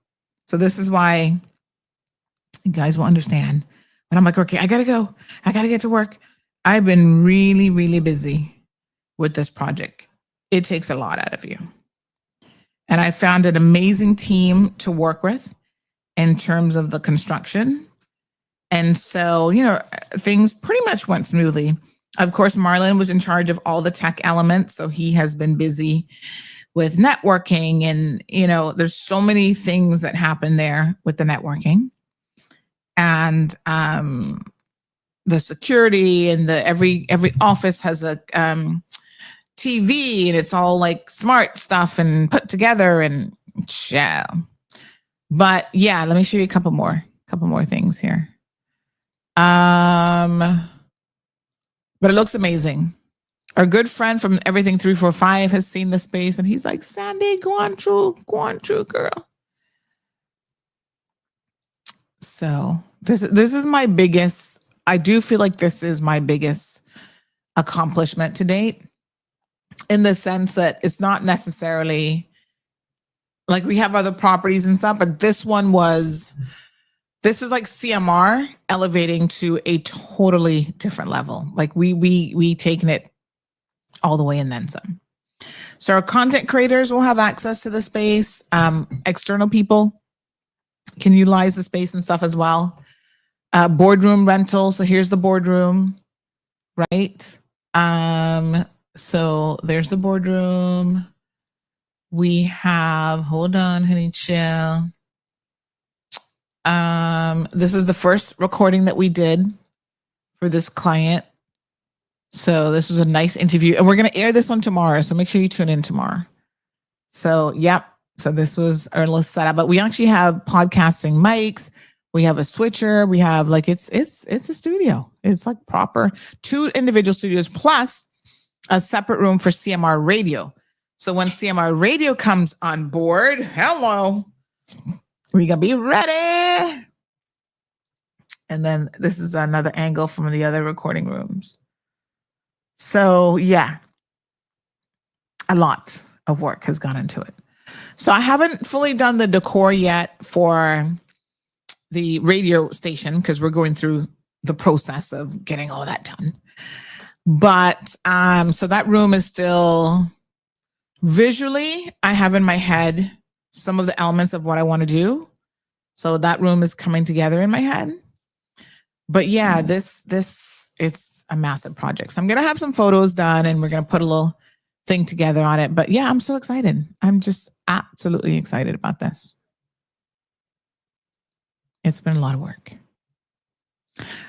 Speaker 2: So this is why you guys will understand. But I'm like, okay, I got to go. I got to get to work. I've been really, really busy with this project. It takes a lot out of you. And I found an amazing team to work with in terms of the construction. And so, things pretty much went smoothly. Of course, Marlon was in charge of all the tech elements. So he has been busy with networking, and, there's so many things that happen there with the networking. And the security, and every office has a TV, and it's all like smart stuff and put together, and yeah. But yeah, let me show you a couple more things here. But it looks amazing. Our good friend from Everything 345 has seen the space, and he's like, Sandy, go on through, girl. So this is my biggest, I do feel like this is my biggest accomplishment to date, in the sense that it's not necessarily like we have other properties and stuff, but this is like CMR elevating to a totally different level. Like we taken it all the way and then some. So our content creators will have access to the space. External people can utilize the space and stuff as well. Boardroom rental. So here's the boardroom, right? So there's the boardroom. We have, hold on, honey, chill. This was the first recording that we did for this client. So this was a nice interview, and we're going to air this one tomorrow. So make sure you tune in tomorrow. So, yep. So this was our little setup, but we actually have podcasting mics. We have a switcher. We have it's a studio. It's like proper 2 individual studios plus a separate room for CMR radio. So when CMR radio comes on board, hello, we gotta be ready. And then this is another angle from the other recording rooms. So yeah, a lot of work has gone into it. So I haven't fully done the decor yet for the radio station because we're going through the process of getting all that done. But so that room is still visually, I have in my head some of the elements of what I want to do. So that room is coming together in my head. But yeah, this it's a massive project. So I'm gonna have some photos done, and we're gonna put a little thing together on it. But yeah, I'm so excited. I'm just absolutely excited about this. It's been a lot of work.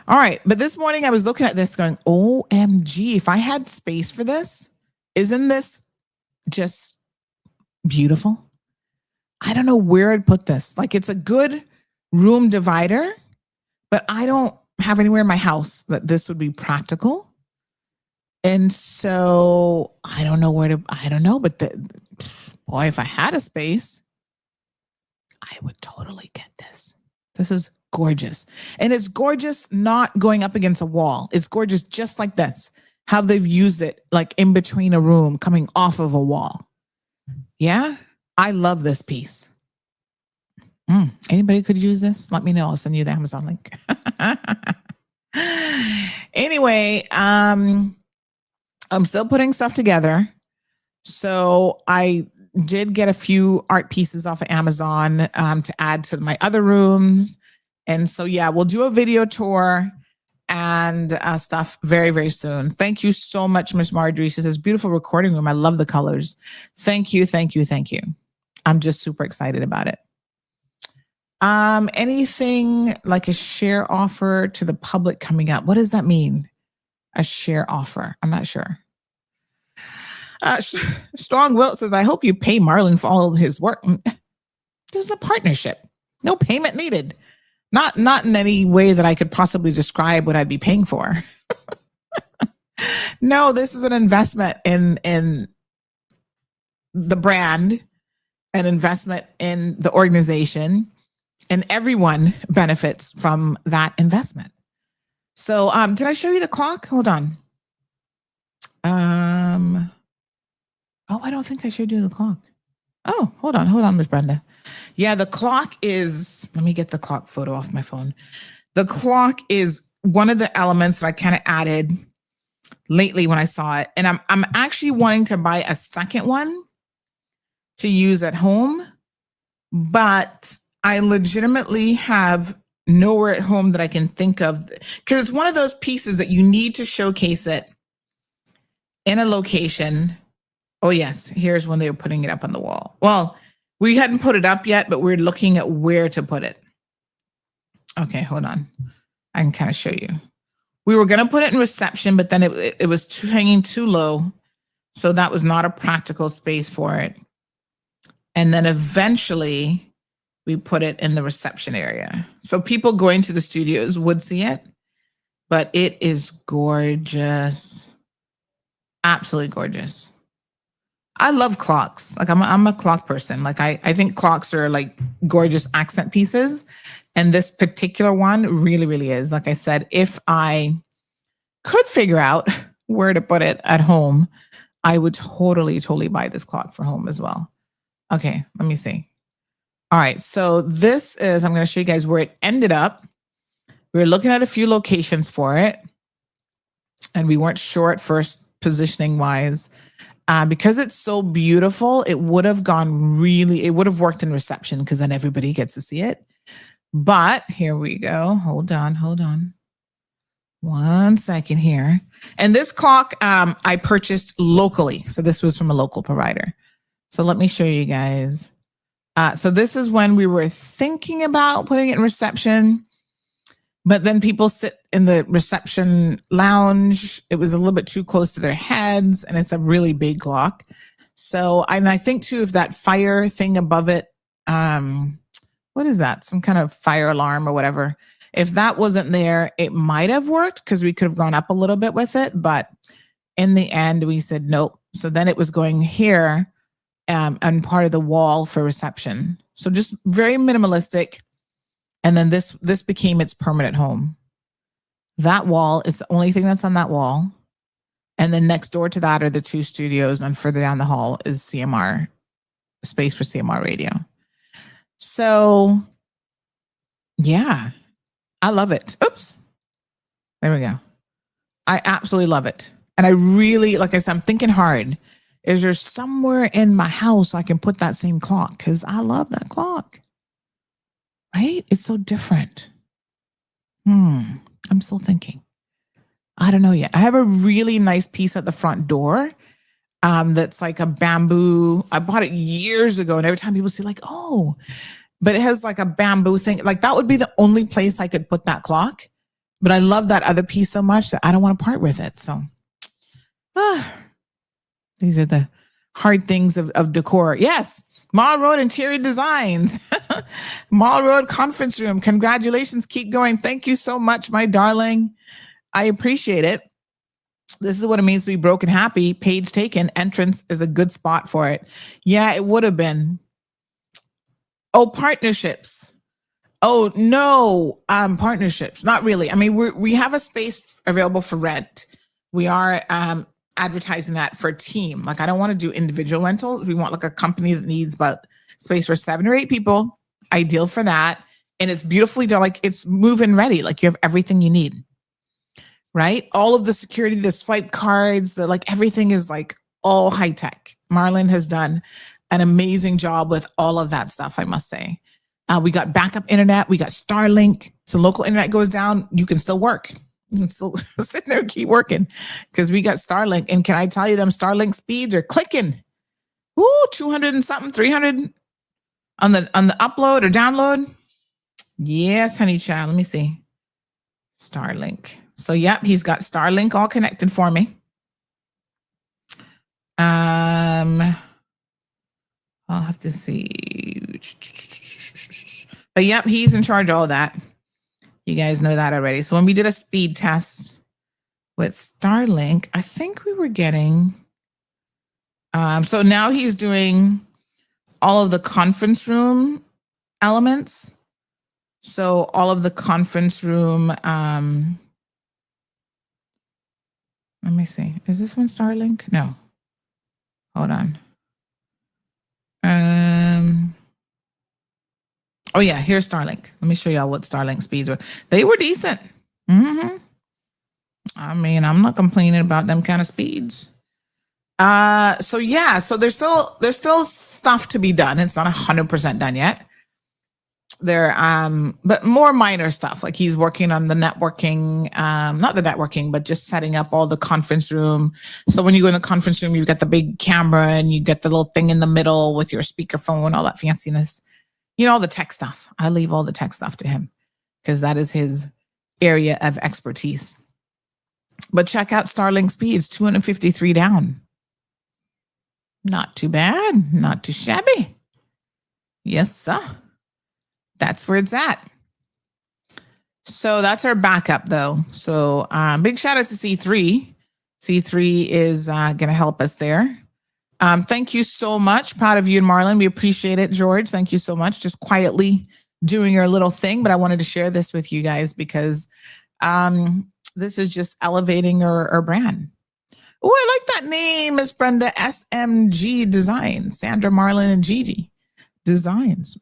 Speaker 2: All right, but this morning I was looking at this going, OMG, if I had space for this, isn't this just beautiful? I don't know where I'd put this. Like, it's a good room divider, but I don't have anywhere in my house that this would be practical. And so I don't know but boy, if I had a space, I would totally get this. This is gorgeous. And it's gorgeous not going up against a wall. It's gorgeous just like this, how they've used it like in between a room coming off of a wall. Yeah, I love this piece. Anybody could use this? Let me know. I'll send you the Amazon link. Anyway, I'm still putting stuff together. So I did get a few art pieces off of Amazon to add to my other rooms. And so, yeah, we'll do a video tour and stuff very, very soon. Thank you so much, Miss Marjorie. She says, beautiful recording room. I love the colors. Thank you, thank you, thank you. I'm just super excited about it. Anything like a share offer to the public coming up? What does that mean? A share offer? I'm not sure. Strong Wilt says, I hope you pay Marlon for all of his work. This is a partnership. No payment needed. Not in any way that I could possibly describe what I'd be paying for. No, this is an investment in the brand, an investment in the organization, and everyone benefits from that investment. So, did I show you the clock? Hold on. Oh, I don't think I showed you the clock. Oh, hold on, Miss Brenda. Yeah, the clock is, let me get the clock photo off my phone. The clock is one of the elements that I kind of added lately when I saw it. And I'm actually wanting to buy a second one to use at home, but I legitimately have nowhere at home that I can think of, because it's one of those pieces that you need to showcase it in a location. Oh, yes. Here's when they were putting it up on the wall. Well, we hadn't put it up yet, but we're looking at where to put it. Okay, hold on. I can kind of show you. We were going to put it in reception, but then it was hanging too low. So that was not a practical space for it. And then eventually we put it in the reception area. So people going to the studios would see it, but it is gorgeous. Absolutely gorgeous. I love clocks. Like I'm a clock person. Like I think clocks are like gorgeous accent pieces. And this particular one really, really is. Like I said, if I could figure out where to put it at home, I would totally buy this clock for home as well. Okay, let me see. All right, so this is, I'm going to show you guys where it ended up. We were looking at a few locations for it, and we weren't sure at first positioning wise. Because it's so beautiful, it would have worked in reception because then everybody gets to see it. But here we go. Hold on. 1 second here. And this clock I purchased locally. So this was from a local provider. So let me show you guys. So this is when we were thinking about putting it in reception, but then people sit in the reception lounge. It was a little bit too close to their heads, and it's a really big clock. So, and I think too, if that fire thing above it, what is that? Some kind of fire alarm or whatever. If that wasn't there, it might have worked because we could have gone up a little bit with it. But in the end, we said nope. So then it was going here and part of the wall for reception. So just very minimalistic. And then this became its permanent home. That wall is the only thing that's on that wall. And then next door to that are the two studios. And further down the hall is CMR, space for CMR radio. So, yeah, I love it. Oops. There we go. I absolutely love it. And I really, like I said, I'm thinking hard. Is there somewhere in my house I can put that same clock? Because I love that clock. Right? It's so different. I'm still thinking. I don't know yet. I have a really nice piece at the front door that's like a bamboo. I bought it years ago, and every time people say like, oh, but it has like a bamboo thing. Like that would be the only place I could put that clock. But I love that other piece so much that I don't want to part with it. So these are the hard things of decor. Yes. Mall Road Interior Designs. Mall Road Conference Room. Congratulations. Keep going. Thank you so much, my darling. I appreciate it. This is what it means to be broke and happy. Page taken. Entrance is a good spot for it. Yeah, it would have been. Oh, partnerships. Oh, no. Partnerships. Not really. I mean, we have a space available for rent. We are advertising that for a team. Like I don't want to do individual rentals. We want like a company that needs about space for 7 or 8 people. Ideal for that. And it's beautifully done. Like it's move-in ready. Like you have everything you need, right? All of the security, the swipe cards, the like everything is like all high tech. Marlon has done an amazing job with all of that stuff, I must say. We got backup internet. We got Starlink. So local internet goes down, you can still work. You can still sit there and keep working because we got Starlink. And can I tell you, them Starlink speeds are clicking. Ooh, 200 and something, 300 on the upload or download. Yes, honey child. Let me see. Starlink. So, yep, he's got Starlink all connected for me. I'll have to see. But yep, he's in charge of all that. You guys know that already. So when we did a speed test with Starlink, I think we were getting, so now he's doing all of the conference room elements. So all of the conference room, let me see. Is this one Starlink? No. Hold on. Oh yeah, here's Starlink. Let me show y'all what Starlink speeds were. They were decent. I mean, I'm not complaining about them kind of speeds. So yeah, so there's still stuff to be done. It's not 100% done yet. There, but more minor stuff. Like he's working on the networking, not the networking, but just setting up all the conference room. So when you go in the conference room, you've got the big camera and you get the little thing in the middle with your speakerphone, all that fanciness. You know, all the tech stuff. I leave all the tech stuff to him because that is his area of expertise. But check out Starlink speeds, 253 down. Not too bad. Not too shabby. Yes, sir. That's where it's at. So that's our backup, though. So big shout out to C3. C3 is going to help us there. Thank you so much. Proud of you and Marlon. We appreciate it, George. Thank you so much. Just quietly doing your little thing. But I wanted to share this with you guys because this is just elevating our brand. Oh, I like that name, Miss Brenda. SMG Designs. Sandra, Marlon, and Gigi Designs.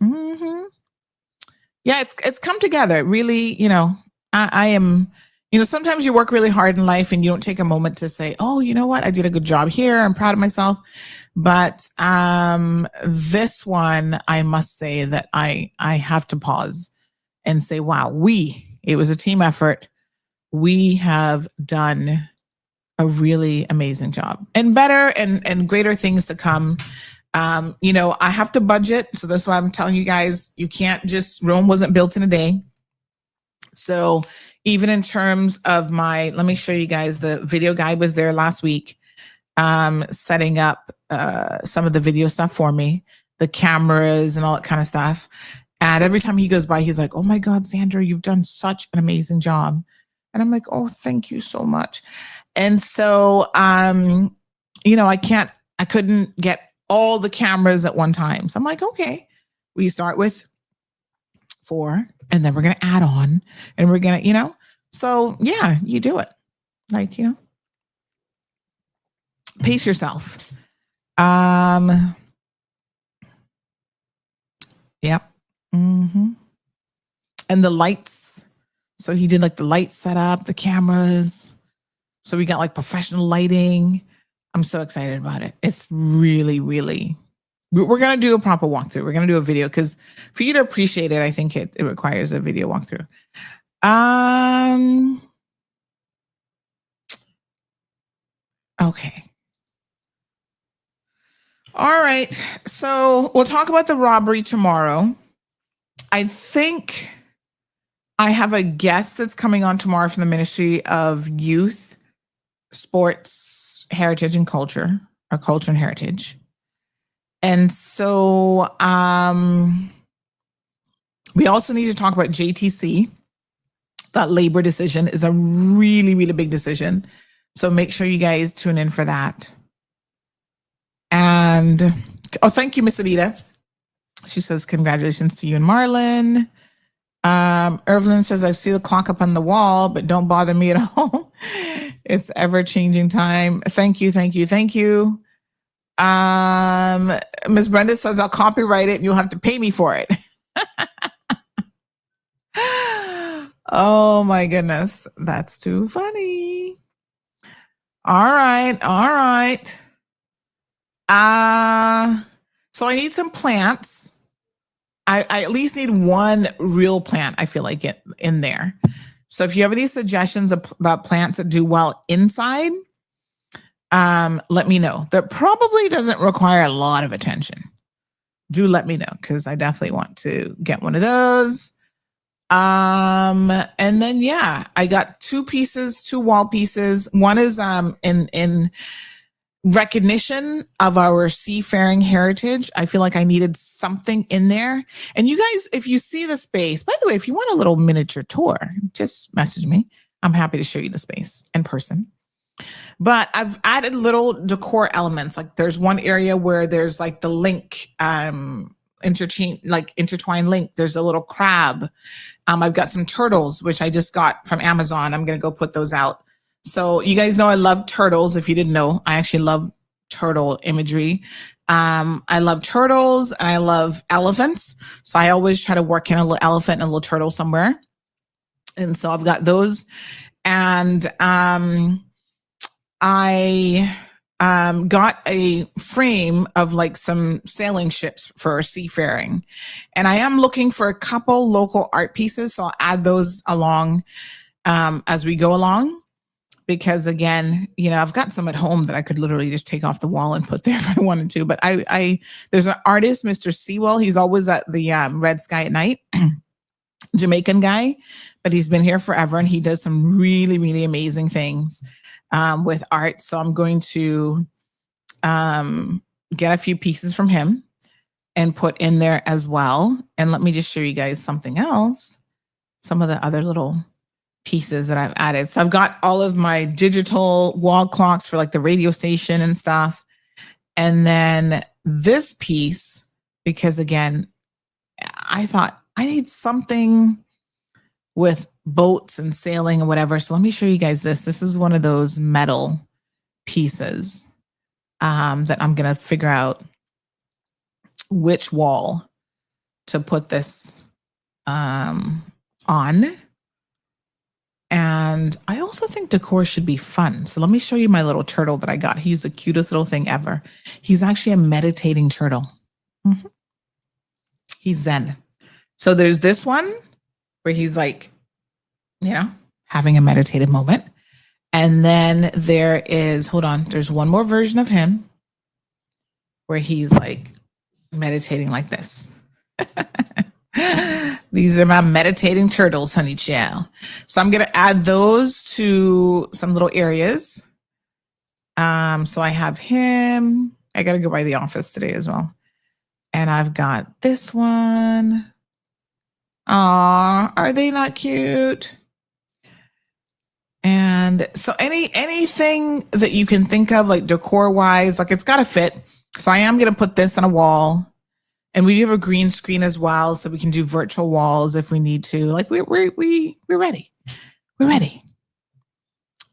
Speaker 2: Yeah, it's come together. Really, you know, I am... You know, sometimes you work really hard in life and you don't take a moment to say, oh, you know what? I did a good job here. I'm proud of myself. But this one, I must say that I have to pause and say, wow, it was a team effort. We have done a really amazing job and better and greater things to come. You know, I have to budget. So that's why I'm telling you guys, you can't just, Rome wasn't built in a day. So even in terms of let me show you guys, the video guy was there last week, setting up some of the video stuff for me, the cameras and all that kind of stuff. And every time he goes by, he's like, oh my God, Sandra, you've done such an amazing job. And I'm like, oh, thank you so much. And so, you know, I couldn't get all the cameras at one time. So I'm like, okay, we start with 4 and then we're going to add on and we're going to, you know, so yeah, you do it. Like, you know, pace yourself. Yep. And the lights. So he did like the light setup, the cameras. So we got like professional lighting. I'm so excited about it. It's really, really, we're going to do a proper walkthrough. We're going to do a video because for you to appreciate it, I think it requires a video walkthrough. Okay. All right. So we'll talk about the robbery tomorrow. I think I have a guest that's coming on tomorrow from the Ministry of Youth, Sports, Heritage, and Culture, or Culture and Heritage. And so we also need to talk about JTC. That labor decision is a really, really big decision. So make sure you guys tune in for that. And, oh, thank you, Miss Anita. She says, congratulations to you and Marlon. Irvlyn says, I see the clock up on the wall, but don't bother me at all. It's ever-changing time. Thank you, thank you, thank you. Ms. Brenda says, I'll copyright it and you'll have to pay me for it. Oh my goodness. That's too funny. All right. So I need some plants. I at least need one real plant, I feel like, in there. So if you have any suggestions about plants that do well inside, let me know. That probably doesn't require a lot of attention. Do let me know, because I definitely want to get one of those. And then, yeah, I got two wall pieces. One is in recognition of our seafaring heritage. I feel like I needed something in there. And you guys, if you see the space, by the way, if you want a little miniature tour, just message me. I'm happy to show you the space in person. But I've added little decor elements. Like there's one area where there's like the link, intertwined link. There's a little crab. I've got some turtles, which I just got from Amazon. I'm going to go put those out. So you guys know I love turtles. If you didn't know, I actually love turtle imagery. I love turtles and I love elephants. So I always try to work in a little elephant and a little turtle somewhere. And so I've got those. And I got a frame of like some sailing ships for seafaring. And I am looking for a couple local art pieces. So I'll add those along as we go along. Because again, I've got some at home that I could literally just take off the wall and put there if I wanted to. But there's an artist, Mr. Sewell. He's always at the Red Sky at Night, Jamaican guy, but he's been here forever and he does some really, really amazing things with art. So I'm going to get a few pieces from him and put in there as well. And let me just show you guys something else. Some of the other little pieces that I've added. So I've got all of my digital wall clocks for like the radio station and stuff. And then this piece, because again, I thought I need something with boats and sailing and whatever. So let me show you guys this. This is one of those metal pieces that I'm going to figure out which wall to put this on. And I also think decor should be fun. So let me show you my little turtle that I got. He's the cutest little thing ever. He's actually a meditating turtle. Mm-hmm. He's Zen. So there's this one where he's like, having a meditative moment. And then there is, there's one more version of him where he's like meditating like this. These are my meditating turtles, honey child. So I'm going to add those to some little areas. So I have him. I got to go by the office today as well. And I've got this one. Aw, are they not cute? And so anything that you can think of, like decor wise, like it's got to fit. So I am going to put this on a wall. And we do have a green screen as well, so we can do virtual walls if we need to. Like we're ready. We're ready.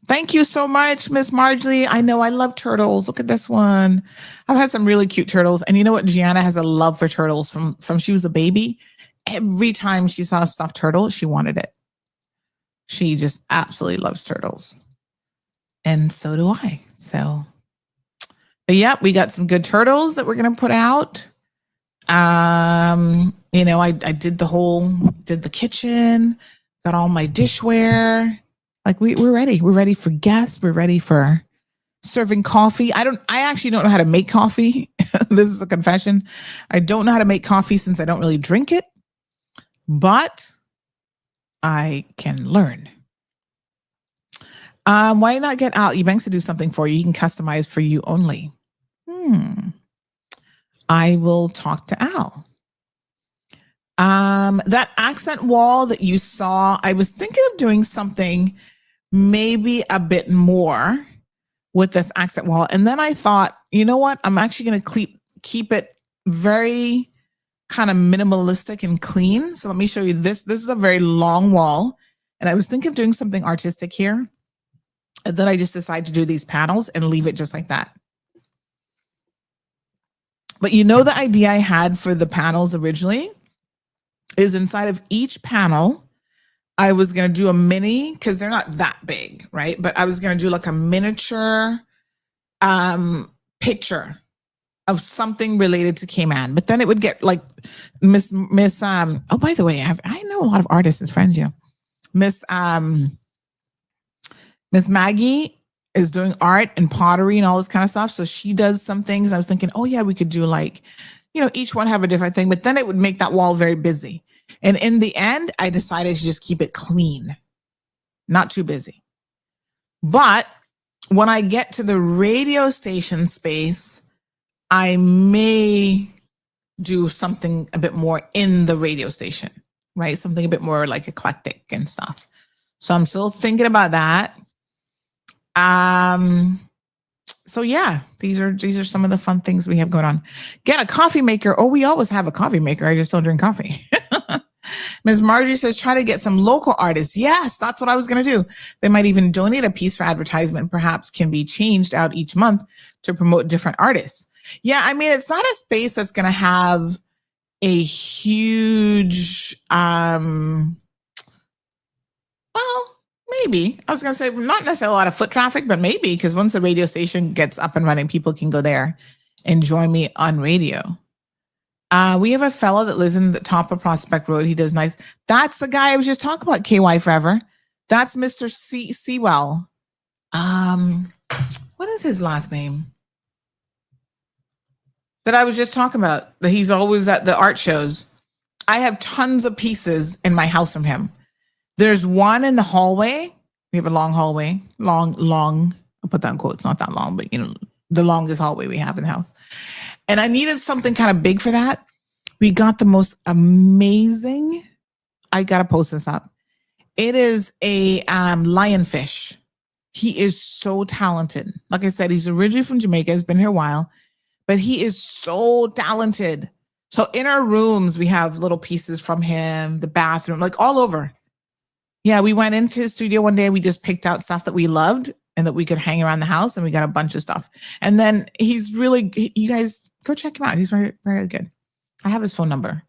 Speaker 2: Thank you so much, Miss Marjorie. I know I love turtles. Look at this one. I've had some really cute turtles. And you know what? Gianna has a love for turtles from she was a baby. Every time she saw a stuffed turtle, she wanted it. She just absolutely loves turtles. And so do I. So, but yeah, we got some good turtles that we're going to put out. I did the kitchen, got all my dishware. Like we're ready. We're ready for guests. We're ready for serving coffee. I actually don't know how to make coffee. This is a confession. I don't know how to make coffee since I don't really drink it, but I can learn. Why not get Al Ebanks to do something for you? He can customize for you only. I will talk to Al. That accent wall that you saw, I was thinking of doing something maybe a bit more with this accent wall. And then I thought, you know what? I'm actually going to keep it very kind of minimalistic and clean. So let me show you this. This is a very long wall. And I was thinking of doing something artistic here. And then I just decided to do these panels and leave it just like that. But the idea I had for the panels originally is inside of each panel, I was going to do a mini, because they're not that big, right? But I was going to do like a miniature picture of something related to Cayman. But then it would get like Miss oh, by the way, I know a lot of artists as friends, you know. Miss Maggie is doing art and pottery and all this kind of stuff. So she does some things. I was thinking, oh yeah, we could do like, you know, each one have a different thing, but then it would make that wall very busy. And in the end, I decided to just keep it clean, not too busy. But when I get to the radio station space, I may do something a bit more in the radio station, right? Something a bit more like eclectic and stuff. So I'm still thinking about that. So yeah, these are some of the fun things we have going on. Get a coffee maker. Oh, we always have a coffee maker. I just don't drink coffee. Ms. Marjorie says, try to get some local artists. Yes, that's what I was going to do. They might even donate a piece for advertisement, perhaps can be changed out each month to promote different artists. Yeah, I mean, it's not a space that's going to have a huge, well, maybe. I was going to say not necessarily a lot of foot traffic, but maybe, because once the radio station gets up and running, people can go there and join me on radio. We have a fellow that lives in the top of Prospect Road. He does nice. That's the guy I was just talking about, KY Forever. That's Mr. Sewell. What is his last name? That I was just talking about. That he's always at the art shows. I have tons of pieces in my house from him. There's one in the hallway. We have a long hallway. Long. I'll put that in quotes. Not that long, but you know, the longest hallway we have in the house. And I needed something kind of big for that. We got the most amazing. I got to post this up. It is a lionfish. He is so talented. Like I said, he's originally from Jamaica. He's been here a while, but he is so talented. So in our rooms, we have little pieces from him, the bathroom, like all over. Yeah, we went into his studio one day. We just picked out stuff that we loved and that we could hang around the house, and we got a bunch of stuff. And then he's really, you guys go check him out. He's very, very good. I have his phone number.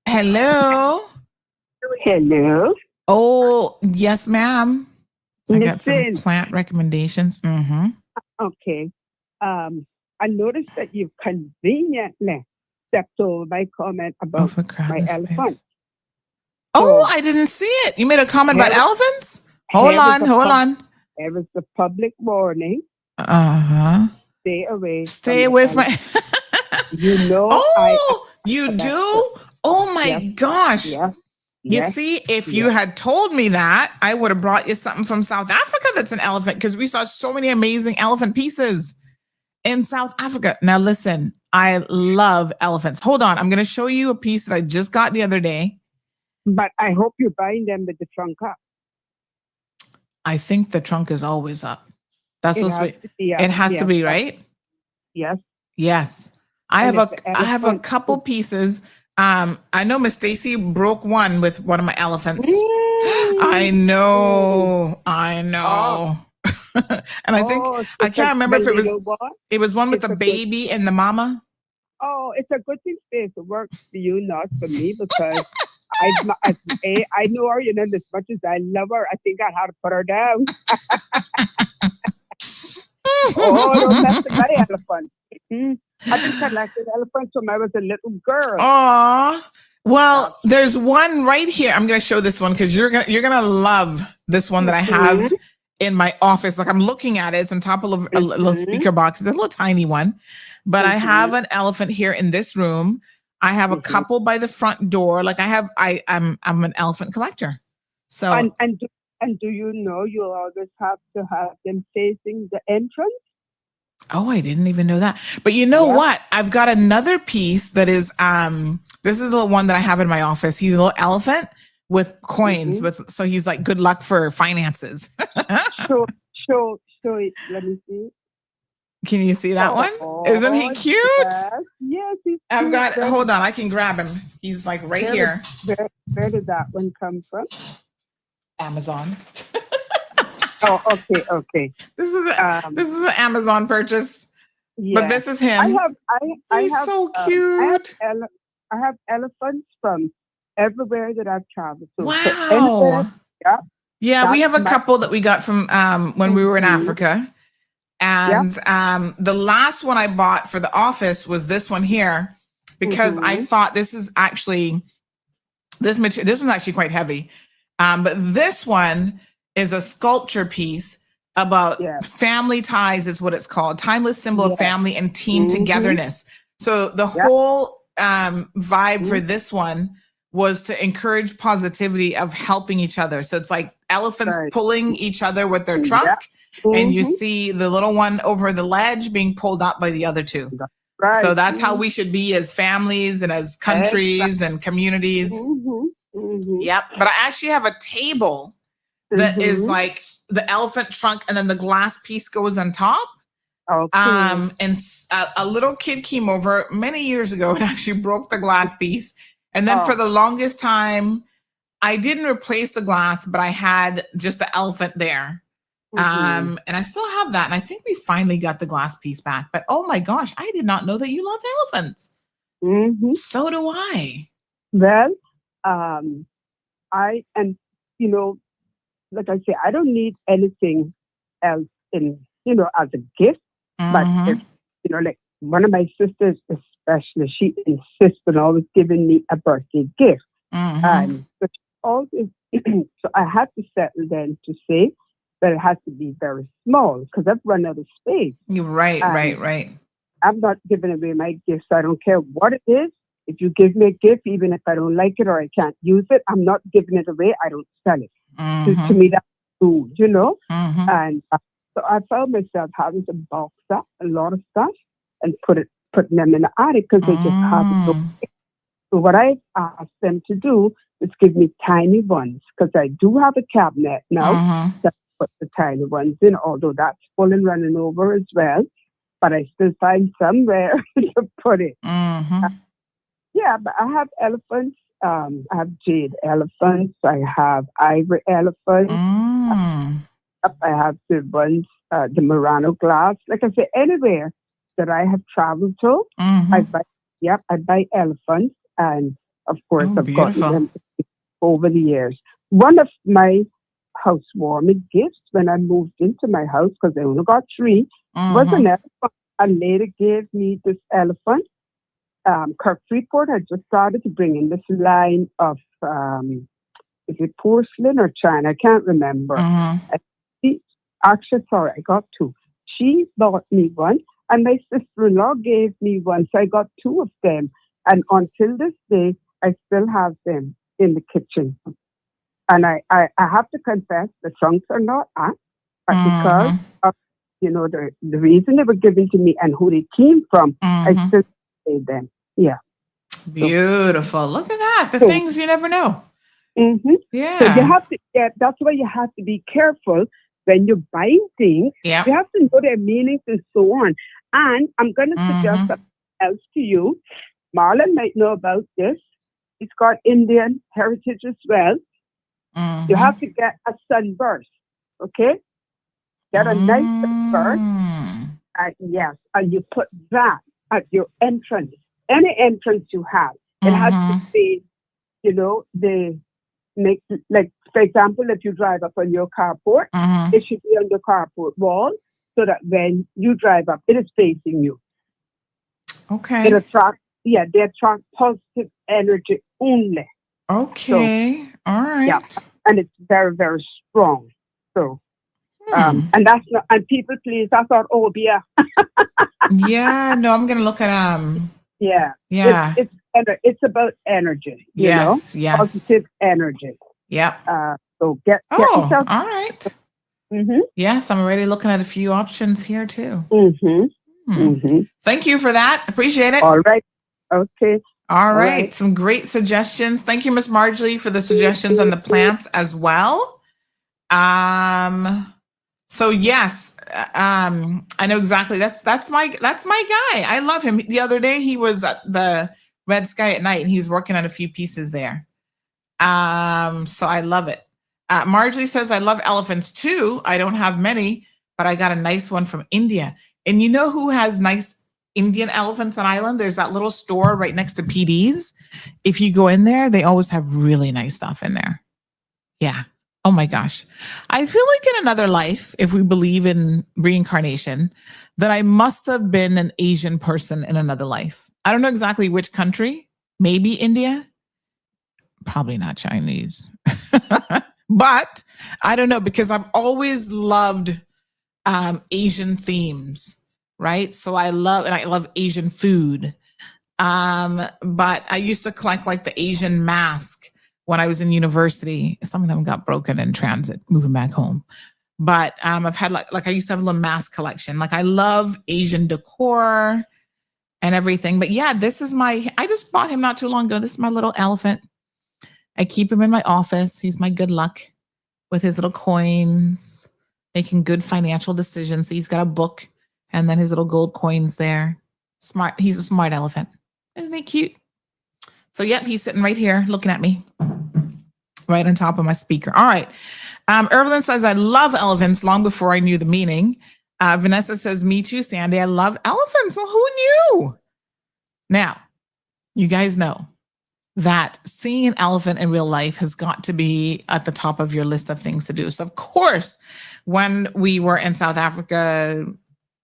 Speaker 2: Hello.
Speaker 11: Hello.
Speaker 2: Oh, yes, ma'am. I got some
Speaker 11: Listen.
Speaker 2: plant recommendations. Mm-hmm.
Speaker 11: Okay. I noticed that you conveniently stepped over my comment about my elephant.
Speaker 2: Oh, I didn't see it. You made a comment about elephants? Hold on.
Speaker 11: It was a public warning.
Speaker 2: Uh-huh.
Speaker 11: Stay away from my You know.
Speaker 2: Oh, you do? Oh my gosh.
Speaker 11: Yeah.
Speaker 2: You see, if you had told me that, I would have brought you something from South Africa that's an elephant, because we saw so many amazing elephant pieces in South Africa. Now, listen, I love elephants. Hold on. I'm going to show you a piece that I just got the other day.
Speaker 11: But I hope you're buying them with the trunk up.
Speaker 2: I think the trunk is always up. That's supposed to be. It has to be, right?
Speaker 11: Yes.
Speaker 2: Yes. I have a couple pieces. I know Miss Stacy broke one with one of my elephants. I know. Oh. And I think I can't remember if it was one with the baby and the mama.
Speaker 11: Oh, it's a good thing it works for you, not for me, because I know her, and as much as I love her, I think I had to put her down. Don't mess with my elephant. I've been collecting elephants when I was a little girl.
Speaker 2: Aw. Well, there's one right here. I'm gonna show this one because you're gonna love this one that I have in my office. Like, I'm looking at it. It's on top of a little speaker box. It's a little tiny one. But I have an elephant here in this room. I have a couple by the front door. Like I'm an elephant collector. So
Speaker 11: and do you know you always have to have them facing the entrance?
Speaker 2: Oh, I didn't even know that. But you know what? I've got another piece that is this is the one that I have in my office. He's a little elephant with coins so he's like good luck for finances.
Speaker 11: Show it. Let me see.
Speaker 2: Can you see that one? Isn't he cute?
Speaker 11: Yes, he's
Speaker 2: I've got
Speaker 11: cute.
Speaker 2: hold on, I can grab him. He's like right here.
Speaker 11: Where did that one come from?
Speaker 2: Amazon.
Speaker 11: Okay.
Speaker 2: This is an Amazon purchase. Yeah. But this is him. He's so cute.
Speaker 11: I have elephants from everywhere that I've traveled to.
Speaker 2: Wow. Yeah, we have a couple that we got from when we were in Africa. And the last one I bought for the office was this one here, because I thought this is actually, this one's actually quite heavy. But this one is a sculpture piece about family ties, is what it's called. Timeless symbol of family and team togetherness. So the whole vibe for this one was to encourage positivity of helping each other. So it's like elephants pulling each other with their trunk. And you see the little one over the ledge being pulled up by the other two. So that's how we should be as families and as countries and communities. Yep. But I actually have a table that is like the elephant trunk, and then the glass piece goes on top. And a little kid came over many years ago and actually broke the glass piece. And then for the longest time, I didn't replace the glass, but I had just the elephant there. And I still have that. And I think we finally got the glass piece back. But oh my gosh, I did not know that you love elephants. So do I.
Speaker 11: Well, and you know, like I say, I don't need anything else in, you know, as a gift. But if, you know, like one of my sisters, especially, she insists on always giving me a birthday gift. But always, so I had to settle then to say that it has to be very small, because I've run out of space.
Speaker 2: You're right.
Speaker 11: I'm not giving away my gifts. I don't care what it is. If you give me a gift, even if I don't like it or I can't use it, I'm not giving it away. I don't sell it. To me, that's food, you know? And so I found myself having to box up a lot of stuff and putting them in the attic, because they just have to go. So what I asked them to do is give me tiny ones, because I do have a cabinet now that I put the tiny ones in, although that's full and running over as well. But I still find somewhere to put it. Yeah, but I have elephants. I have jade elephants. I have ivory elephants. I have the ones, the Murano glass. Like I say, anywhere that I have traveled to, I buy elephants. And of course, I've gotten them over the years. One of my housewarming gifts when I moved into my house, because I only got 3, was an elephant. A lady gave me this elephant. Kirk Freeport had just started to bring in this line of, is it porcelain or china? I can't remember. Actually, sorry, I got 2. She bought me one, and my sister-in-law gave me one. So I got 2 of them. And until this day, I still have them in the kitchen. And I have to confess, the trunks are not up, but because of, you know, the reason they were given to me and who they came from, I still say them. Yeah.
Speaker 2: Beautiful. Look at that. The things you never know. Yeah.
Speaker 11: So you have to, that's why you have to be careful when you're buying things. You have to know their meanings and so on. And I'm going to suggest something else to you. Marlon might know about this. It's got Indian heritage as well. You have to get a sunburst, okay? Get a nice sunburst. Yes, and you put that at your entrance. Any entrance you have. It has to be, you know, like, for example, if you drive up on your carport, it should be on the carport wall, so that when you drive up, it is facing you.
Speaker 2: Okay.
Speaker 11: It attracts, they attract positive energy only.
Speaker 2: Okay. So, all right.
Speaker 11: Yeah. And it's very, very strong. So, and that's not, and people please, I thought, oh, yeah.
Speaker 2: Yeah, no, I'm going to look at,
Speaker 11: yeah. It's about energy. You know?
Speaker 2: Yes.
Speaker 11: Positive energy.
Speaker 2: Yep.
Speaker 11: So get yourself.
Speaker 2: All right. Yes, I'm already looking at a few options here too. Thank you for that. Appreciate it.
Speaker 11: All right. Okay.
Speaker 2: All right. Some great suggestions. Thank you, Miss Marjorie, for the suggestions on the plants as well. So yes, I know exactly. That's my guy. I love him. The other day he was at the Red Sky at Night and he's working on a few pieces there. So I love it. Marjorie says, I love elephants too. I don't have many, but I got a nice one from India. And you know who has nice Indian elephants on island? There's that little store right next to PD's. If you go in there, they always have really nice stuff in there. Yeah. Oh my gosh. I feel like in another life, if we believe in reincarnation, that I must have been an Asian person in another life. I don't know exactly which country, maybe India, probably not Chinese. But I don't know, because I've always loved Asian themes, right? So I love Asian food. But I used to collect like the Asian mask when I was in university. Some of them got broken in transit, moving back home. But I've had like I used to have a little mask collection. Like I love Asian decor and everything. But yeah, I just bought him not too long ago. This is my little elephant. I keep him in my office. He's my good luck with his little coins, making good financial decisions. So he's got a book and then his little gold coins there. Smart. He's a smart elephant. Isn't he cute? So, yep, he's sitting right here looking at me, right on top of my speaker. All right. Evelyn says, I love elephants long before I knew the meaning. Vanessa says, me too, Sandy. I love elephants. Well, who knew? Now, you guys know that seeing an elephant in real life has got to be at the top of your list of things to do. So, of course, when we were in South Africa,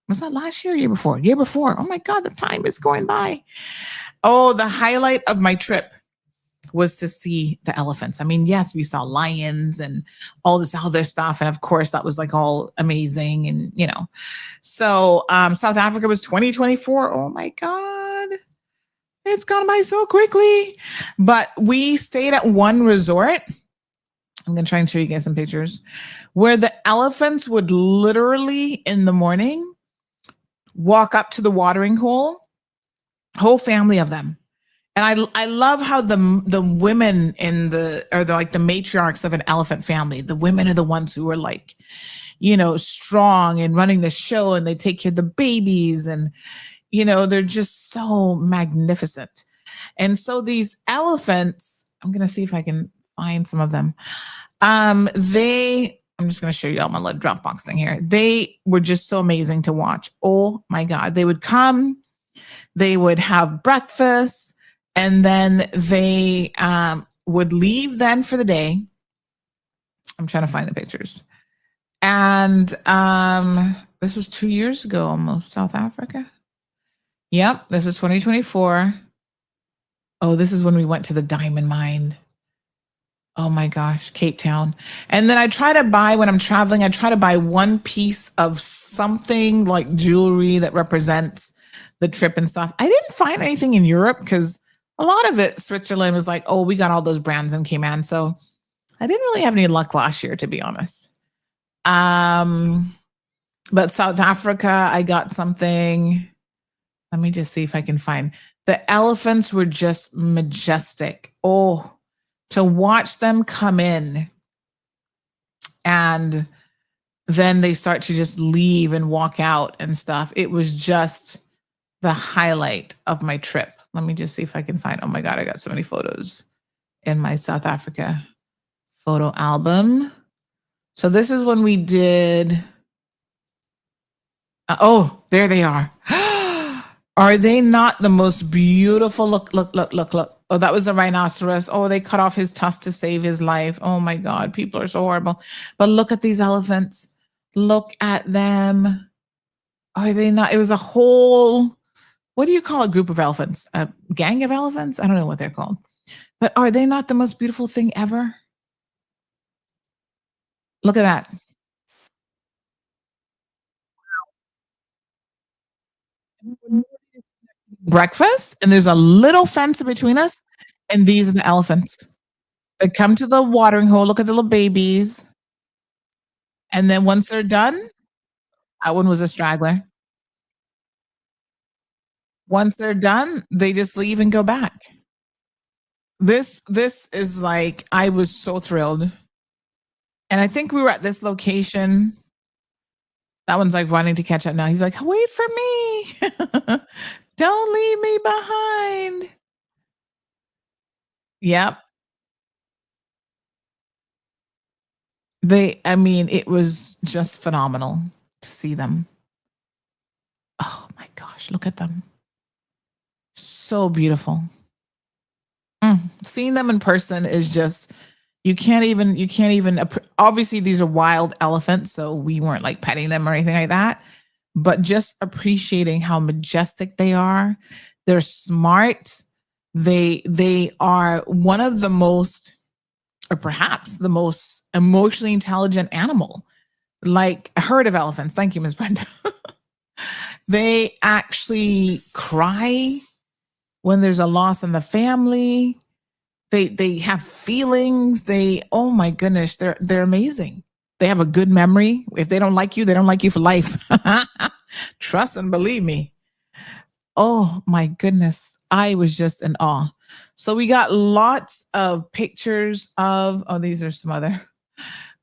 Speaker 2: was that last year or year before? Year before. Oh my God, the time is going by. Oh, the highlight of my trip was to see the elephants. I mean, yes, we saw lions and all this other stuff. And of course, that was like all amazing. And, so South Africa was 2024. Oh my God. It's gone by so quickly. But we stayed at one resort. I'm going to try and show you guys some pictures where the elephants would literally in the morning walk up to the watering hole, whole family of them. And I love how the women like the matriarchs of an elephant family, the women are the ones who are like, strong and running the show, and they take care of the babies, and, they're just so magnificent. And so these elephants, I'm going to see if I can find some of them. I'm just going to show you all my little Dropbox thing here. They were just so amazing to watch. Oh my God. They would come, they would have breakfast, and then they would leave then for the day. I'm trying to find the pictures. And this was 2 years ago, almost, South Africa. Yep, this is 2024. Oh, this is when we went to the diamond mine. Oh my gosh, Cape Town. And then when I'm traveling, I try to buy one piece of something like jewelry that represents the trip and stuff. I didn't find anything in Europe because a lot of it, Switzerland was like, oh, we got all those brands in Cayman. So I didn't really have any luck last year, to be honest. But South Africa, I got something. Let me just see if I can find. The elephants were just majestic. Oh, to watch them come in and then they start to just leave and walk out and stuff. It was just the highlight of my trip. Let me just see if I can find. Oh my God, I got so many photos in my South Africa photo album. So this is when we did. There they are. Are they not the most beautiful? Look. Oh, that was a rhinoceros. Oh, they cut off his tusk to save his life. Oh my God, people are so horrible. But look at these elephants. Look at them. Are they not? It was a whole, what do you call a group of elephants? A gang of elephants? I don't know what they're called. But are they not the most beautiful thing ever? Look at that. Breakfast, and there's a little fence between us, and these are the elephants. They come to the watering hole, look at the little babies, and then once they're done, that one was a straggler. Once they're done, they just leave and go back. This is like, I was so thrilled. And I think we were at this location. That one's like wanting to catch up now. He's like, wait for me. Don't leave me behind. Yep. It was just phenomenal to see them. Oh my gosh, look at them. So beautiful. Seeing them in person is just, You can't even, obviously these are wild elephants, so we weren't like petting them or anything like that, but just appreciating how majestic they are. They're smart. They are one of the most, or perhaps the most emotionally intelligent animal, like a herd of elephants. Thank you, Ms. Brenda. They actually cry when there's a loss in the family. They have feelings. Oh my goodness, they're amazing. They have a good memory. If they don't like you, they don't like you for life. Trust and believe me. Oh my goodness, I was just in awe. So we got lots of pictures of, these are some other.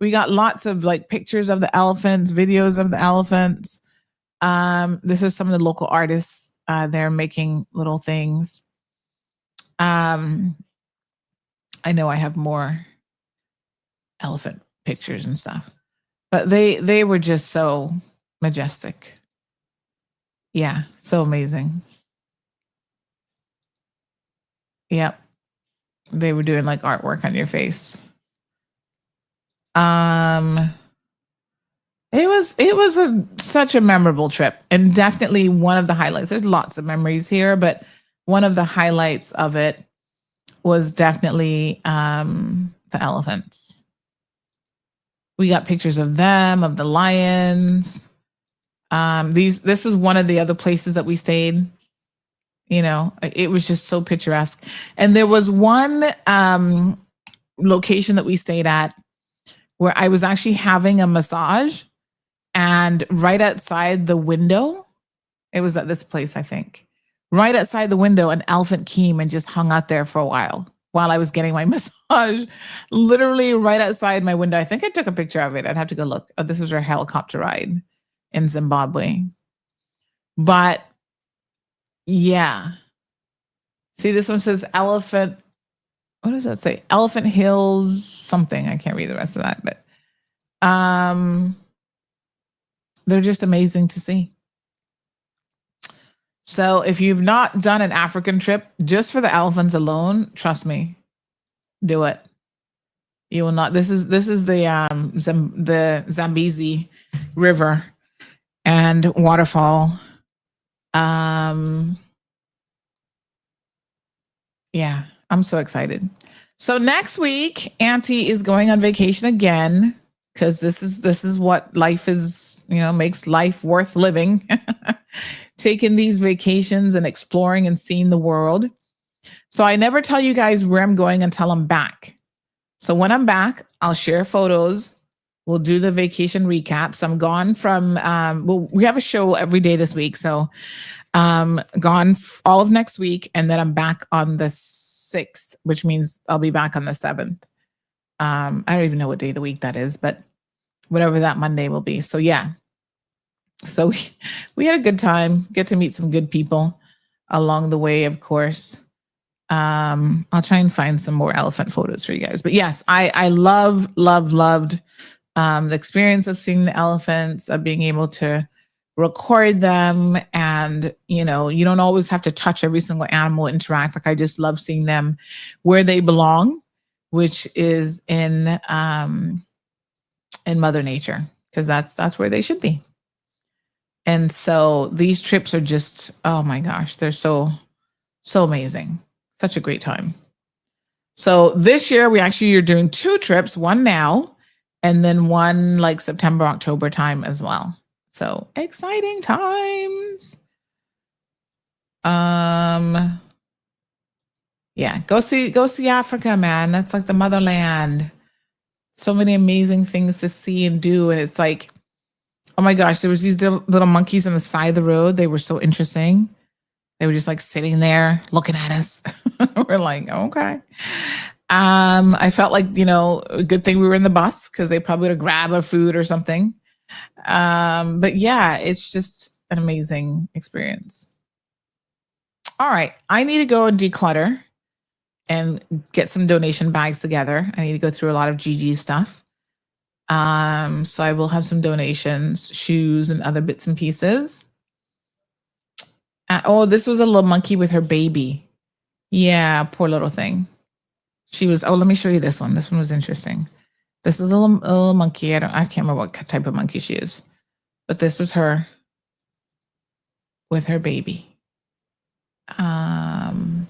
Speaker 2: We got lots of like pictures of the elephants, videos of the elephants. This is some of the local artists. They're making little things. I know I have more elephant pictures and stuff, but they were just so majestic. Yeah, so amazing. Yep. They were doing like artwork on your face. It was such a memorable trip, and definitely one of the highlights. There's lots of memories here, but one of the highlights of it was definitely the elephants. We got pictures of them, of the lions. This is one of the other places that we stayed. You know, it was just so picturesque. And there was one location that we stayed at where I was actually having a massage, and right outside the window, it was at this place, I think. Right outside the window, an elephant came and just hung out there for a while I was getting my massage. Literally right outside my window. I think I took a picture of it. I'd have to go look. Oh, this was our helicopter ride in Zimbabwe. But yeah. See, this one says elephant. What does that say? Elephant Hills something. I can't read the rest of that, but they're just amazing to see. So if you've not done an African trip just for the elephants alone, trust me, do it. You will not. This is the Zambezi River and waterfall. Yeah, I'm so excited. So next week, Auntie is going on vacation again, because this is what life is, makes life worth living. Taking these vacations and exploring and seeing the world. So I never tell you guys where I'm going until I'm back. So when I'm back, I'll share photos. We'll do the vacation recaps. I'm gone from, we have a show every day this week. So gone all of next week. And then I'm back on the 6th, which means I'll be back on the 7th. I don't even know what day of the week that is, but whatever that Monday will be. So yeah. So we had a good time, get to meet some good people along the way, of course. I'll try and find some more elephant photos for you guys. But yes, I loved the experience of seeing the elephants, of being able to record them. And, you don't always have to touch every single animal, interact. Like, I just love seeing them where they belong, which is in Mother Nature, because that's where they should be. And so these trips are just, oh my gosh, they're so amazing. Such a great time. So this year we actually are doing 2 trips, one now, and then one like September, October time as well. So exciting times. Yeah, go see Africa, man. That's like the motherland. So many amazing things to see and do. And it's like, oh my gosh, there was these little monkeys on the side of the road. They were so interesting. They were just like sitting there looking at us. We're like, okay. I felt like, a good thing we were in the bus, because they probably would have grabbed our food or something. But yeah, it's just an amazing experience. All right. I need to go and declutter and get some donation bags together. I need to go through a lot of Gigi stuff. So I will have some donations, shoes and other bits and pieces. Oh, this was a little monkey with her baby. Yeah, poor little thing. She was, let me show you this one. This one was interesting. This is a little monkey. I can't remember what type of monkey she is, but this was her with her baby. And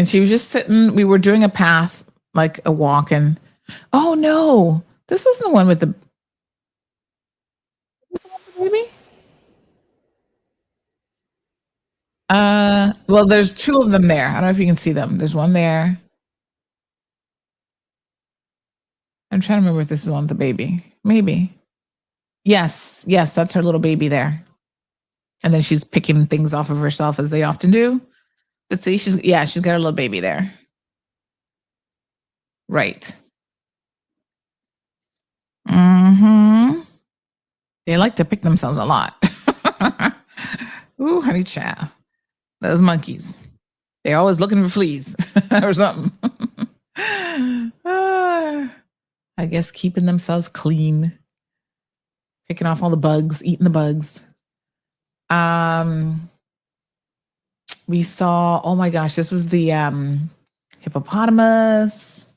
Speaker 2: she was just sitting, we were doing a path, like a walk, and oh no, this wasn't the one with the baby. Well, there's two of them there. I don't know if you can see them. There's one there. I'm trying to remember if this is the one with the baby. Maybe. Yes, that's her little baby there. And then she's picking things off of herself as they often do. But see, she's got her little baby there. Right. Mm-hmm. They like to pick themselves a lot. Ooh, honey child. Those monkeys. They're always looking for fleas or something. I guess keeping themselves clean. Picking off all the bugs, eating the bugs. We saw, oh my gosh, this was the hippopotamus,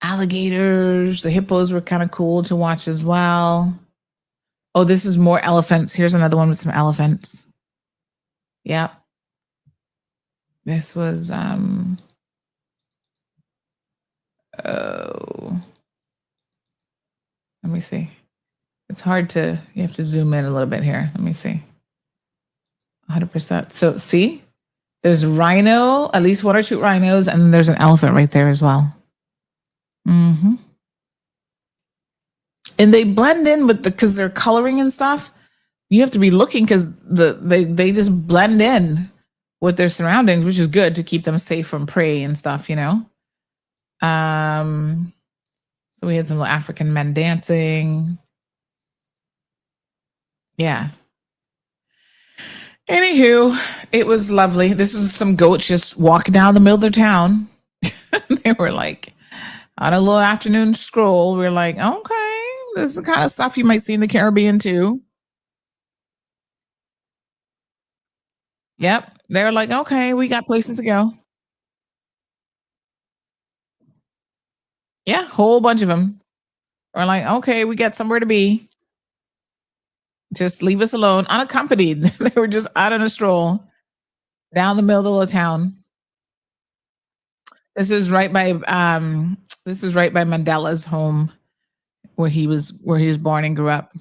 Speaker 2: alligators. The hippos were kind of cool to watch as well. Oh, this is more elephants. Here's another one with some elephants. Yep. This was let me see. It's hard to, you have to zoom in a little bit here. Let me see. 100%. So see, there's rhino, at least one or two rhinos, and there's an elephant right there as well. Mm-hmm. And they blend in with because they're coloring and stuff. You have to be looking because they just blend in with their surroundings, which is good to keep them safe from prey and stuff, you know. So we had some African men dancing. Yeah. Anywho, it was lovely. This was some goats just walking down the middle of their town. They were like on a little afternoon stroll. We were like, okay, this is the kind of stuff you might see in the Caribbean too. Yep. They're like, okay, we got places to go. Yeah, whole bunch of them. We're like, okay, we got somewhere to be. Just leave us alone, unaccompanied. They were just out on a stroll down the middle of the little town. This is right by Mandela's home where he was born and grew up.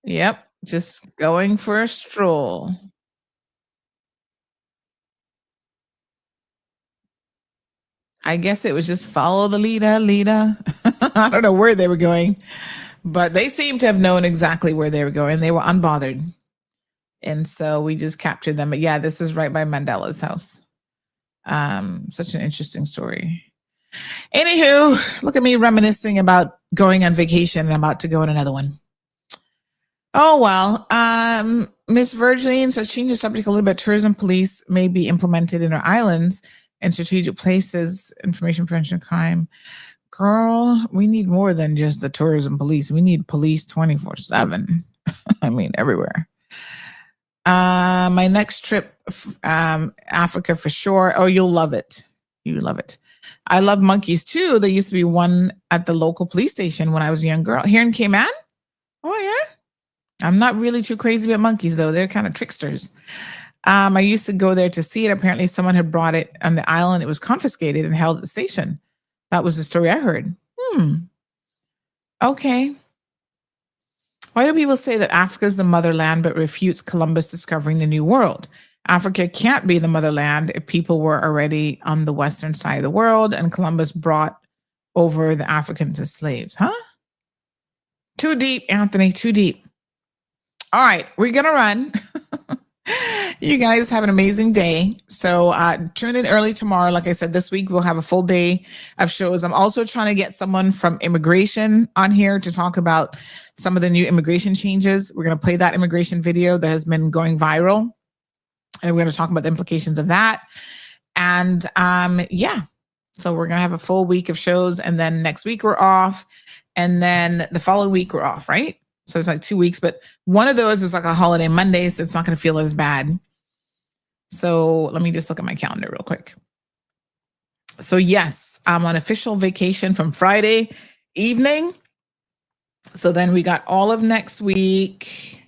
Speaker 2: Yep, just going for a stroll. I guess it was just follow the leader. I don't know where they were going, but they seemed to have known exactly where they were going. They were unbothered. And so we just captured them. But yeah, this is right by Mandela's house. Such an interesting story. Anywho, look at me reminiscing about going on vacation and I'm about to go on another one. Oh, well, Miss Virginie says, change the subject a little bit. Tourism police may be implemented in our islands and strategic places, information prevention, crime. Girl, we need more than just the tourism police. We need police 24/7. I mean, everywhere. My next trip, Africa for sure. Oh, you'll love it. You love it. I love monkeys too. There used to be one at the local police station when I was a young girl here in Cayman. Oh yeah. I'm not really too crazy about monkeys though. They're kind of tricksters. I used to go there to see it. Apparently someone had brought it on the island. It was confiscated and held at the station. That was the story I heard. Okay. Why do people say that Africa is the motherland but refutes Columbus discovering the New World? Africa can't be the motherland if people were already on the western side of the world and Columbus brought over the Africans as slaves. Huh? Too deep, Anthony, too deep. All right, we're going to run. You guys have an amazing day. So tune in early tomorrow. Like I said, this week we'll have a full day of shows. I'm also trying to get someone from immigration on here to talk about some of the new immigration changes. We're going to play that immigration video that has been going viral. And we're going to talk about the implications of that. And yeah, so we're going to have a full week of shows. And then next week we're off. And then the following week we're off, right? So it's like 2 weeks, but one of those is like a holiday Monday, so it's not going to feel as bad. So let me just look at my calendar real quick. So yes, I'm on official vacation from Friday evening. So then we got all of next week.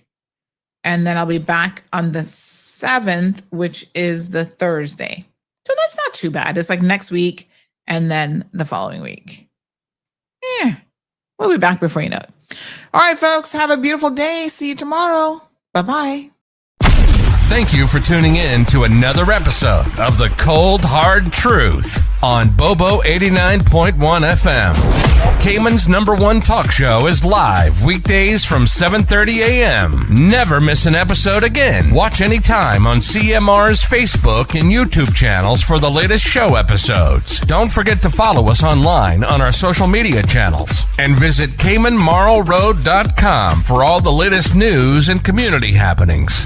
Speaker 2: And then I'll be back on the 7th, which is the Thursday. So that's not too bad. It's like next week and then the following week. Yeah, we'll be back before you know it. All right, folks, have a beautiful day. See you tomorrow. Bye-bye.
Speaker 12: Thank you for tuning in to another episode of The Cold Hard Truth on Bobo 89.1 FM. Cayman's #1 talk show is live weekdays from 7:30 a.m. Never miss an episode again. Watch anytime on CMR's Facebook and YouTube channels for the latest show episodes. Don't forget to follow us online on our social media channels. And visit CaymanMarlRoad.com for all the latest news and community happenings.